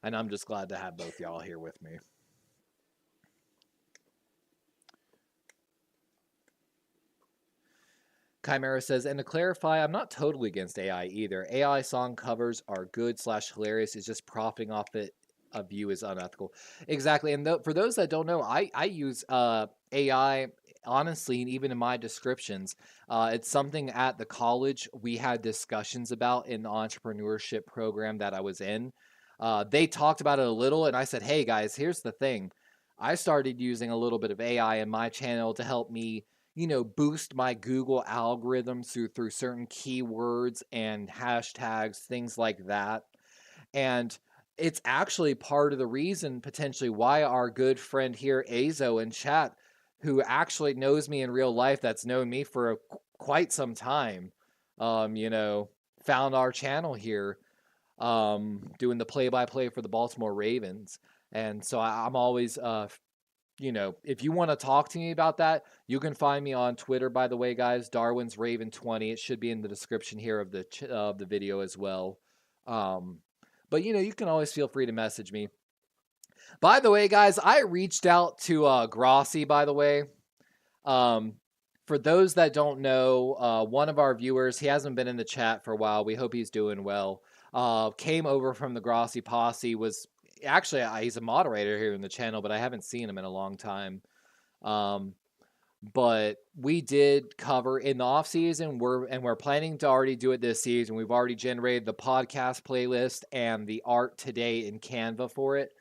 I'm just glad to have both y'all here with me. Chimera says, and to clarify, I'm not totally against AI either. AI song covers are good/hilarious. It's just profiting off it a view is unethical. Exactly. And for those that don't know, I use AI, honestly, and even in my descriptions. It's something at the college we had discussions about in the entrepreneurship program that I was in. They talked about it a little, and I said, hey, guys, here's the thing. I started using a little bit of AI in my channel to help me boost my Google algorithms through certain keywords and hashtags, things like that. And it's actually part of the reason potentially why our good friend here, Azo in chat, who actually knows me in real life, that's known me for quite some time, found our channel here, doing the play-by-play for the Baltimore Ravens. And so I'm always if you want to talk to me about that, you can find me on Twitter, by the way, guys. Darwin's Raven 20. It should be in the description here of the video as well. But you can always feel free to message me. By the way, guys, I reached out to Grossi, by the way. For those that don't know, one of our viewers, he hasn't been in the chat for a while. We hope he's doing well. Came over from the Grossi posse, was actually he's a moderator here in the channel, but I haven't seen him in a long time. But we did cover in the off season. We're planning to already do it this season. We've already generated the podcast playlist and the art today in Canva for it.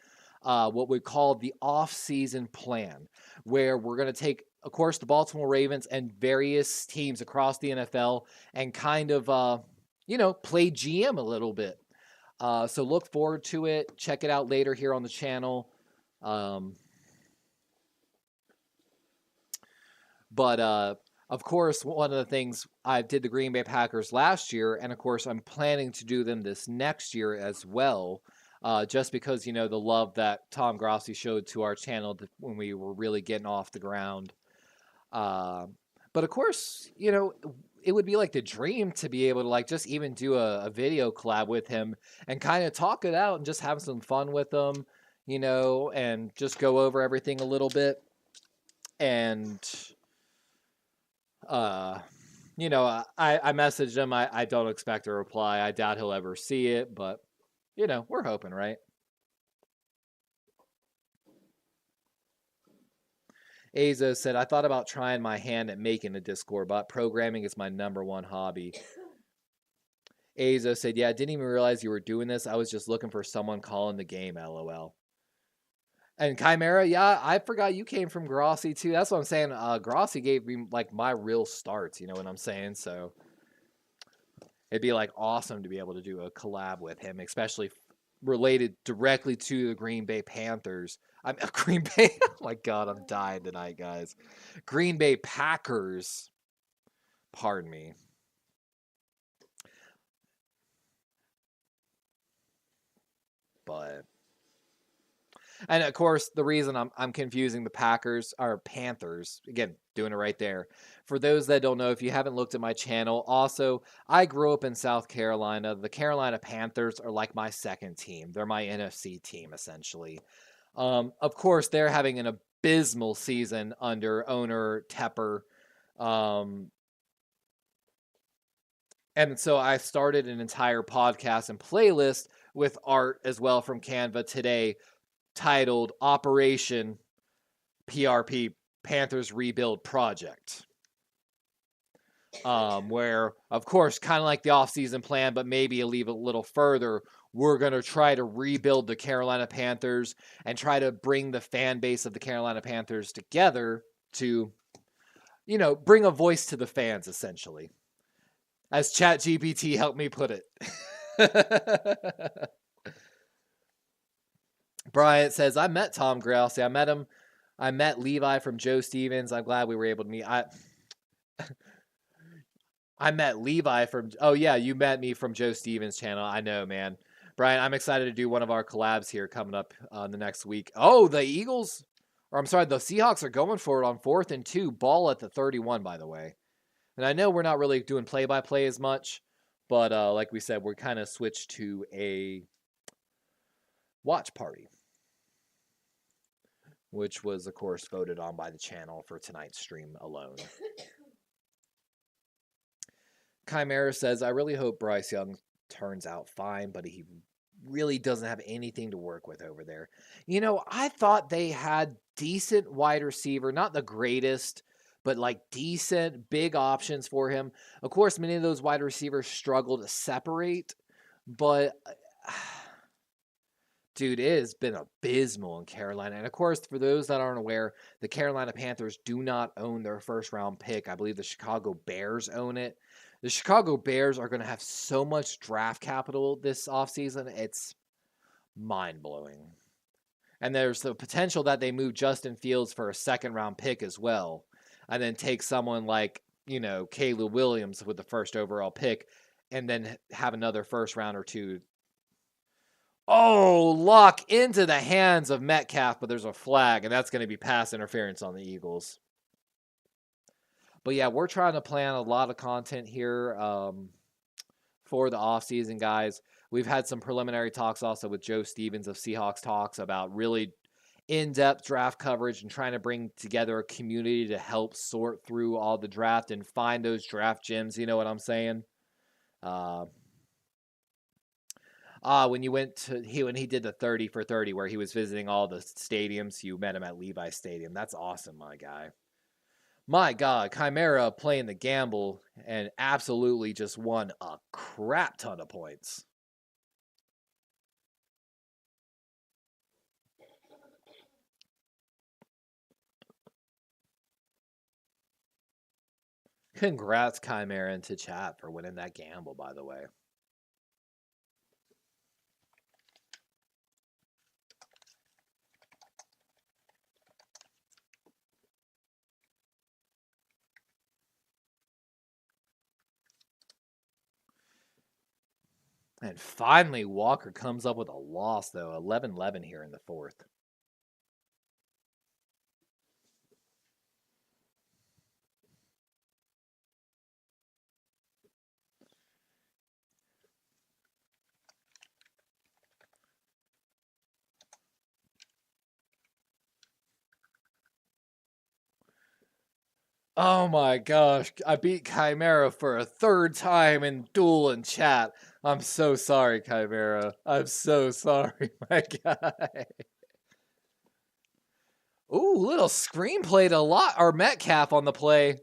What we call the off season plan, where we're going to take, of course, the Baltimore Ravens and various teams across the NFL and kind of, play GM a little bit. So look forward to it. Check it out later here on the channel. But of course, one of the things I did the Green Bay Packers last year, and of course, I'm planning to do them this next year as well, just because, the love that Tom Grossi showed to our channel when we were really getting off the ground. But of course, it would be like the dream to be able to like just even do a video collab with him and kind of talk it out and just have some fun with him, and just go over everything a little bit. And, I messaged him. I don't expect a reply. I doubt he'll ever see it, but, we're hoping, right? Azo said, I thought about trying my hand at making a Discord bot. Programming is my #1 hobby. Azo said, yeah, I didn't even realize you were doing this. I was just looking for someone calling the game, LOL. And Chimera, yeah, I forgot you came from Grossi too. That's what I'm saying. Grossi gave me like my real starts, you know what I'm saying? So it'd be like awesome to be able to do a collab with him, especially related directly to the Green Bay Panthers. I'm Green Bay. Oh my God, I'm dying tonight, guys. Green Bay Packers. Pardon me. But and of course, the reason I'm confusing the Packers are Panthers. Again, doing it right there. For those that don't know, if you haven't looked at my channel, also, I grew up in South Carolina. The Carolina Panthers are like my second team. They're my NFC team, essentially. Of course, they're having an abysmal season under owner Tepper. And so I started an entire podcast and playlist with art as well from Canva today titled Operation PRP Panthers Rebuild Project. Where, of course, kind of like the offseason plan, but maybe leave a little further, we're going to try to rebuild the Carolina Panthers and try to bring the fan base of the Carolina Panthers together to, bring a voice to the fans, essentially. As ChatGPT helped me put it. Bryant says, I met Tom Grouse. I met him. I met Levi from Joe Stevens. I'm glad we were able to meet. I met Levi from, oh yeah, you met me from Joe Stevens' channel. I know, man. Brian, I'm excited to do one of our collabs here coming up the next week. Oh, the Eagles, or I'm sorry, the Seahawks are going for it on 4th and 2. Ball at the 31, by the way. And I know we're not really doing play-by-play as much, but like we said, we're kind of switched to a watch party, which was, of course, voted on by the channel for tonight's stream alone. Chimera says, I really hope Bryce Young turns out fine, but he really doesn't have anything to work with over there. I thought they had decent wide receiver, not the greatest, but like decent big options for him. Of course, many of those wide receivers struggle to separate, but dude, it has been abysmal in Carolina. And of course, for those that aren't aware, the Carolina Panthers do not own their first round pick. I believe the Chicago Bears own it. The Chicago Bears are going to have so much draft capital this offseason. It's mind-blowing. And there's the potential that they move Justin Fields for a second-round pick as well. And then take someone like, Caleb Williams with the first overall pick. And then have another first round or two. Oh, luck into the hands of Metcalf, but there's a flag. And that's going to be pass interference on the Eagles. But yeah, we're trying to plan a lot of content here for the offseason, guys. We've had some preliminary talks also with Joe Stevens of Seahawks Talks about really in-depth draft coverage and trying to bring together a community to help sort through all the draft and find those draft gems. You know what I'm saying? When he did the 30 for 30 where he was visiting all the stadiums, you met him at Levi Stadium. That's awesome, my guy. My God, Chimera playing the gamble and absolutely just won a crap ton of points. Congrats, Chimera, into chat for winning that gamble, by the way. And finally, Walker comes up with a loss, though. 11-11 here in the 4th. Oh my gosh, I beat Chimera for a 3rd time in duel and chat. I'm so sorry, Chimera. I'm so sorry, my guy. Ooh, little screenplay to Metcalf on the play.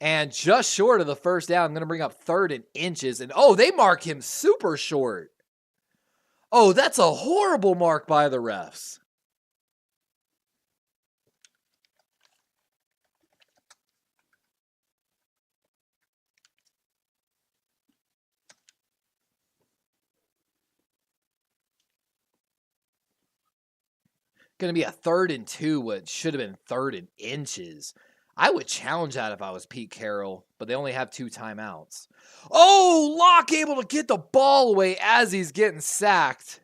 And just short of the first down. I'm going to bring up 3rd and inches. And they mark him super short. Oh, that's a horrible mark by the refs. Going to be a 3rd and 2, what should have been 3rd and inches. I would challenge that if I was Pete Carroll, but they only have 2 timeouts. Oh, Locke able to get the ball away as he's getting sacked.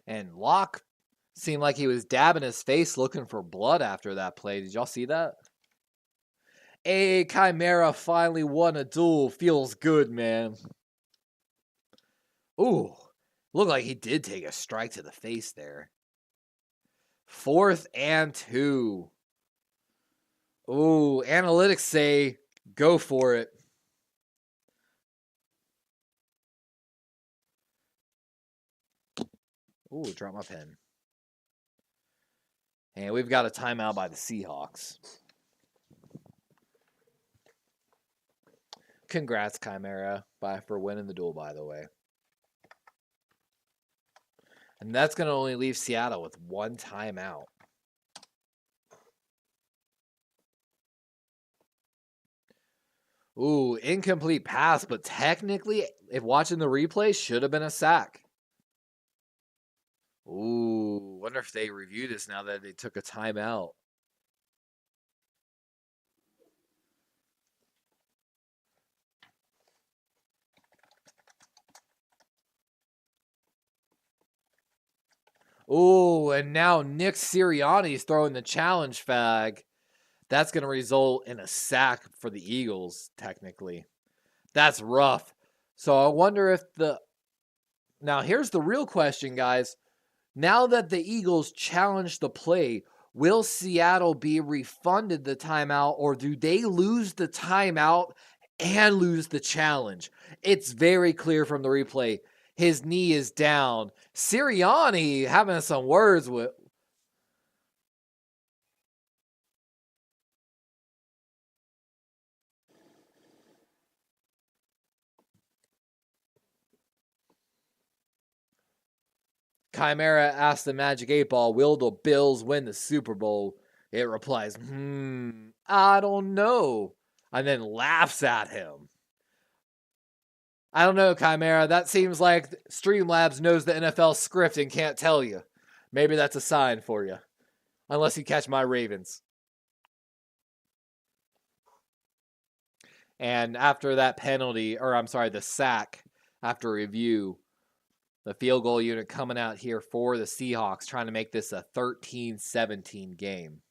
And Locke seemed like he was dabbing his face looking for blood after that play. Did y'all see that? Hey, Chimera finally won a duel. Feels good, man. Ooh, looked like he did take a strike to the face there. 4th and 2. Ooh, analytics say go for it. Ooh, drop my pen. And we've got a timeout by the Seahawks. Congrats, Chimera, for winning the duel, by the way. And that's going to only leave Seattle with 1 timeout. Ooh, incomplete pass, but technically, if watching the replay, should have been a sack. Ooh, wonder if they review this now that they took a timeout. Ooh, and now Nick Sirianni's throwing the challenge flag. That's going to result in a sack for the Eagles, technically. That's rough. So I wonder if Now, here's the real question, guys. Now that the Eagles challenge the play, will Seattle be refunded the timeout, or do they lose the timeout and lose the challenge? It's very clear from the replay. His knee is down. Sirianni having some words with... Chimera asks the Magic 8 Ball, will the Bills win the Super Bowl? It replies, I don't know. And then laughs at him. I don't know, Chimera. That seems like Streamlabs knows the NFL script and can't tell you. Maybe that's a sign for you. Unless you catch my Ravens. And after that penalty, the sack, after review, the field goal unit coming out here for the Seahawks, trying to make this a 13-17 game.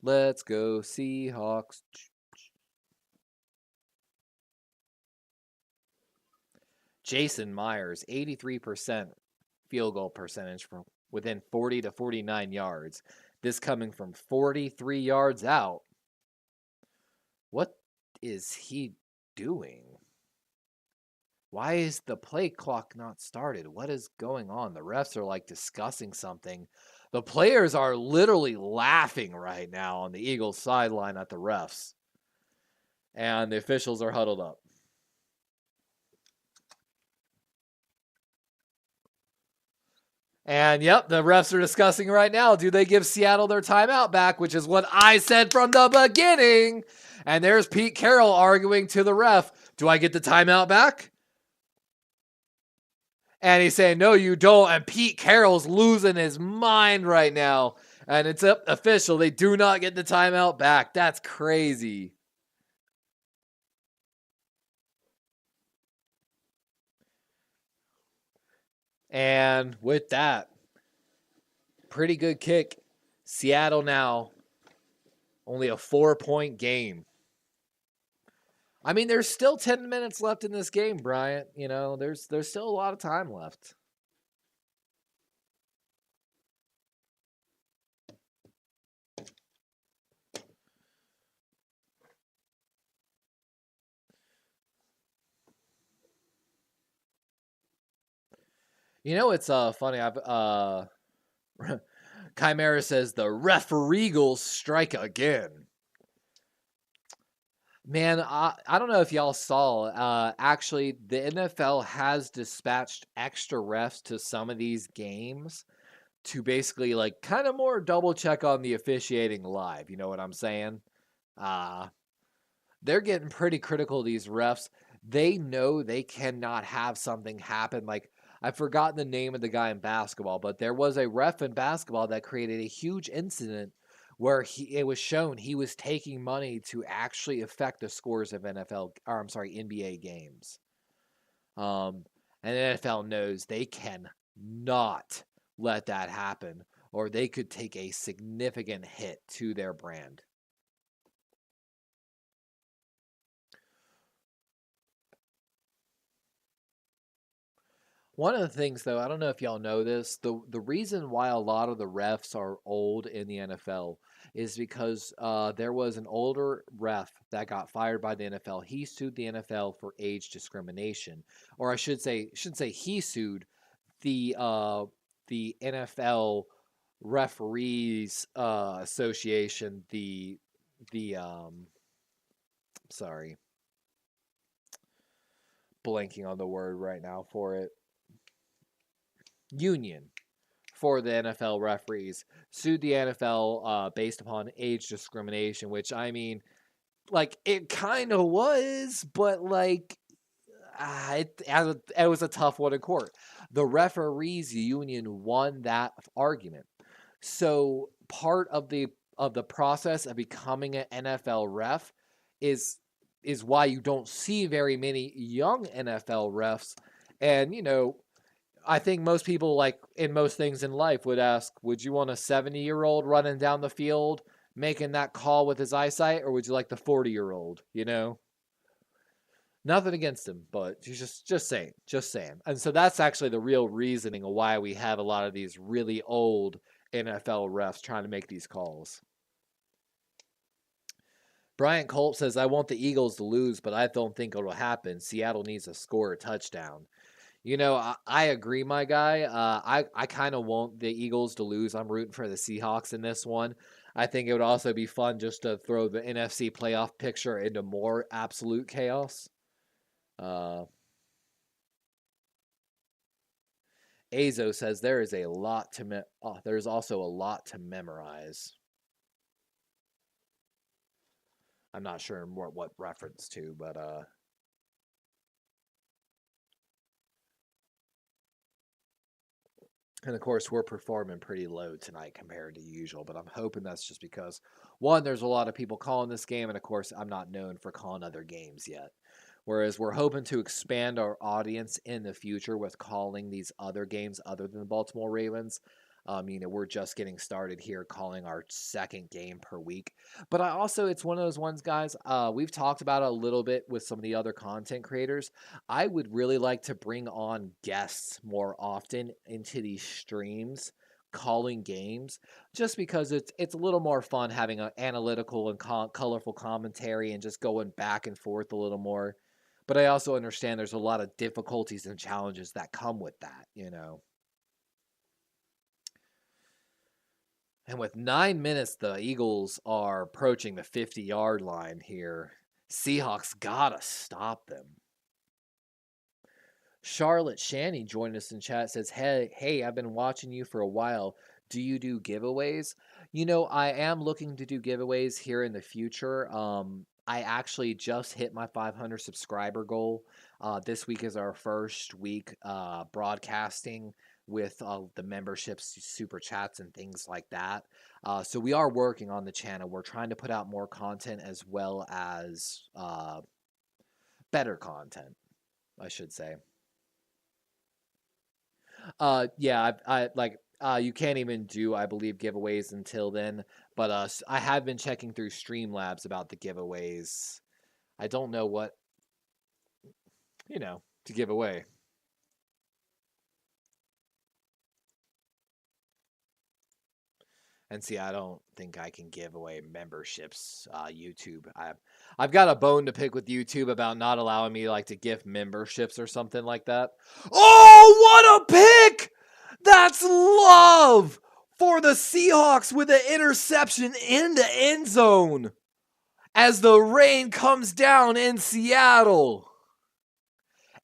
Let's go, Seahawks. Jason Myers, 83% field goal percentage from within 40 to 49 yards. This coming from 43 yards out. What is he doing? Why is the play clock not started? What is going on? The refs are like discussing something. The players are literally laughing right now on the Eagles sideline at the refs. And the officials are huddled up. And yep, the refs are discussing right now. Do they give Seattle their timeout back? Which is what I said from the beginning. And there's Pete Carroll arguing to the ref. Do I get the timeout back? And he's saying, no, you don't. And Pete Carroll's losing his mind right now. And it's official. They do not get the timeout back. That's crazy. And with that, pretty good kick. Seattle now, only a 4-point game. I mean, there's still 10 minutes left in this game, Bryant. You know, there's still a lot of time left. You know, it's funny. Chimera says the referees strike again. Man, I don't know if y'all saw. Actually, the NFL has dispatched extra refs to some of these games to basically like kind of more double check on the officiating live. You know what I'm saying? They're getting pretty critical of these refs. They know they cannot have something happen. Like, I've forgotten the name of the guy in basketball, but there was a ref in basketball that created a huge incident where it was shown he was taking money to actually affect the scores of NBA games. And the NFL knows they cannot let that happen, or they could take a significant hit to their brand. One of the things, though, I don't know if y'all know this, the reason why a lot of the refs are old in the NFL is because there was an older ref that got fired by the NFL. He sued the NFL for age discrimination, or I shouldn't say he sued the NFL Referees Association. Sorry, blanking on the word right now for it. Union for the NFL referees sued the NFL based upon age discrimination, which, I mean, like, it kind of was, but like it was a tough one in court. The referees union won that argument. So part of the process of becoming an NFL ref is why you don't see very many young NFL refs. And, you know, I think most people, like in most things in life, would ask, would you want a 70-year-old running down the field making that call with his eyesight, or would you like the 40-year-old, you know? Nothing against him, but just saying. And so that's actually the real reasoning of why we have a lot of these really old NFL refs trying to make these calls. Bryant Colt says, I want the Eagles to lose, but I don't think it'll happen. Seattle needs to score a touchdown. You know, I agree, my guy. I kind of want the Eagles to lose. I'm rooting for the Seahawks in this one. I think it would also be fun just to throw the NFC playoff picture into more absolute chaos. Azo says there is a lot to there's also a lot to memorize. I'm not sure what reference to, but and of course, we're performing pretty low tonight compared to usual, but I'm hoping that's just because, one, there's a lot of people calling this game, and of course, I'm not known for calling other games yet. Whereas we're hoping to expand our audience in the future with calling these other games other than the Baltimore Ravens. You know, we're just getting started here calling our second game per week. But it's one of those ones, guys, we've talked about it a little bit with some of the other content creators. I would really like to bring on guests more often into these streams calling games, just because it's a little more fun having an analytical and colorful commentary and just going back and forth a little more. But I also understand there's a lot of difficulties and challenges that come with that, you know. And with 9 minutes, the Eagles are approaching the 50-yard line here. Seahawks gotta stop them. Charlotte Shanny joined us in chat, says, hey, I've been watching you for a while. Do you do giveaways? You know, I am looking to do giveaways here in the future. I actually just hit my 500 subscriber goal. This week is our first week broadcasting with the memberships, super chats, and things like that. So we are working on the channel. We're trying to put out more content as well as better content, I should say. Yeah, you can't even do, I believe, giveaways until then. But I have been checking through Streamlabs about the giveaways. I don't know what, to give away. And see, I don't think I can give away memberships, YouTube. I've got a bone to pick with YouTube about not allowing me to gift memberships or something like that. Oh, what a pick! That's love for the Seahawks with an interception in the end zone as the rain comes down in Seattle.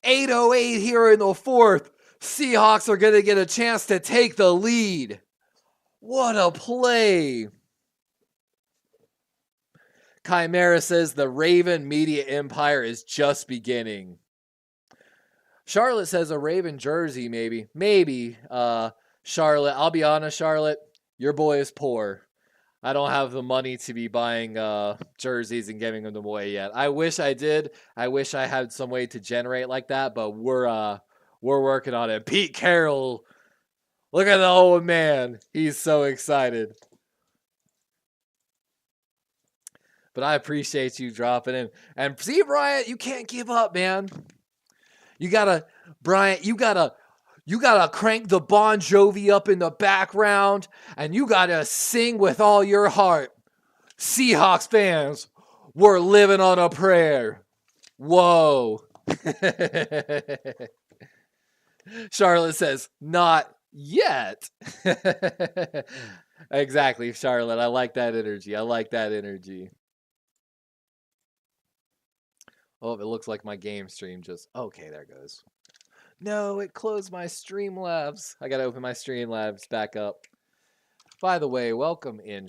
8:08 here in the fourth. Seahawks are going to get a chance to take the lead. What a play. Chimera says the Raven media empire is just beginning. Charlotte says a Raven jersey, maybe. Maybe. Charlotte, I'll be honest, Charlotte, your boy is poor. I don't have the money to be buying jerseys and giving them away yet. I wish I did. I wish I had some way to generate like that, but we're working on it. Pete Carroll, look at the old man. He's so excited. But I appreciate you dropping in. And see, Bryant, you can't give up, man. You gotta, Bryant, you gotta crank the Bon Jovi up in the background, and you gotta sing with all your heart. Seahawks fans, we're living on a prayer. Whoa. Charlotte says, not yet. Exactly, Charlotte. I like that energy. I like that energy. Oh, it looks like my game stream just... Okay, there it goes. No, it closed my Streamlabs. I gotta open my Streamlabs back up. By the way, welcome in,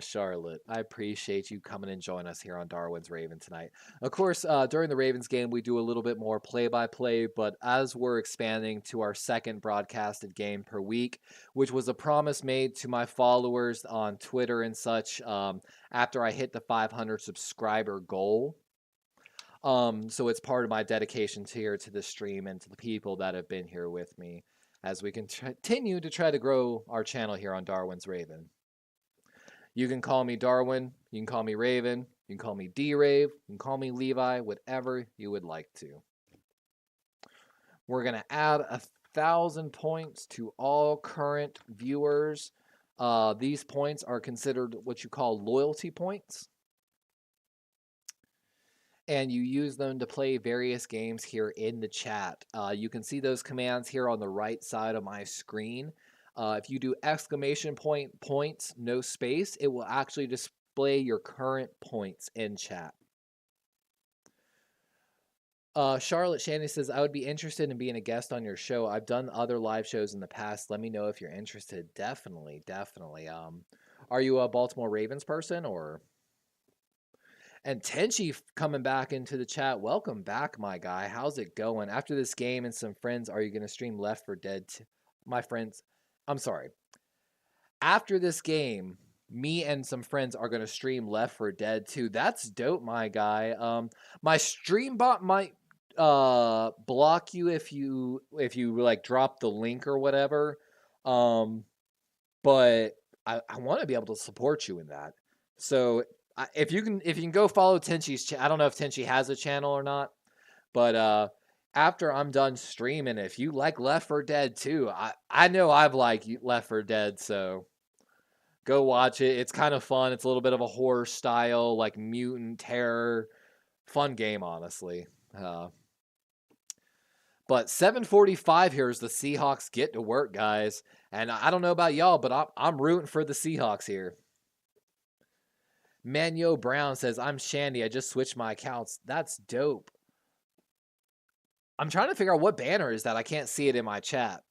Charlotte. I appreciate you coming and joining us here on Darwin's Raven tonight. Of course, during the Ravens game, we do a little bit more play-by-play, but as we're expanding to our second broadcasted game per week, which was a promise made to my followers on Twitter and such after I hit the 500 subscriber goal. So it's part of my dedication here to the stream and to the people that have been here with me as we continue to try to grow our channel here on Darwin's Raven. You can call me Darwin, you can call me Raven, you can call me D-Rave, you can call me Levi, whatever you would like to. We're going to add 1,000 points to all current viewers. These points are considered what you call loyalty points. And you use them to play various games here in the chat. You can see those commands here on the right side of my screen. If you do exclamation point points, no space, it will actually display your current points in chat. Charlotte Shandy says, I would be interested in being a guest on your show. I've done other live shows in the past. Let me know if you're interested. Definitely, definitely. Are you a Baltimore Ravens person or... And Tenchi coming back into the chat. Welcome back, my guy. How's it going? After this game and some friends, are you going to stream Left 4 Dead? My friends, I'm sorry. After this game, me and some friends are going to stream Left 4 Dead 2. That's dope, my guy. My stream bot might block you if you like drop the link or whatever. But I want to be able to support you in that. So if you can go follow Tenchi's channel. I don't know if Tenchi has a channel or not, but after I'm done streaming, if you like Left 4 Dead 2, I know I've liked Left 4 Dead, so go watch it. It's kind of fun. It's a little bit of a horror style, like mutant terror, fun game, honestly. But 7:45 here as the Seahawks get to work, guys. And I don't know about y'all, but I'm rooting for the Seahawks here. Manyo Brown says, I'm Shandy. I just switched my accounts. That's dope. I'm trying to figure out what banner is that. I can't see it in my chat.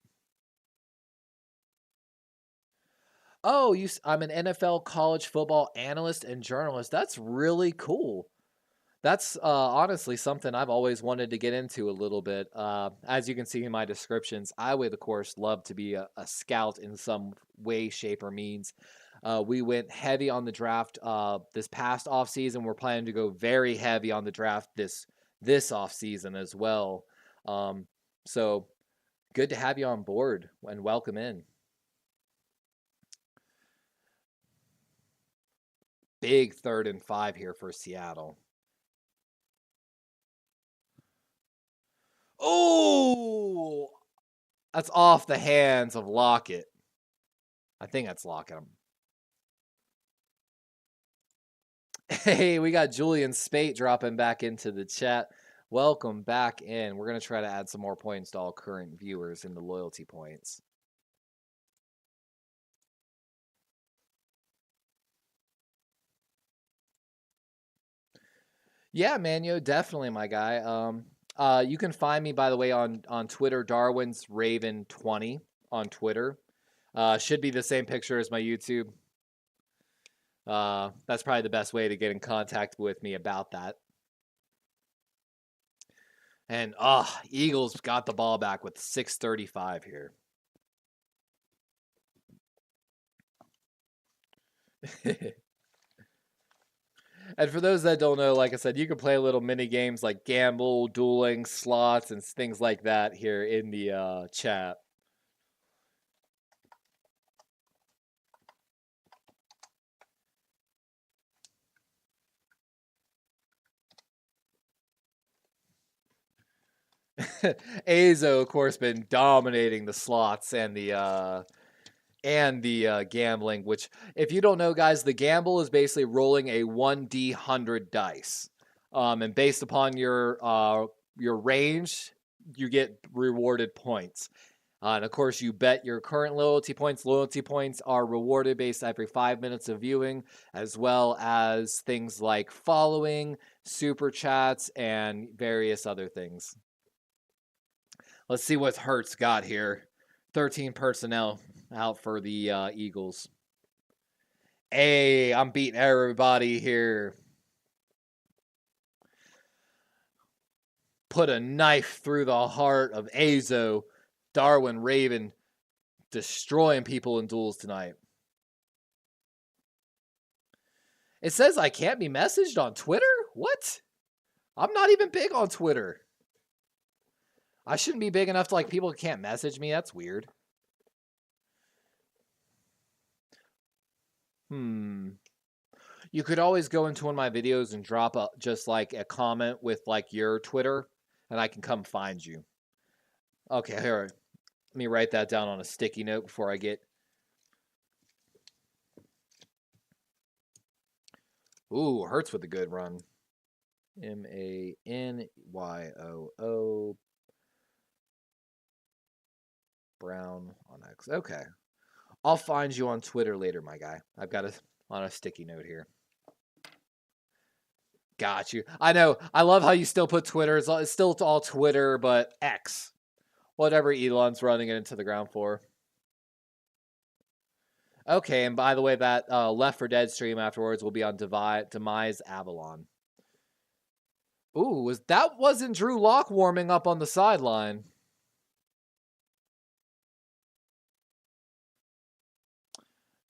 Oh, I'm an NFL college football analyst and journalist. That's really cool. That's honestly something I've always wanted to get into a little bit. As you can see in my descriptions, I would, of course, love to be a scout in some way, shape, or means. We went heavy on the draft this past offseason. We're planning to go very heavy on the draft this offseason as well. So good to have you on board and welcome in. Big 3rd and 5 here for Seattle. Oh, that's off the hands of Lockett. I think that's Lockett. Hey, we got Julian Spate dropping back into the chat. Welcome back in. We're going to try to add some more points to all current viewers in the loyalty points. Yeah, Manyo, definitely, my guy. You can find me, by the way, on Twitter, Darwin's Raven 20 on Twitter. Should be the same picture as my YouTube. That's probably the best way to get in contact with me about that. And Eagles got the ball back with 6:35 here. And for those that don't know, like I said, you can play little mini games like gamble, dueling, slots, and things like that here in the chat. Azo, of course, been dominating the slots and the gambling, which, if you don't know, guys, the gamble is basically rolling a 1d100 dice. And based upon your range, you get rewarded points. And of course, you bet your current loyalty points. Loyalty points are rewarded based every 5 minutes of viewing, as well as things like following, super chats, and various other things. Let's see what Hurts got here. 13 personnel out for the Eagles. Hey, I'm beating everybody here. Put a knife through the heart of Azo. Darwin Raven destroying people in duels tonight. It says I can't be messaged on Twitter? What? I'm not even big on Twitter. I shouldn't be big enough to like people can't message me. That's weird. You could always go into one of my videos and drop just like a comment with like your Twitter, and I can come find you. Okay, here. Let me write that down on a sticky note before I get. Ooh, Hurts with a good run. Manyooo. Brown on X. Okay. I'll find you on Twitter later, my guy. I've got it on a sticky note here. Got you. I know. I love how you still put Twitter. It's still all Twitter, but X. Whatever Elon's running it into the ground for. Okay, and by the way, that Left 4 Dead stream afterwards will be on Demise Avalon. Ooh, that wasn't Drew Lock warming up on the sideline.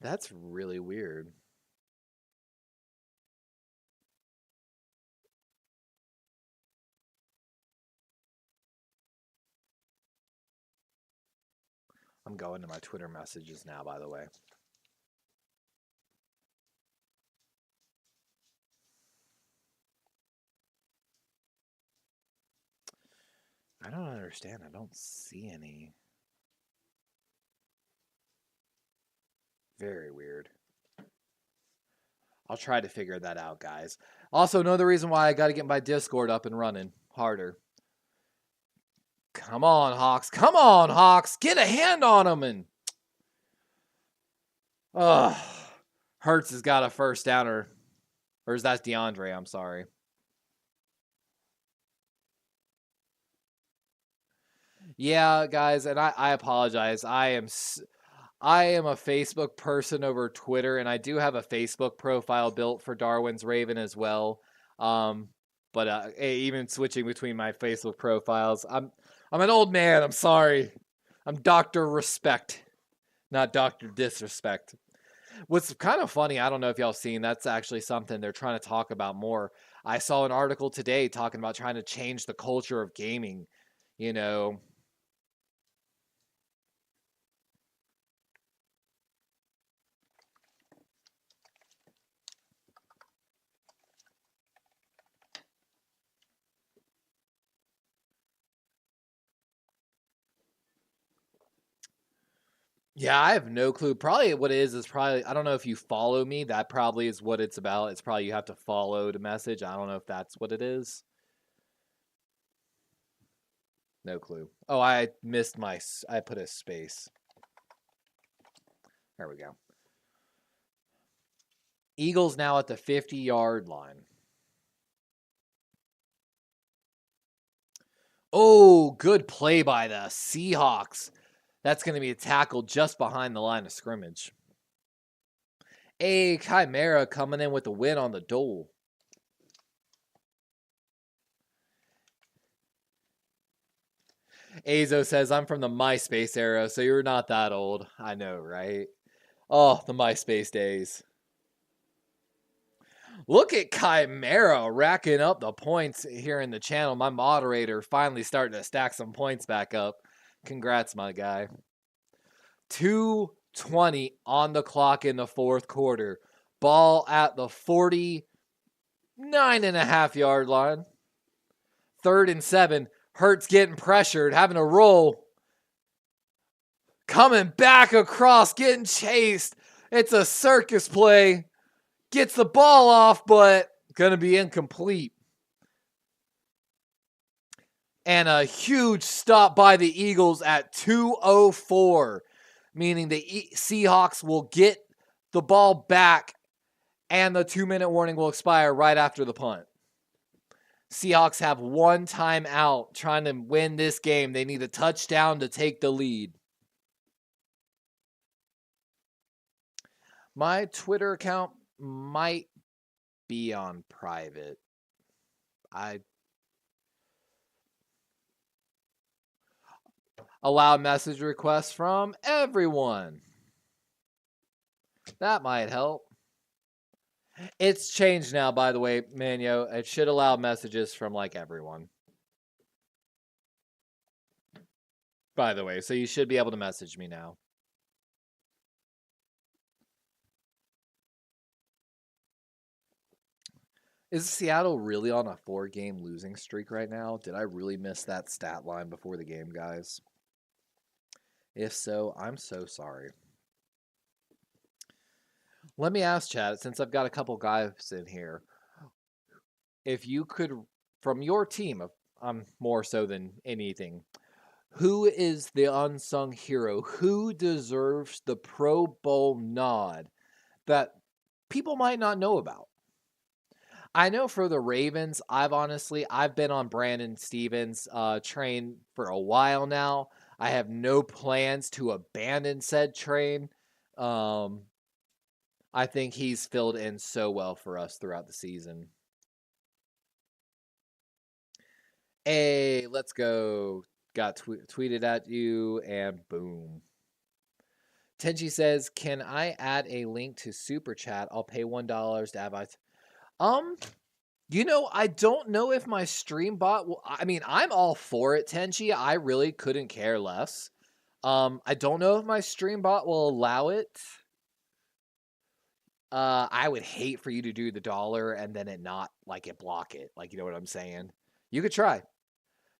That's really weird. I'm going to my Twitter messages now, by the way. I don't understand. I don't see any. Very weird. I'll try to figure that out, guys. Also, another reason why I got to get my Discord up and running harder. Come on, Hawks. Come on, Hawks. Get a hand on them. And Hurts has got a first downer. Or is that DeAndre? I'm sorry. Yeah, guys, and I apologize. I am a Facebook person over Twitter, and I do have a Facebook profile built for Darwin's Raven as well. But even switching between my Facebook profiles, I'm an old man. I'm sorry. I'm Dr. Respect, not Dr. Disrespect. What's kind of funny, I don't know if y'all seen, that's actually something they're trying to talk about more. I saw an article today talking about trying to change the culture of gaming, you know. Yeah, I have no clue. Probably what it is probably, I don't know if you follow me. That probably is what it's about. It's probably you have to follow to message. I don't know if that's what it is. No clue. Oh, I missed I put a space. There we go. Eagles now at the 50-yard line. Oh, good play by the Seahawks. That's going to be a tackle just behind the line of scrimmage. A Chimera coming in with the win on the dole. Azo says, I'm from the MySpace era, so you're not that old. I know, right? Oh, the MySpace days. Look at Chimera racking up the points here in the channel. My moderator finally starting to stack some points back up. Congrats, my guy. 2:20 on the clock in the fourth quarter. Ball at the 49.5-yard line. 3rd and 7. Hurts getting pressured, having to roll. Coming back across, getting chased. It's a circus play. Gets the ball off, but going to be incomplete. And a huge stop by the Eagles at 2:04, meaning the Seahawks will get the ball back and the 2-minute warning will expire right after the punt. Seahawks have one timeout trying to win this game. They need a touchdown to take the lead. My Twitter account might be on private. I allow message requests from everyone. That might help. It's changed now, by the way, Manyo. It should allow messages from like everyone. By the way, so you should be able to message me now. Is Seattle really on a 4-game losing streak right now? Did I really miss that stat line before the game, guys? If so, I'm so sorry. Let me ask, Chad, since I've got a couple guys in here, if you could, from your team, more so than anything, who is the unsung hero? Who deserves the Pro Bowl nod that people might not know about? I know for the Ravens, I've been on Brandon Stevens' train for a while now. I have no plans to abandon said train. I think he's filled in so well for us throughout the season. Hey, let's go. Got tweeted at you, and boom. Tenji says, can I add a link to Super Chat? I'll pay $1 to advise. I don't know if my stream bot will. I mean, I'm all for it, Tenji. I really couldn't care less. I don't know if my stream bot will allow it. I would hate for you to do the dollar and then it not it block it. You know what I'm saying? You could try.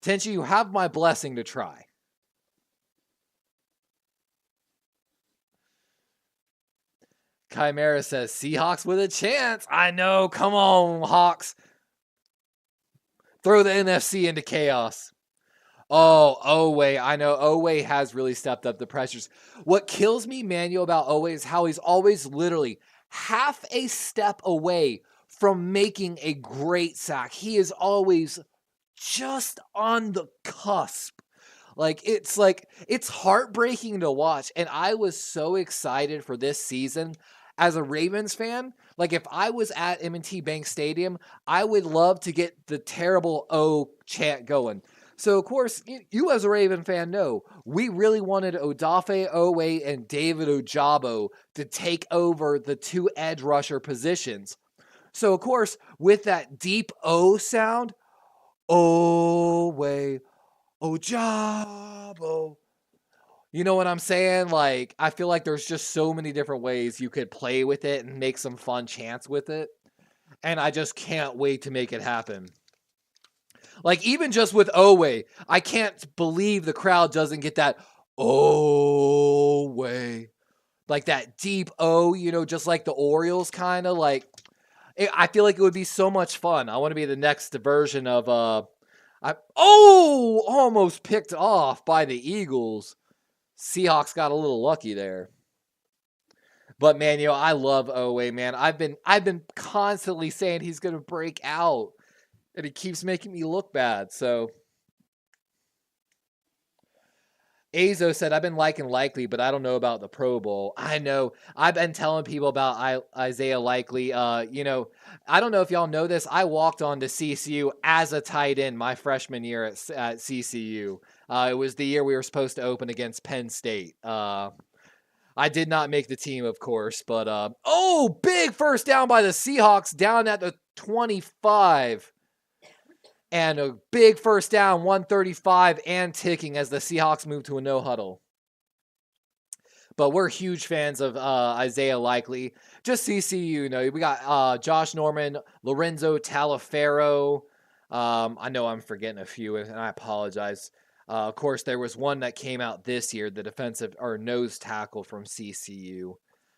Tenchi, you have my blessing to try. Chimera says, Seahawks with a chance. I know. Come on, Hawks. Throw the NFC into chaos. Oh, Owe. I know Owe has really stepped up the pressures. What kills me, Manuel, about Owe is how he's always literally half a step away from making a great sack. He is always just on the cusp. It's heartbreaking to watch. And I was so excited for this season as a Ravens fan. If I was at M&T Bank Stadium, I would love to get the terrible O chant going. So, of course, you as a Raven fan know, we really wanted Odafe Owe and David Ojabo to take over the two edge rusher positions. So, of course, with that deep O sound, Owe, Ojabo. You know what I'm saying? I feel like there's just so many different ways you could play with it and make some fun chants with it. And I just can't wait to make it happen. Even just with Owe, I can't believe the crowd doesn't get that Owe. That deep O, just like the Orioles kind of. I feel like it would be so much fun. I want to be the next version of, almost picked off by the Eagles. Seahawks got a little lucky there. But, man, I love Owe, man. I've been constantly saying he's going to break out. And he keeps making me look bad, so. Azo said, I've been liking Likely, but I don't know about the Pro Bowl. I know. I've been telling people about Isaiah Likely. You know, I don't know if y'all know this. I walked on to CCU as a tight end my freshman year at CCU. It was the year we were supposed to open against Penn State. I did not make the team, of course, but big first down by the Seahawks down at the 25. And a big first down, 135 and ticking as the Seahawks move to a no huddle. But we're huge fans of Isaiah Likely. Just CCU, you know, we got Josh Norman, Lorenzo Talafero. I know I'm forgetting a few, and I apologize. Of course, there was one that came out this year, the defensive or nose tackle from CCU.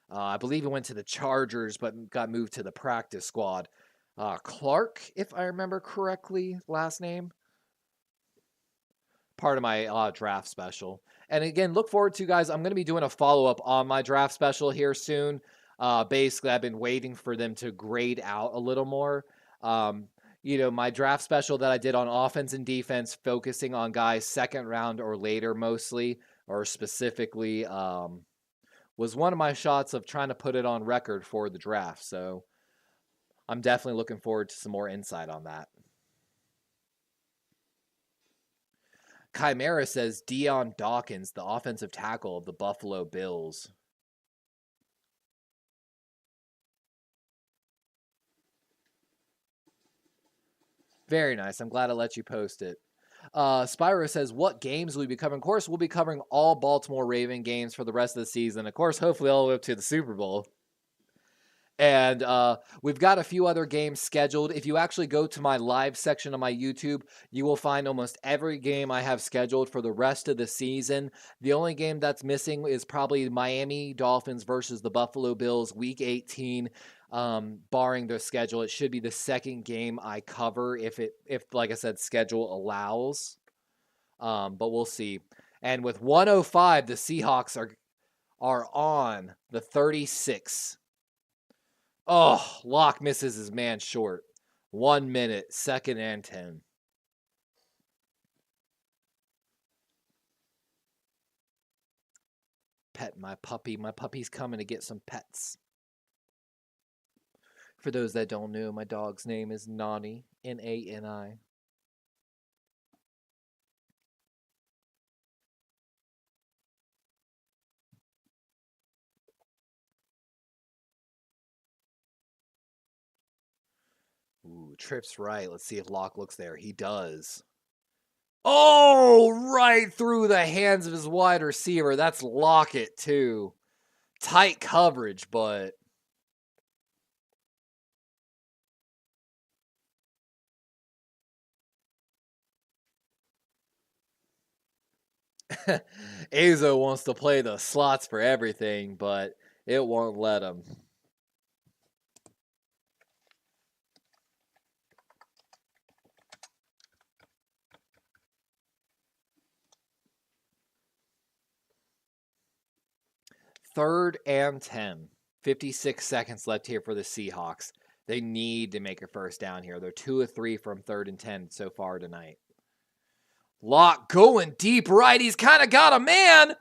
I believe he went to the Chargers, but got moved to the practice squad. Clark, if I remember correctly, last name. Part of my draft special. And again, look forward to, guys, I'm going to be doing a follow-up on my draft special here soon. Basically, I've been waiting for them to grade out a little more. You know, my draft special that I did on offense and defense, focusing on guys second round or later mostly, or specifically, was one of my shots of trying to put it on record for the draft. So I'm definitely looking forward to some more insight on that. Chimera says Deion Dawkins, the offensive tackle of the Buffalo Bills. Very nice. I'm glad I let you post it. Spyro says, what games will we be covering? Of course, we'll be covering all Baltimore Raven games for the rest of the season. Of course, hopefully all the way up to the Super Bowl. And we've got a few other games scheduled. If you actually go to my live section on my YouTube, you will find almost every game I have scheduled for the rest of the season. The only game that's missing is probably Miami Dolphins versus the Buffalo Bills, Week 18. Barring their schedule, it should be the second game I cover if like I said, schedule allows. But we'll see. And with 105, the Seahawks are on the 36. Oh, Locke misses his man short. 1 minute, 2nd and 10. Pet my puppy. My puppy's coming to get some pets. For those that don't know, my dog's name is Nani, Nani. Ooh, Tripp's right. Let's see if Locke looks there. He does. Oh, right through the hands of his wide receiver. That's Lockett, too. Tight coverage, but... Azo wants to play the slots for everything, but it won't let him. Third and 10. 56 seconds left here for the Seahawks. They need to make a first down here. They're 2 of 3 from 3rd and 10 so far tonight. Locke going deep right. He's kind of got a man.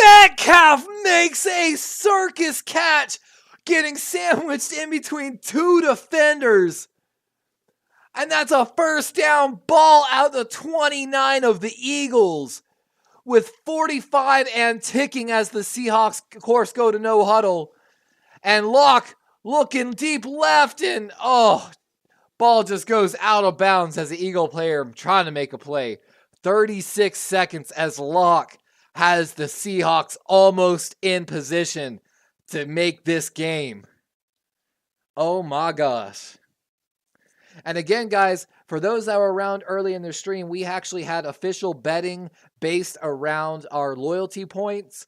Metcalf makes a circus catch, getting sandwiched in between 2 defenders. And that's a first down ball out the 29 of the Eagles. With 45 and ticking as the Seahawks, of course, go to no huddle. And Locke looking deep left, and ball just goes out of bounds as the Eagle player trying to make a play. 36 seconds as Locke has the Seahawks almost in position to make this game. Oh my gosh. And again, guys, for those that were around early in the stream, we actually had official betting based around our loyalty points.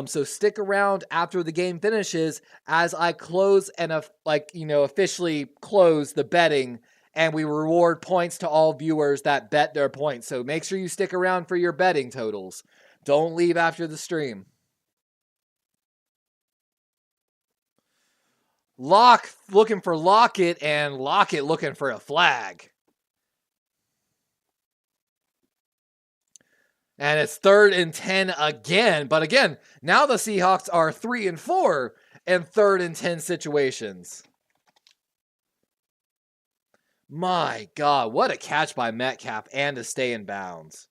So stick around after the game finishes as I close and officially close the betting, and we reward points to all viewers that bet their points. So make sure you stick around for your betting totals. Don't leave after the stream. Locke looking for Lockett, and Lockett looking for a flag. And it's 3rd and 10 again. But again, now the Seahawks are 3 and 4 in 3rd and 10 situations. My God, what a catch by Metcalf and to stay in bounds.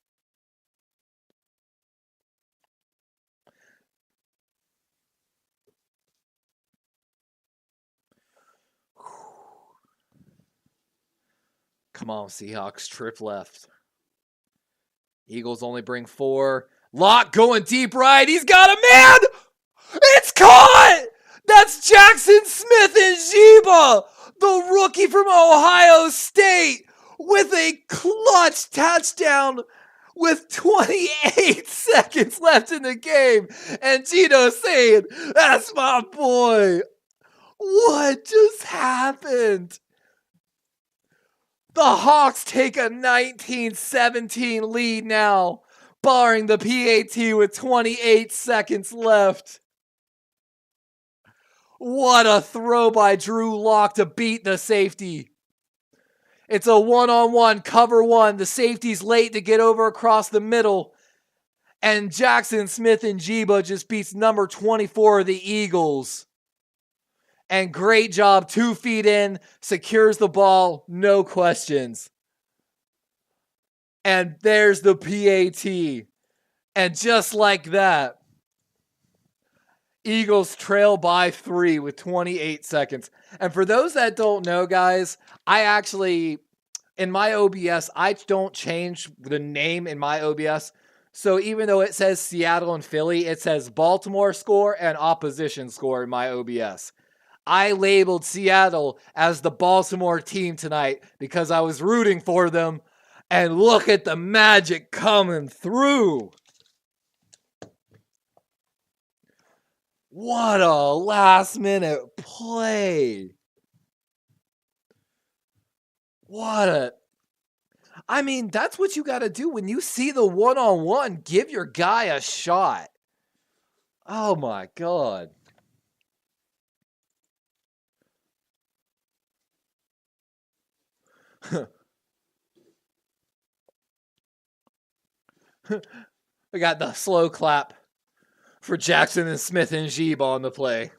Come on, Seahawks, trip left. Eagles only bring 4. Locke going deep right. He's got a man. It's caught. That's Jackson Smith and Jiba, the rookie from Ohio State, with a clutch touchdown with 28 seconds left in the game. And Gino saying, "That's my boy." What just happened? The Hawks take a 19-17 lead now, barring the PAT with 28 seconds left. What a throw by Drew Lock to beat the safety. It's a one-on-one, cover one. The safety's late to get over across the middle. And Jackson Smith and Jiba just beats number 24 of the Eagles. And great job, 2 feet in, secures the ball, no questions. And there's the PAT. And just like that, Eagles trail by 3 with 28 seconds. And for those that don't know, guys, I actually, in my OBS, I don't change the name in my OBS. So even though it says Seattle and Philly, it says Baltimore score and opposition score in my OBS. I labeled Seattle as the Baltimore team tonight because I was rooting for them. And look at the magic coming through. What a last minute play. I mean, that's what you got to do when you see the one-on-one. Give your guy a shot. Oh my God. We got the slow clap for Jackson and Smith and Jiba on the play.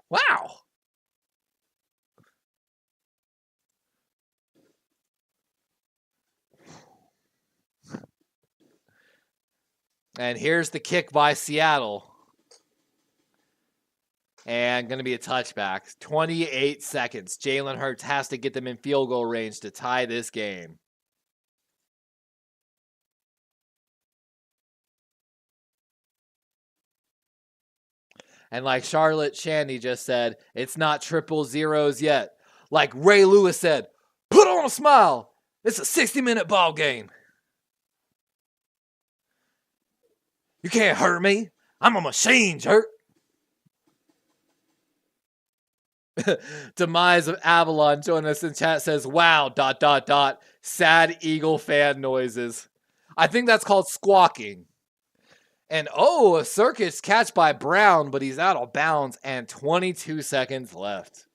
Wow. And here's the kick by Seattle. And going to be a touchback. 28 seconds. Jalen Hurts has to get them in field goal range to tie this game. And like Charlotte Shandy just said, it's not 000s yet. Like Ray Lewis said, put on a smile. It's a 60-minute ball game. You can't hurt me. I'm a machine, jerk. Demise of Avalon joining us in chat says, wow, ... sad Eagle fan noises. I think that's called squawking. And a circus catch by Brown, but he's out of bounds and 22 seconds left.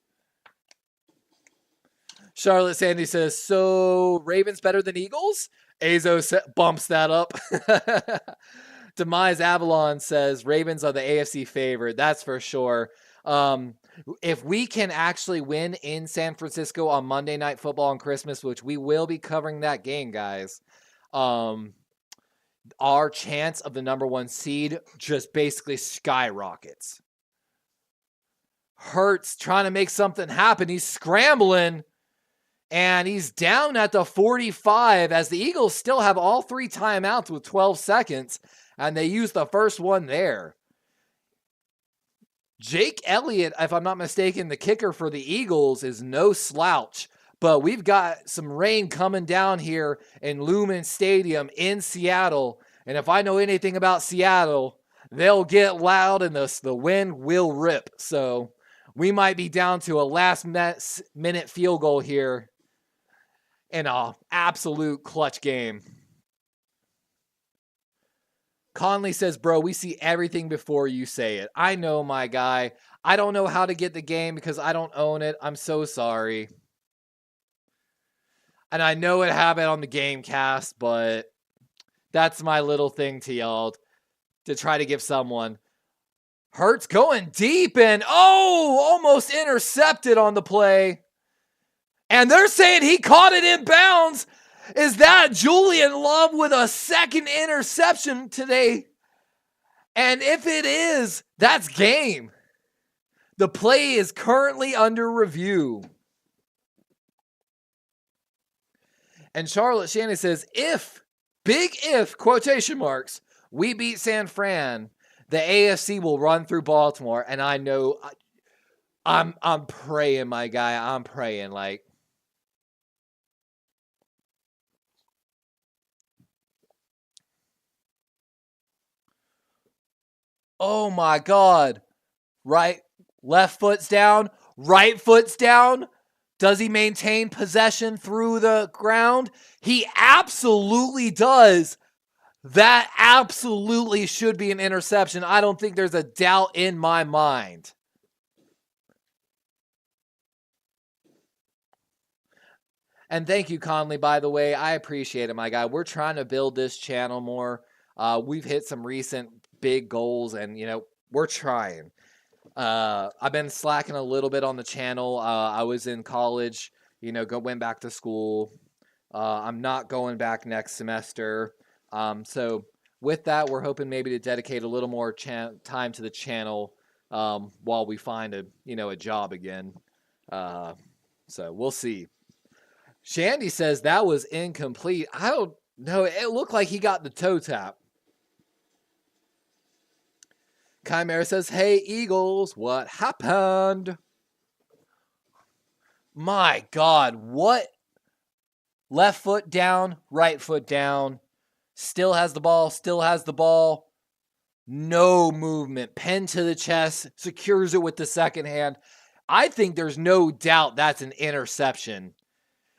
Charlotte Sandy says, so Ravens better than Eagles? Azo bumps that up. Demise Avalon says, Ravens are the AFC favorite. That's for sure. If we can actually win in San Francisco on Monday Night Football on Christmas, which we will be covering that game, guys, our chance of the number 1 seed just basically skyrockets. Hurts trying to make something happen. He's scrambling, and he's down at the 45 as the Eagles still have all 3 timeouts with 12 seconds, and they use the first one there. Jake Elliott, if I'm not mistaken, the kicker for the Eagles is no slouch. But we've got some rain coming down here in Lumen Stadium in Seattle. And if I know anything about Seattle, they'll get loud and the wind will rip. So we might be down to a last-minute field goal here in an absolute clutch game. Conley says, bro, we see everything before you say it. I know, my guy. I don't know how to get the game because I don't own it. I'm so sorry. And I know it happened on the game cast, but That's my little thing to y'all to try to give someone. Hurts going deep and almost intercepted on the play. And they're saying he caught it in bounds. Is that Julian Love with a second interception today? And if it is, that's game. The play is currently under review. And Charlotte Shannon says, big if, quotation marks, we beat San Fran, the AFC will run through Baltimore. And I know, I'm praying, my guy. I'm praying, like. Oh my God. Left foot's down. Right foot's down. Does he maintain possession through the ground? He absolutely does. That absolutely should be an interception. I don't think there's a doubt in my mind. And thank you, Conley, by the way. I appreciate it, my guy. We're trying to build this channel more. We've hit some recent big goals, and, we're trying. I've been slacking a little bit on the channel. I was in college, went back to school. I'm not going back next semester. So with that, we're hoping maybe to dedicate a little more time to the channel while we find a job again. So we'll see. Shandy says that was incomplete. I don't know. It looked like he got the toe tap. Chimera says, hey, Eagles, what happened? My God, what? Left foot down, right foot down. Still has the ball. No movement. Pen to the chest, secures it with the second hand. I think there's no doubt that's an interception.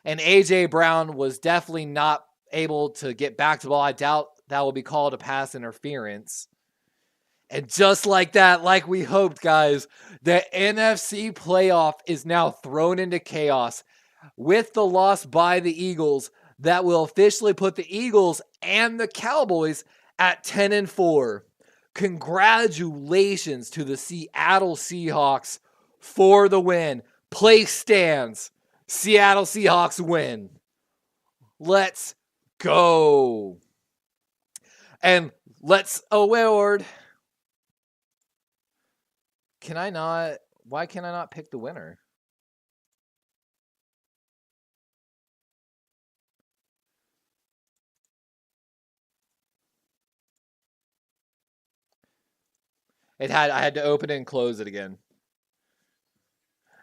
And A.J. Brown was definitely not able to get back to the ball. I doubt that will be called a pass interference. And just like that, like we hoped, guys, the NFC playoff is now thrown into chaos with the loss by the Eagles that will officially put the Eagles and the Cowboys at 10-4. Congratulations to the Seattle Seahawks for the win. Place stands. Seattle Seahawks win. Let's go. And let's award. Why can I not pick the winner? I had to open it and close it again.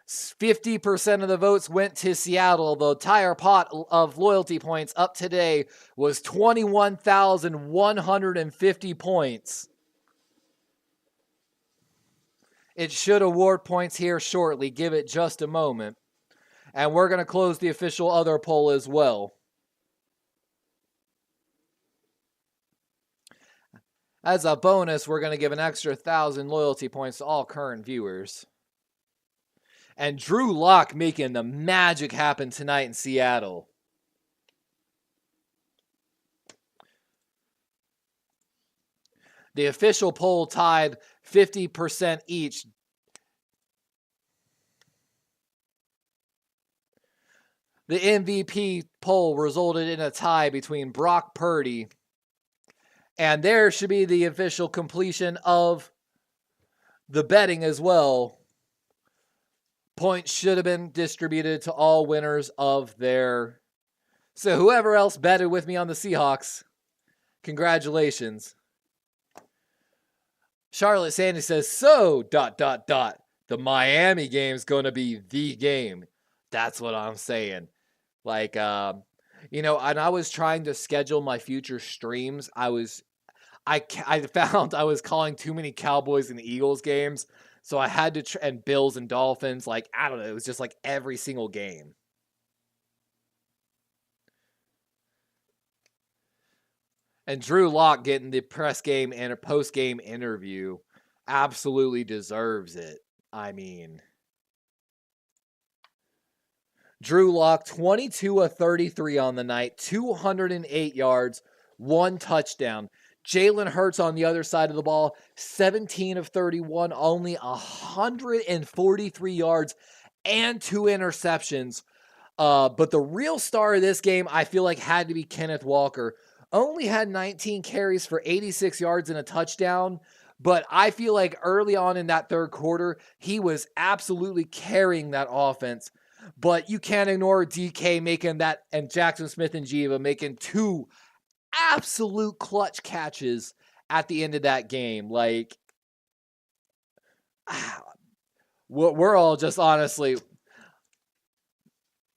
50% of the votes went to Seattle. The entire pot of loyalty points up today was 21,150 points. It should award points here shortly. Give it just a moment. And we're going to close the official other poll as well. As a bonus, we're going to give an extra 1,000 loyalty points to all current viewers. And Drew Lock making the magic happen tonight in Seattle. The official poll tied 50% each. The MVP poll resulted in a tie between Brock Purdy, and there should be the official completion of the betting as well. Points should have been distributed to all winners of their... So whoever else betted with me on the Seahawks, congratulations. Charlotte Sandy says, so, ... the Miami game's going to be the game. That's what I'm saying. Like, and I was trying to schedule my future streams. I found I was calling too many Cowboys and Eagles games. So I had to, and Bills and Dolphins, like, I don't know. It was just like every single game. And Drew Lock getting the press game and a post game interview absolutely deserves it. I mean, Drew Lock, 22 of 33 on the night, 208 yards, 1 touchdown. Jalen Hurts on the other side of the ball, 17 of 31, only 143 yards and 2 interceptions. But the real star of this game, I feel like, had to be Kenneth Walker. Only had 19 carries for 86 yards and a touchdown. But I feel like early on in that third quarter, he was absolutely carrying that offense. But you can't ignore DK making that, and Jackson Smith and Jiva making 2 absolute clutch catches at the end of that game. Like, we're all just honestly,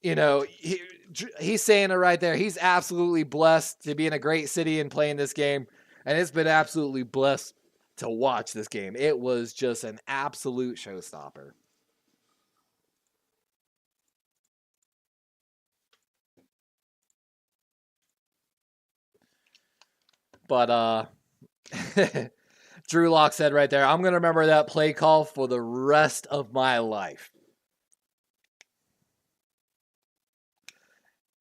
he's saying it right there. He's absolutely blessed to be in a great city and playing this game. And it's been absolutely blessed to watch this game. It was just an absolute showstopper. But Drew Lock said right there, I'm going to remember that play call for the rest of my life.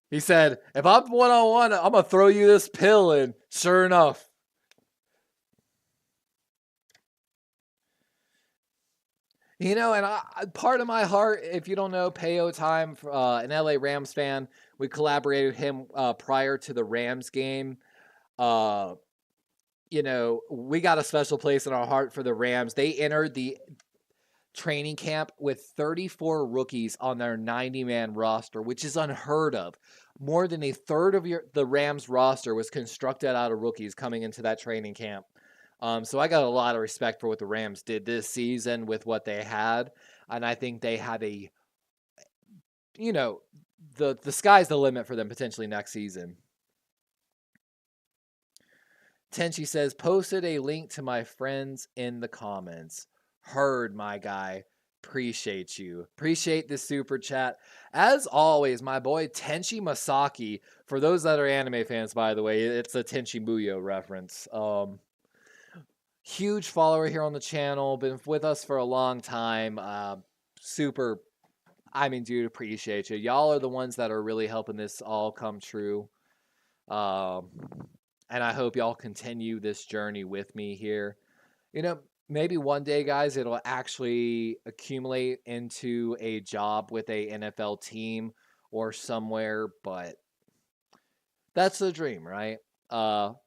He said, if I'm one-on-one, I'm going to throw you this pill. And sure enough. And part of my heart, if you don't know, Peo Time, an LA Rams fan, we collaborated with him prior to the Rams game. We got a special place in our heart for the Rams. They entered the training camp with 34 rookies on their 90-man roster, which is unheard of. More than a third of the Rams roster was constructed out of rookies coming into that training camp. So I got a lot of respect for what the Rams did this season with what they had. And I think they have the sky's the limit for them potentially next season. Tenchi says, posted a link to my friends in the comments. Heard, my guy. Appreciate you. Appreciate the super chat. As always, my boy Tenchi Masaki. For those that are anime fans, by the way, it's a Tenchi Muyo reference. Huge follower here on the channel. Been with us for a long time. Dude, appreciate you. Y'all are the ones that are really helping this all come true. And I hope y'all continue this journey with me here. Maybe one day, guys, it'll actually accumulate into a job with a NFL team or somewhere, but that's the dream, right?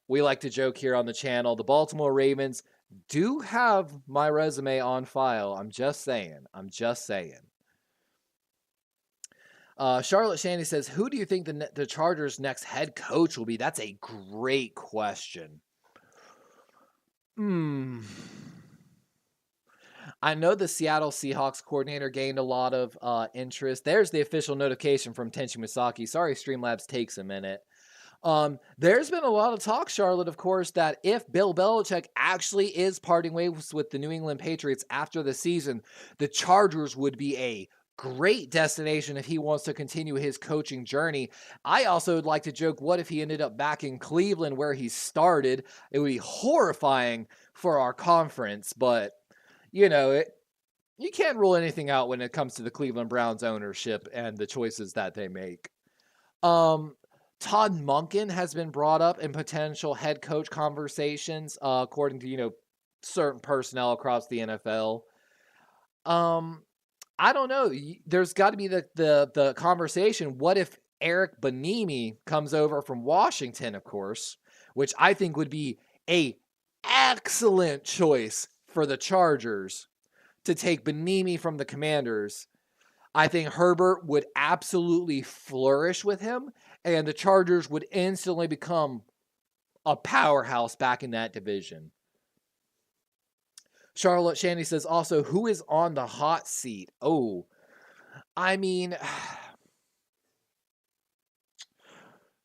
We like to joke here on the channel. The Baltimore Ravens do have my resume on file. I'm just saying. Charlotte Shandy says, who do you think the Chargers' next head coach will be? That's a great question. I know the Seattle Seahawks coordinator gained a lot of interest. There's the official notification from Tenchi Misaki. Sorry, Streamlabs takes a minute. There's been a lot of talk, Charlotte, of course, that if Bill Belichick actually is parting ways with the New England Patriots after the season, the Chargers would be a great destination if he wants to continue his coaching journey. I also would like to joke, what if he ended up back in Cleveland where he started? It would be horrifying for our conference, but, you can't rule anything out when it comes to the Cleveland Browns ownership and the choices that they make. Todd Monken has been brought up in potential head coach conversations, according to, certain personnel across the NFL. I don't know. There's got to be the conversation. What if Eric Bieniemy comes over from Washington, of course, which I think would be a excellent choice for the Chargers to take Bieniemy from the Commanders. I think Herbert would absolutely flourish with him, and the Chargers would instantly become a powerhouse back in that division. Charlotte Shandy says also, who is on the hot seat? Oh,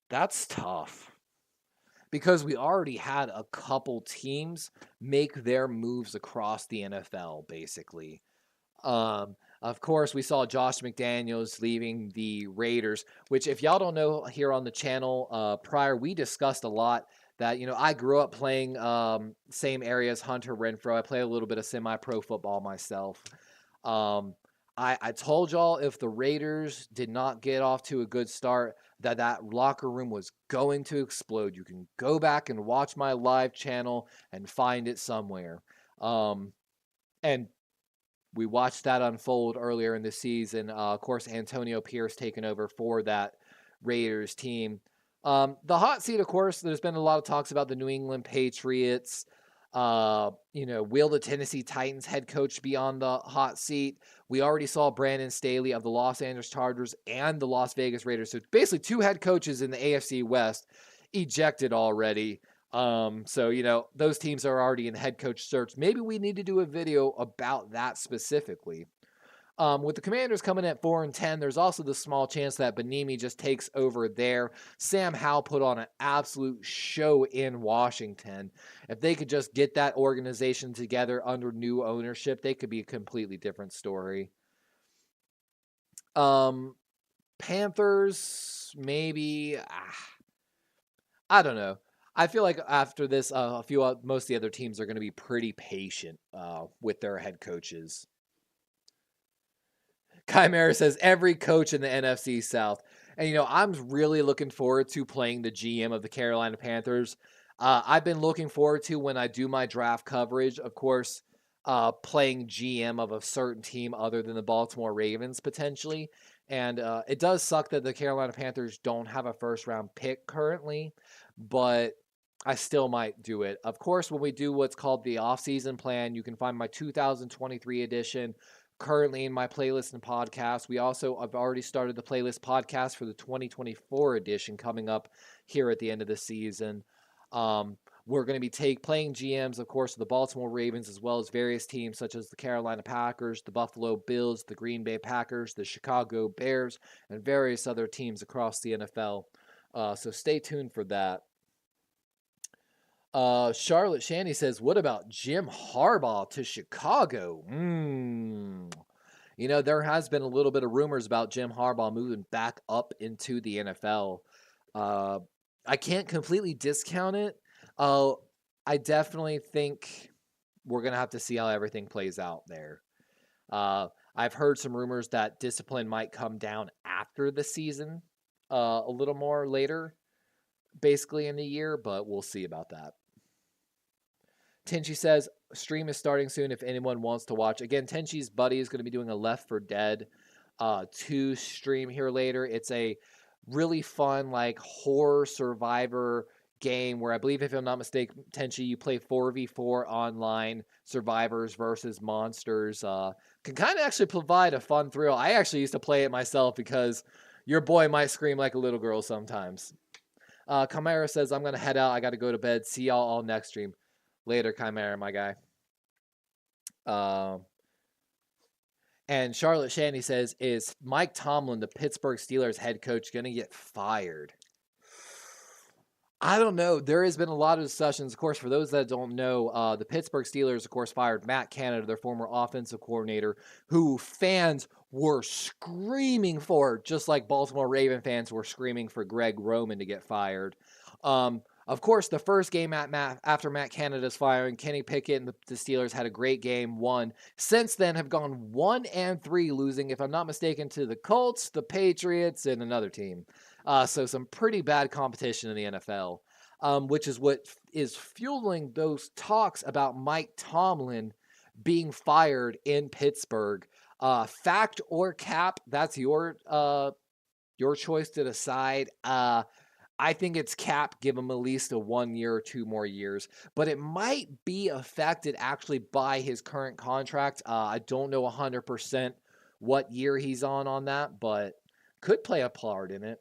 that's tough. Because we already had a couple teams make their moves across the NFL, basically. Of course, we saw Josh McDaniels leaving the Raiders, which if y'all don't know here on the channel, prior, we discussed a lot that, I grew up playing same area as Hunter Renfrow. I play a little bit of semi-pro football myself. I told y'all if the Raiders did not get off to a good start, that locker room was going to explode. You can go back and watch my live channel and find it somewhere. And we watched that unfold earlier in the season. Of course, Antonio Pierce taking over for that Raiders team. The hot seat, of course, there's been a lot of talks about the New England Patriots. Will the Tennessee Titans head coach be on the hot seat? We already saw Brandon Staley of the Los Angeles Chargers and the Las Vegas Raiders. So basically 2 head coaches in the AFC West ejected already. Those teams are already in head coach search. Maybe we need to do a video about that specifically. With the Commanders coming at 4-10, there's also the small chance that Bieniemy just takes over there. Sam Howell put on an absolute show in Washington. If they could just get that organization together under new ownership, they could be a completely different story. Panthers, maybe. I don't know. I feel like after this, most of the other teams are going to be pretty patient with their head coaches. Chimera says every coach in the NFC South. And, I'm really looking forward to playing the GM of the Carolina Panthers. I've been looking forward to, when I do my draft coverage, of course, playing GM of a certain team other than the Baltimore Ravens potentially. And it does suck that the Carolina Panthers don't have a first-round pick currently, but I still might do it. Of course, when we do what's called the off-season plan, you can find my 2023 edition currently in my playlist and podcast. I've already started the playlist podcast for the 2024 edition coming up here at the end of the season. We're going to be playing GMs, of course, of the Baltimore Ravens, as well as various teams such as the Carolina Packers, the Buffalo Bills, the Green Bay Packers, the Chicago Bears, and various other teams across the NFL. So stay tuned for that. Charlotte Shandy says, what about Jim Harbaugh to Chicago? There has been a little bit of rumors about Jim Harbaugh moving back up into the NFL. I can't completely discount it. I definitely think we're going to have to see how everything plays out there. I've heard some rumors that discipline might come down after the season, a little more later, basically in the year, but we'll see about that. Tenchi says, stream is starting soon if anyone wants to watch. Again, Tenchi's buddy is going to be doing a Left 4 Dead 2 stream here later. It's a really fun, horror survivor game where I believe, if I'm not mistaken, Tenchi, you play 4v4 online survivors versus monsters. Can kind of actually provide a fun thrill. I actually used to play it myself because your boy might scream like a little girl sometimes. Chimera says, I'm going to head out. I got to go to bed. See y'all all next stream. Later, Chimera, my guy. And Charlotte Shandy says, is Mike Tomlin, the Pittsburgh Steelers head coach, going to get fired? I don't know. There has been a lot of discussions. Of course, for those that don't know, the Pittsburgh Steelers, of course, fired Matt Canada, their former offensive coordinator, who fans were screaming for, just like Baltimore Raven fans were screaming for Greg Roman to get fired. Of course, the first game after Matt Canada's firing, Kenny Pickett and the Steelers had a great game, won. Since then, have gone 1-3, losing, if I'm not mistaken, to the Colts, the Patriots, and another team. So some pretty bad competition in the NFL, which is what is fueling those talks about Mike Tomlin being fired in Pittsburgh. Fact or cap, that's your choice to decide. I think it's cap, give him at least a 1 year or 2 more years, but it might be affected actually by his current contract. I don't know 100% what year he's on that, but could play a part in it.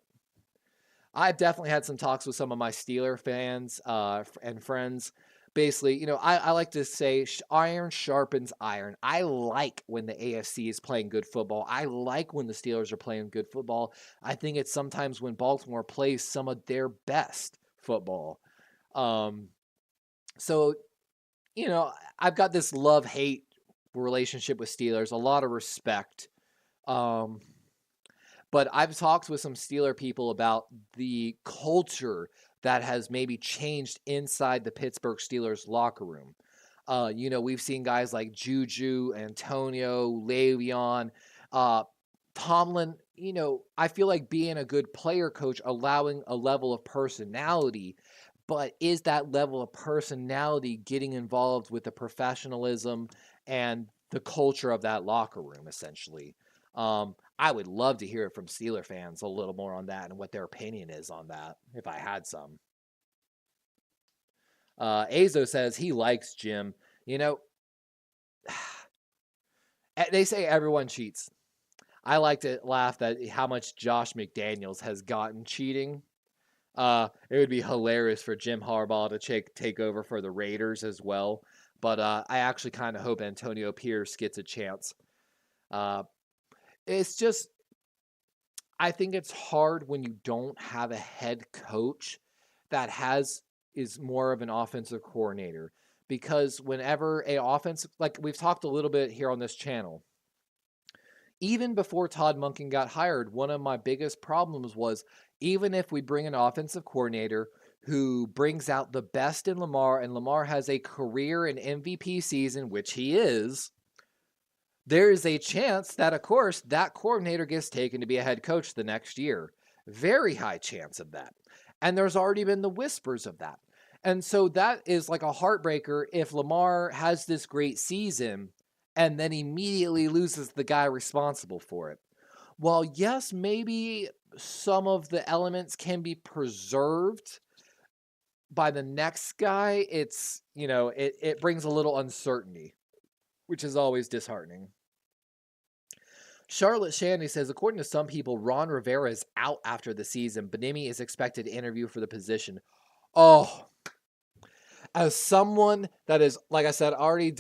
I've definitely had some talks with some of my Steeler fans and friends. Basically, I like to say iron sharpens iron. I like when the AFC is playing good football. I like when the Steelers are playing good football. I think it's sometimes when Baltimore plays some of their best football. So, I've got this love-hate relationship with Steelers, a lot of respect. But I've talked with some Steeler people about the culture that has maybe changed inside the Pittsburgh Steelers locker room. We've seen guys like Juju, Antonio, Le'Veon. Tomlin, I feel like being a good player coach, allowing a level of personality, but is that level of personality getting involved with the professionalism and the culture of that locker room, essentially? I would love to hear it from Steeler fans a little more on that and what their opinion is on that, if I had some. Azo says he likes Jim. They say everyone cheats. I like to laugh at how much Josh McDaniels has gotten cheating. It would be hilarious for Jim Harbaugh to take over for the Raiders as well. But I actually kind of hope Antonio Pierce gets a chance. It's just, I think it's hard when you don't have a head coach that is more of an offensive coordinator. Because whenever a offense, like we've talked a little bit here on this channel, even before Todd Monken got hired, one of my biggest problems was even if we bring an offensive coordinator who brings out the best in Lamar, and Lamar has a career and MVP season, which he is, there is a chance that, of course, that coordinator gets taken to be a head coach the next year. Very high chance of that. And there's already been the whispers of that. And so that is like a heartbreaker if Lamar has this great season and then immediately loses the guy responsible for it. While yes, maybe some of the elements can be preserved by the next guy, it's, it brings a little uncertainty, which is always disheartening. Charlotte Shandy says, according to some people, Ron Rivera is out after the season. Benimi is expected to interview for the position. Oh, as someone that is, like I said, already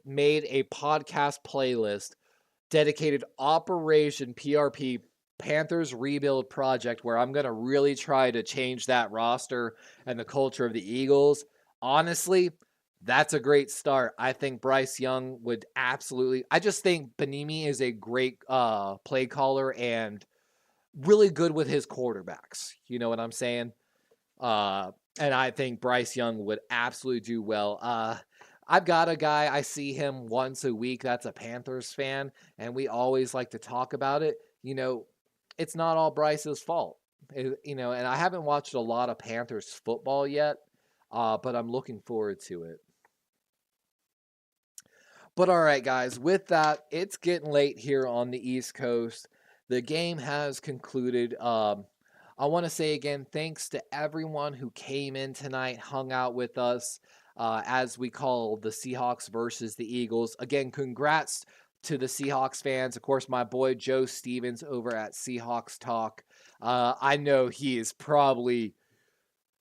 made a podcast playlist dedicated Operation PRP, Panthers Rebuild Project, where I'm going to really try to change that roster and the culture of the Eagles. Honestly, that's a great start. I think Bryce Young would absolutely... I just think Benimi is a great play caller and really good with his quarterbacks. You know what I'm saying? And I think Bryce Young would absolutely do well. I've got a guy, I see him once a week, that's a Panthers fan, and we always like to talk about it. It's not all Bryce's fault. And I haven't watched a lot of Panthers football yet, but I'm looking forward to it. But all right, guys, with that, it's getting late here on the East Coast. The game has concluded. I want to say again, thanks to everyone who came in tonight, hung out with us as we call the Seahawks versus the Eagles. Again, congrats to the Seahawks fans. Of course, my boy Joe Stevens over at Seahawks Talk. I know he has probably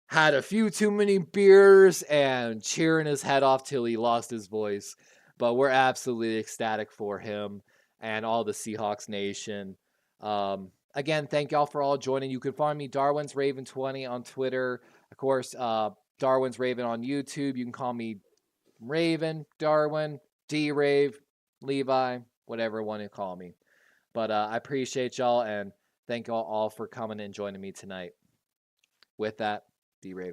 had a few too many beers and cheering his head off till he lost his voice. But we're absolutely ecstatic for him and all the Seahawks Nation. Again, thank y'all for all joining. You can find me, Darwin's Raven 20 on Twitter. Of course, Darwin's Raven on YouTube. You can call me Raven, Darwin, D-Rave, Levi, whatever you want to call me. But I appreciate y'all, and thank y'all all for coming and joining me tonight. With that, D-Raven.